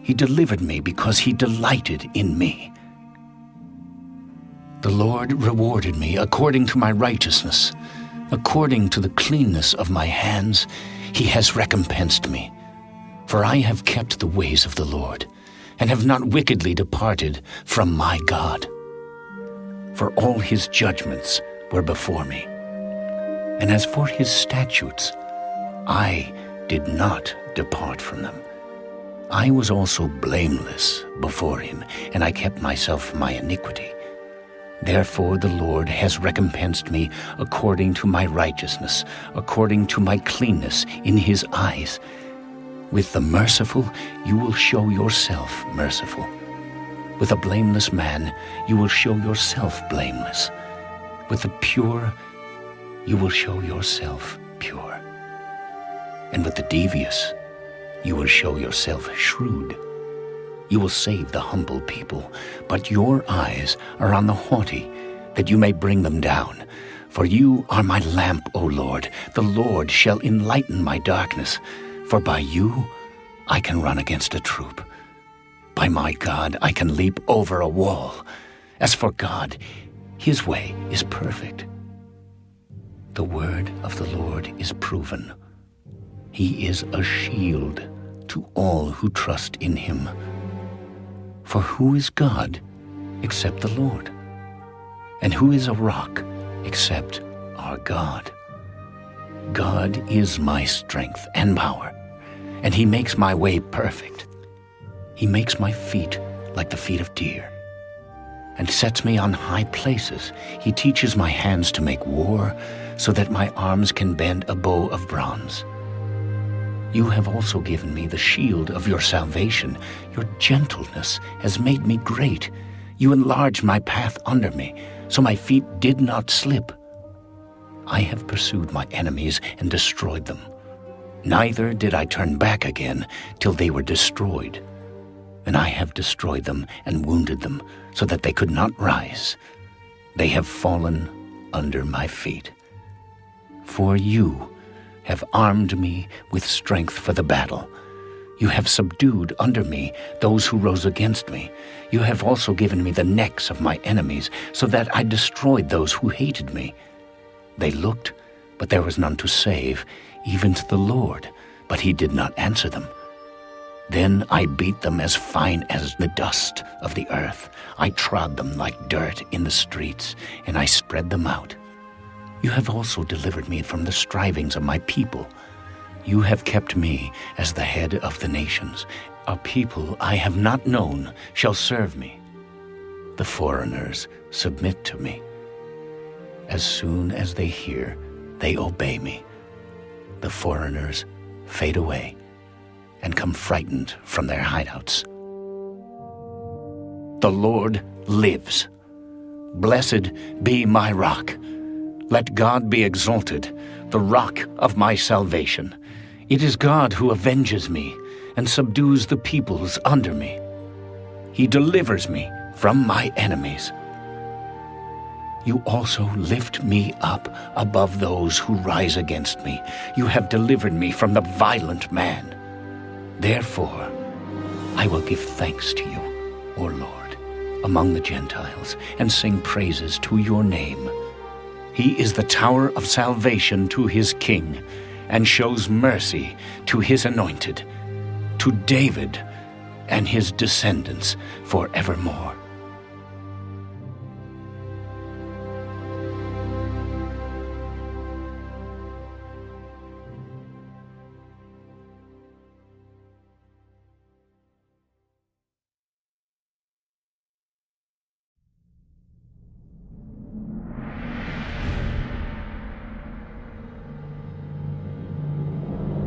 He delivered me because he delighted in me. The Lord rewarded me according to my righteousness. According to the cleanness of my hands, he has recompensed me. For I have kept the ways of the Lord, and have not wickedly departed from my God. For all his judgments were before me. And as for his statutes, I did not depart from them. I was also blameless before him, and I kept myself from my iniquity. Therefore the Lord has recompensed me according to my righteousness, according to my cleanness in his eyes. With the merciful you will show yourself merciful. With a blameless man you will show yourself blameless. With the pure you will show yourself pure. And with the devious you will show yourself shrewd. You will save the humble people, but your eyes are on the haughty, that you may bring them down. For you are my lamp, O Lord. The Lord shall enlighten my darkness. For by you I can run against a troop. By my God I can leap over a wall. As for God, his way is perfect. The word of the Lord is proven. He is a shield to all who trust in him. For who is God except the Lord? And who is a rock except our God? God is my strength and power, and he makes my way perfect. He makes my feet like the feet of deer, and sets me on high places. He teaches my hands to make war, so that my arms can bend a bow of bronze. You have also given me the shield of your salvation. Your gentleness has made me great. You enlarged my path under me, so my feet did not slip. I have pursued my enemies and destroyed them. Neither did I turn back again till they were destroyed. And I have destroyed them and wounded them, so that they could not rise. They have fallen under my feet. For you have armed me with strength for the battle. You have subdued under me those who rose against me. You have also given me the necks of my enemies, so that I destroyed those who hated me. They looked, but there was none to save, even to the Lord, but he did not answer them. Then I beat them as fine as the dust of the earth. I trod them like dirt in the streets, and I spread them out. You have also delivered me from the strivings of my people. You have kept me as the head of the nations. A people I have not known shall serve me. The foreigners submit to me. As soon as they hear, they obey me. The foreigners fade away and come frightened from their hideouts. The Lord lives. Blessed be my rock. Let God be exalted, the rock of my salvation. It is God who avenges me and subdues the peoples under me. He delivers me from my enemies. You also lift me up above those who rise against me. You have delivered me from the violent man. Therefore, I will give thanks to you, O Lord, among the Gentiles, and sing praises to your name. He is the tower of salvation to his king, and shows mercy to his anointed, to David and his descendants forevermore.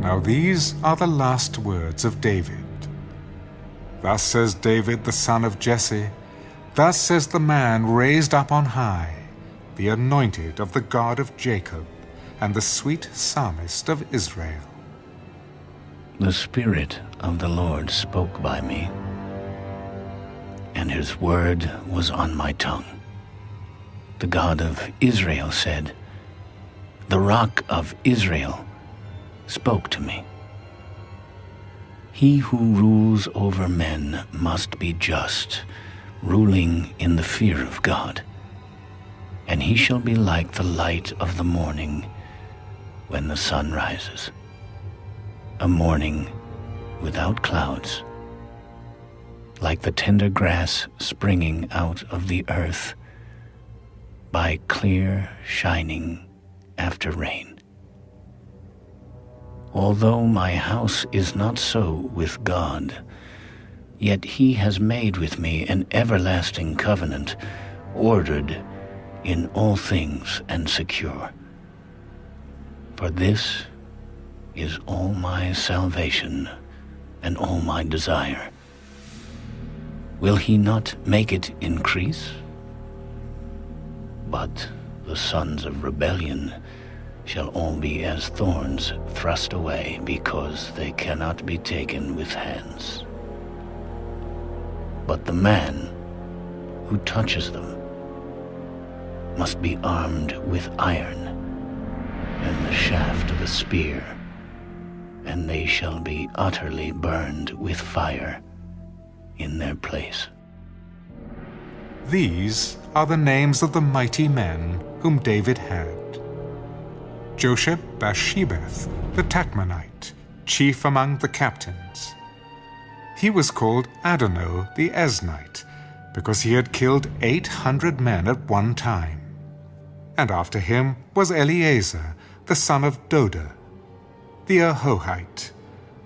Now these are the last words of David. Thus says David the son of Jesse, thus says the man raised up on high, the anointed of the God of Jacob, and the sweet psalmist of Israel. The Spirit of the Lord spoke by me, and his word was on my tongue. The God of Israel said, the Rock of Israel spoke to me. He who rules over men must be just, ruling in the fear of God. And he shall be like the light of the morning when the sun rises, a morning without clouds, like the tender grass springing out of the earth by clear shining after rain. Although my house is not so with God, yet he has made with me an everlasting covenant, ordered in all things and secure. For this is all my salvation and all my desire. Will he not make it increase? But the sons of rebellion shall all be as thorns thrust away, because they cannot be taken with hands. But the man who touches them must be armed with iron and the shaft of a spear, and they shall be utterly burned with fire in their place. These are the names of the mighty men whom David had. Josheb-Bashebeth, the Tachmonite, chief among the captains. He was called Adonai the Eznite, because he had killed 800 men at one time. And after him was Eleazar, the son of Doda, the Ahohite,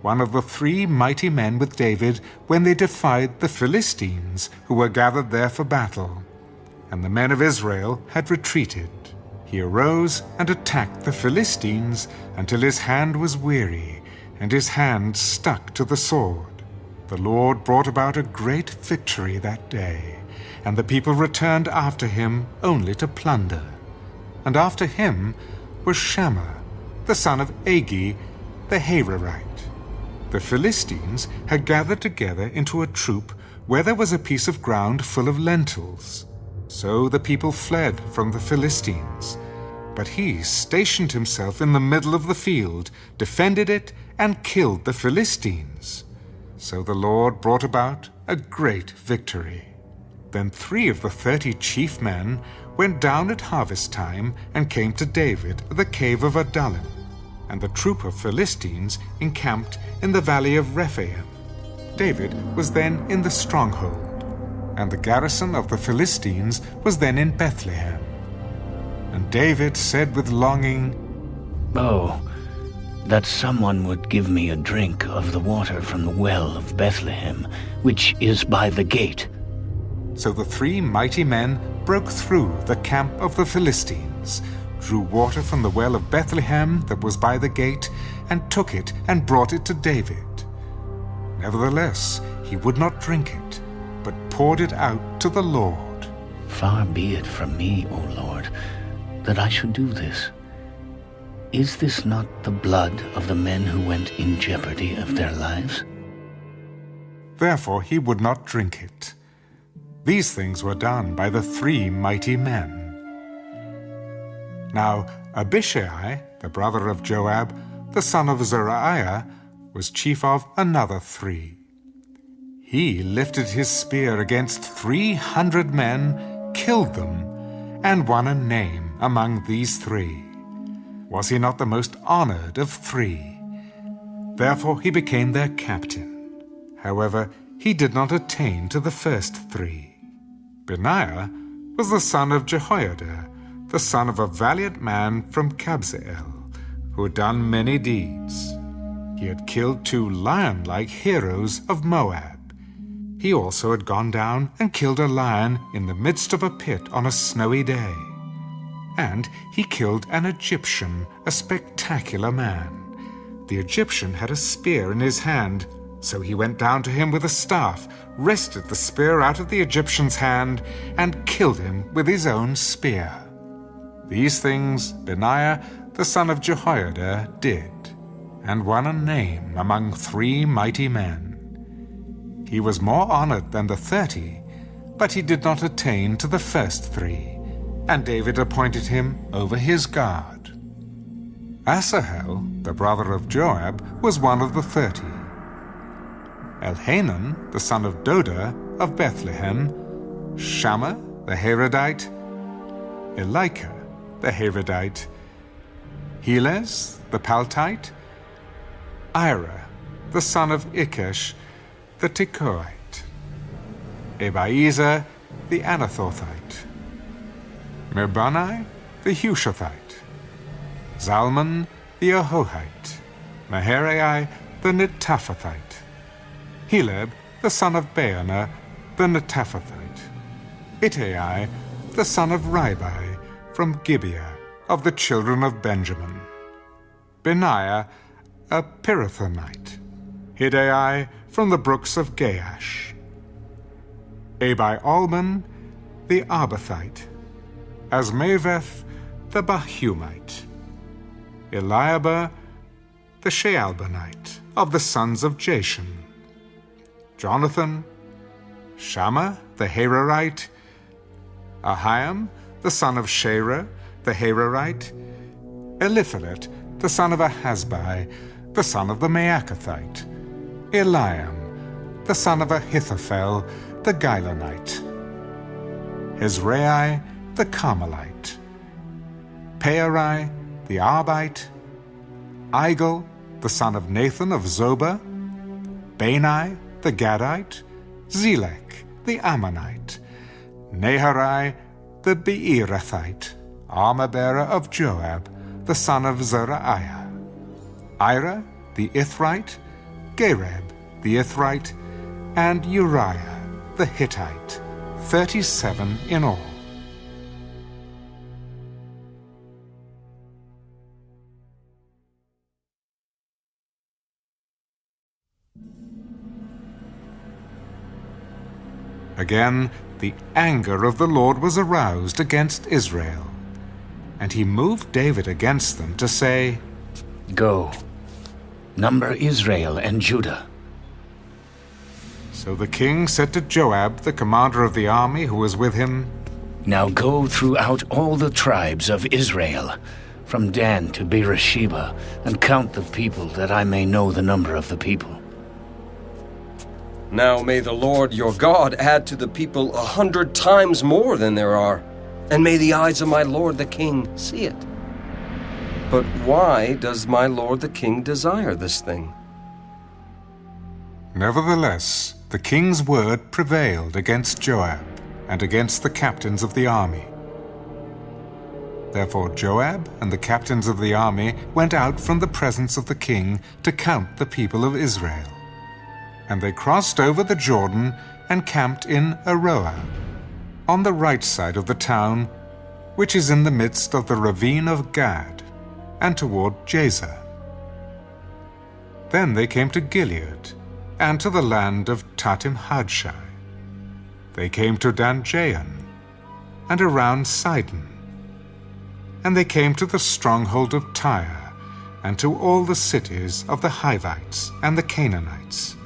one of the 3 mighty men with David when they defied the Philistines, who were gathered there for battle. And the men of Israel had retreated. He arose and attacked the Philistines until his hand was weary, and his hand stuck to the sword. The Lord brought about a great victory that day, and the people returned after him only to plunder. And after him was Shammah, the son of Agi, the Hararite. The Philistines had gathered together into a troop where there was a piece of ground full of lentils. So the people fled from the Philistines. But he stationed himself in the middle of the field, defended it, and killed the Philistines. So the Lord brought about a great victory. Then 3 of the 30 chief men went down at harvest time and came to David at the cave of Adullam. And the troop of Philistines encamped in the valley of Rephaim. David was then in the stronghold, and the garrison of the Philistines was then in Bethlehem. And David said with longing, "Oh, that someone would give me a drink of the water from the well of Bethlehem, which is by the gate." So the 3 mighty men broke through the camp of the Philistines hands, drew water from the well of Bethlehem that was by the gate, and took it and brought it to David. Nevertheless, he would not drink it, but poured it out to the Lord. Far be it from me, O Lord, that I should do this. Is this not the blood of the men who went in jeopardy of their lives? Therefore he would not drink it. These things were done by the 3 mighty men. Now Abishai, the brother of Joab, the son of Zeruiah, was chief of another 3. He lifted his spear against 300 men, killed them, and won a name among these 3. Was he not the most honored of 3? Therefore he became their captain. However, he did not attain to the first 3. Benaiah was the son of Jehoiada, the son of a valiant man from Kabzeel, who had done many deeds. He had killed 2 lion-like heroes of Moab. He also had gone down and killed a lion in the midst of a pit on a snowy day. And he killed an Egyptian, a spectacular man. The Egyptian had a spear in his hand, so he went down to him with a staff, wrested the spear out of the Egyptian's hand, and killed him with his own spear. These things Benaiah, the son of Jehoiada, did, and won a name among 3 mighty men. He was more honored than the 30, but he did not attain to the first 3, and David appointed him over his guard. Asahel, the brother of Joab, was one of the 30. Elhanan, the son of Doda of Bethlehem, Shammah the Harodite, Elika the Harodite, Helez the Paltite, Ira the son of Ikesh the Tekoite, Abiezer the Anathothite, Merbani the Hushathite, Zalman the Ahohite, Maharai the Netaphathite, Heleb the son of Baanah the Netaphathite, Ittai the son of Ribai from Gibeah of the children of Benjamin, Benaiah a Pirathonite, Hiddai from the brooks of Gaash, Abi-Alman the Arbathite, Asmaveth the Bahumite, Eliahba the Shaalbanite of the sons of Jashan, Jonathan, Shammah the Hararite, Ahiam the son of Sherah the Hararite, Eliphalet the son of Ahasbai, the son of the Maacathite, Eliam the son of Ahithophel the Gilonite, Hezrai the Carmelite, Pearai the Arbite, Igel the son of Nathan of Zobah, Bani the Gadite, Zelek the Ammonite, Naharai the Beerothite, armor-bearer of Joab, the son of Zeruiah, Ira the Ithrite, Gareb the Ithrite, and Uriah the Hittite, 37 in all. Again, the anger of the Lord was aroused against Israel, and he moved David against them to say, Go, number Israel and Judah. So the king said to Joab, the commander of the army who was with him, Now go throughout all the tribes of Israel, from Dan to Beersheba, and count the people, that I may know the number of the people. Now may the Lord your God add to the people 100 times more than there are, and may the eyes of my lord the king see it. But why does my lord the king desire this thing? Nevertheless, the king's word prevailed against Joab and against the captains of the army. Therefore Joab and the captains of the army went out from the presence of the king to count the people of Israel. And they crossed over the Jordan and camped in Aroah, on the right side of the town, which is in the midst of the ravine of Gad, and toward Jazer. Then they came to Gilead, and to the land of Tatim-Hadshai. They came to Dan-Jaan, and around Sidon. And they came to the stronghold of Tyre, and to all the cities of the Hivites and the Canaanites.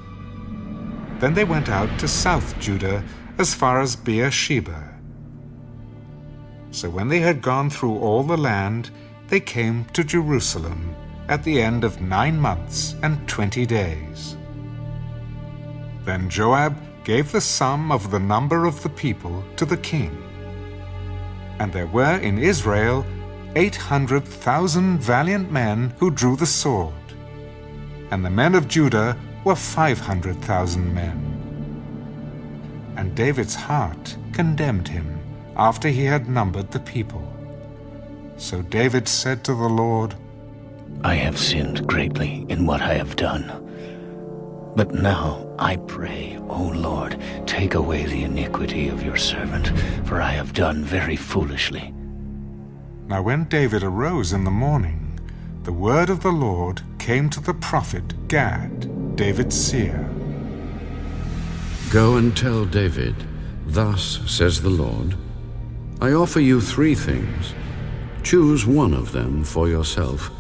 Then they went out to South Judah as far as Beersheba. So when they had gone through all the land, they came to Jerusalem at the end of 9 months and 20 days. Then Joab gave the sum of the number of the people to the king. And there were in Israel 800,000 valiant men who drew the sword, and the men of Judah were 500,000 men. And David's heart condemned him after he had numbered the people. So David said to the Lord, I have sinned greatly in what I have done. But now I pray, O Lord, take away the iniquity of your servant, for I have done very foolishly. Now when David arose in the morning, the word of the Lord came to the prophet Gad, David's seer. Go and tell David, thus says the Lord, I offer you 3 things. Choose one of them for yourself,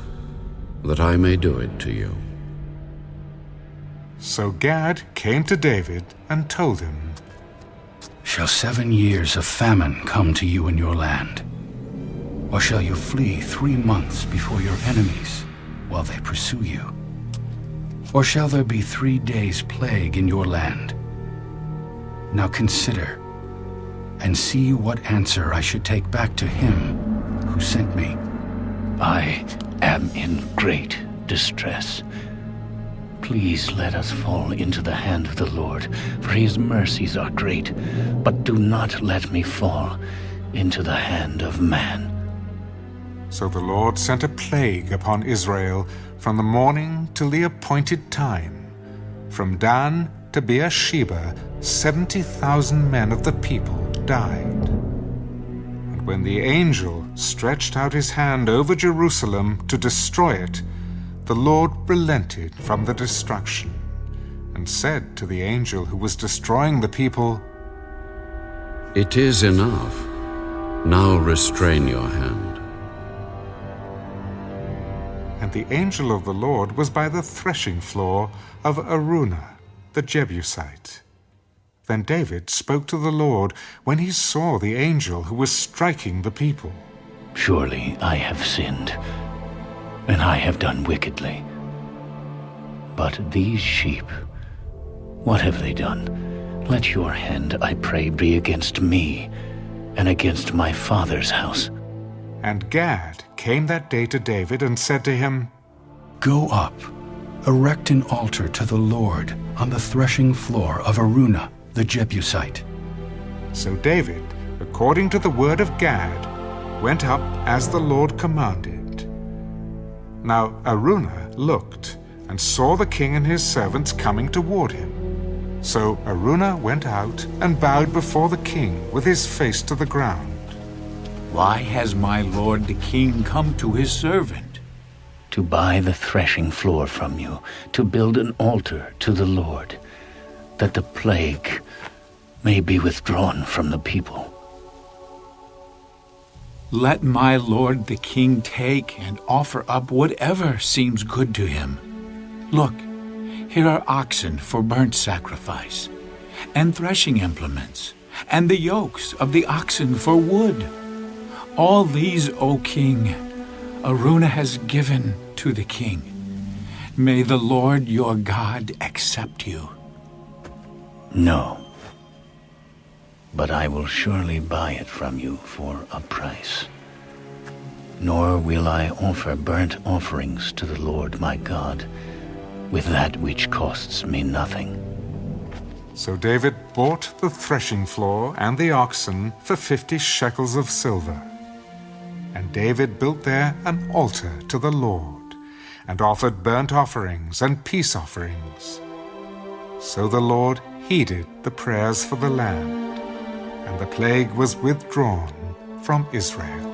that I may do it to you. So Gad came to David and told him, Shall 7 years of famine come to you in your land? Or shall you flee 3 months before your enemies while they pursue you? Or shall there be 3 days' plague in your land? Now consider, and see what answer I should take back to him who sent me. I am in great distress. Please let us fall into the hand of the Lord, for his mercies are great, but do not let me fall into the hand of man. So the Lord sent a plague upon Israel from the morning till the appointed time. From Dan to Beersheba, 70,000 men of the people died. And when the angel stretched out his hand over Jerusalem to destroy it, the Lord relented from the destruction, and said to the angel who was destroying the people, It is enough. Now restrain your hand. And the angel of the Lord was by the threshing floor of Araunah, the Jebusite. Then David spoke to the Lord when he saw the angel who was striking the people. Surely I have sinned, and I have done wickedly. But these sheep, what have they done? Let your hand, I pray, be against me and against my father's house. And Gad came that day to David and said to him, Go up, erect an altar to the Lord on the threshing floor of Araunah the Jebusite. So David, according to the word of Gad, went up as the Lord commanded. Now Araunah looked and saw the king and his servants coming toward him. So Araunah went out and bowed before the king with his face to the ground. Why has my lord the king come to his servant? To buy the threshing floor from you, to build an altar to the Lord, that the plague may be withdrawn from the people. Let my lord the king take and offer up whatever seems good to him. Look, here are oxen for burnt sacrifice, and threshing implements, and the yokes of the oxen for wood. All these, O king, Araunah has given to the king. May the Lord your God accept you. No, but I will surely buy it from you for a price. Nor will I offer burnt offerings to the Lord my God with that which costs me nothing. So David bought the threshing floor and the oxen for 50 shekels of silver. And David built there an altar to the Lord, and offered burnt offerings and peace offerings. So the Lord heeded the prayers for the land, and the plague was withdrawn from Israel.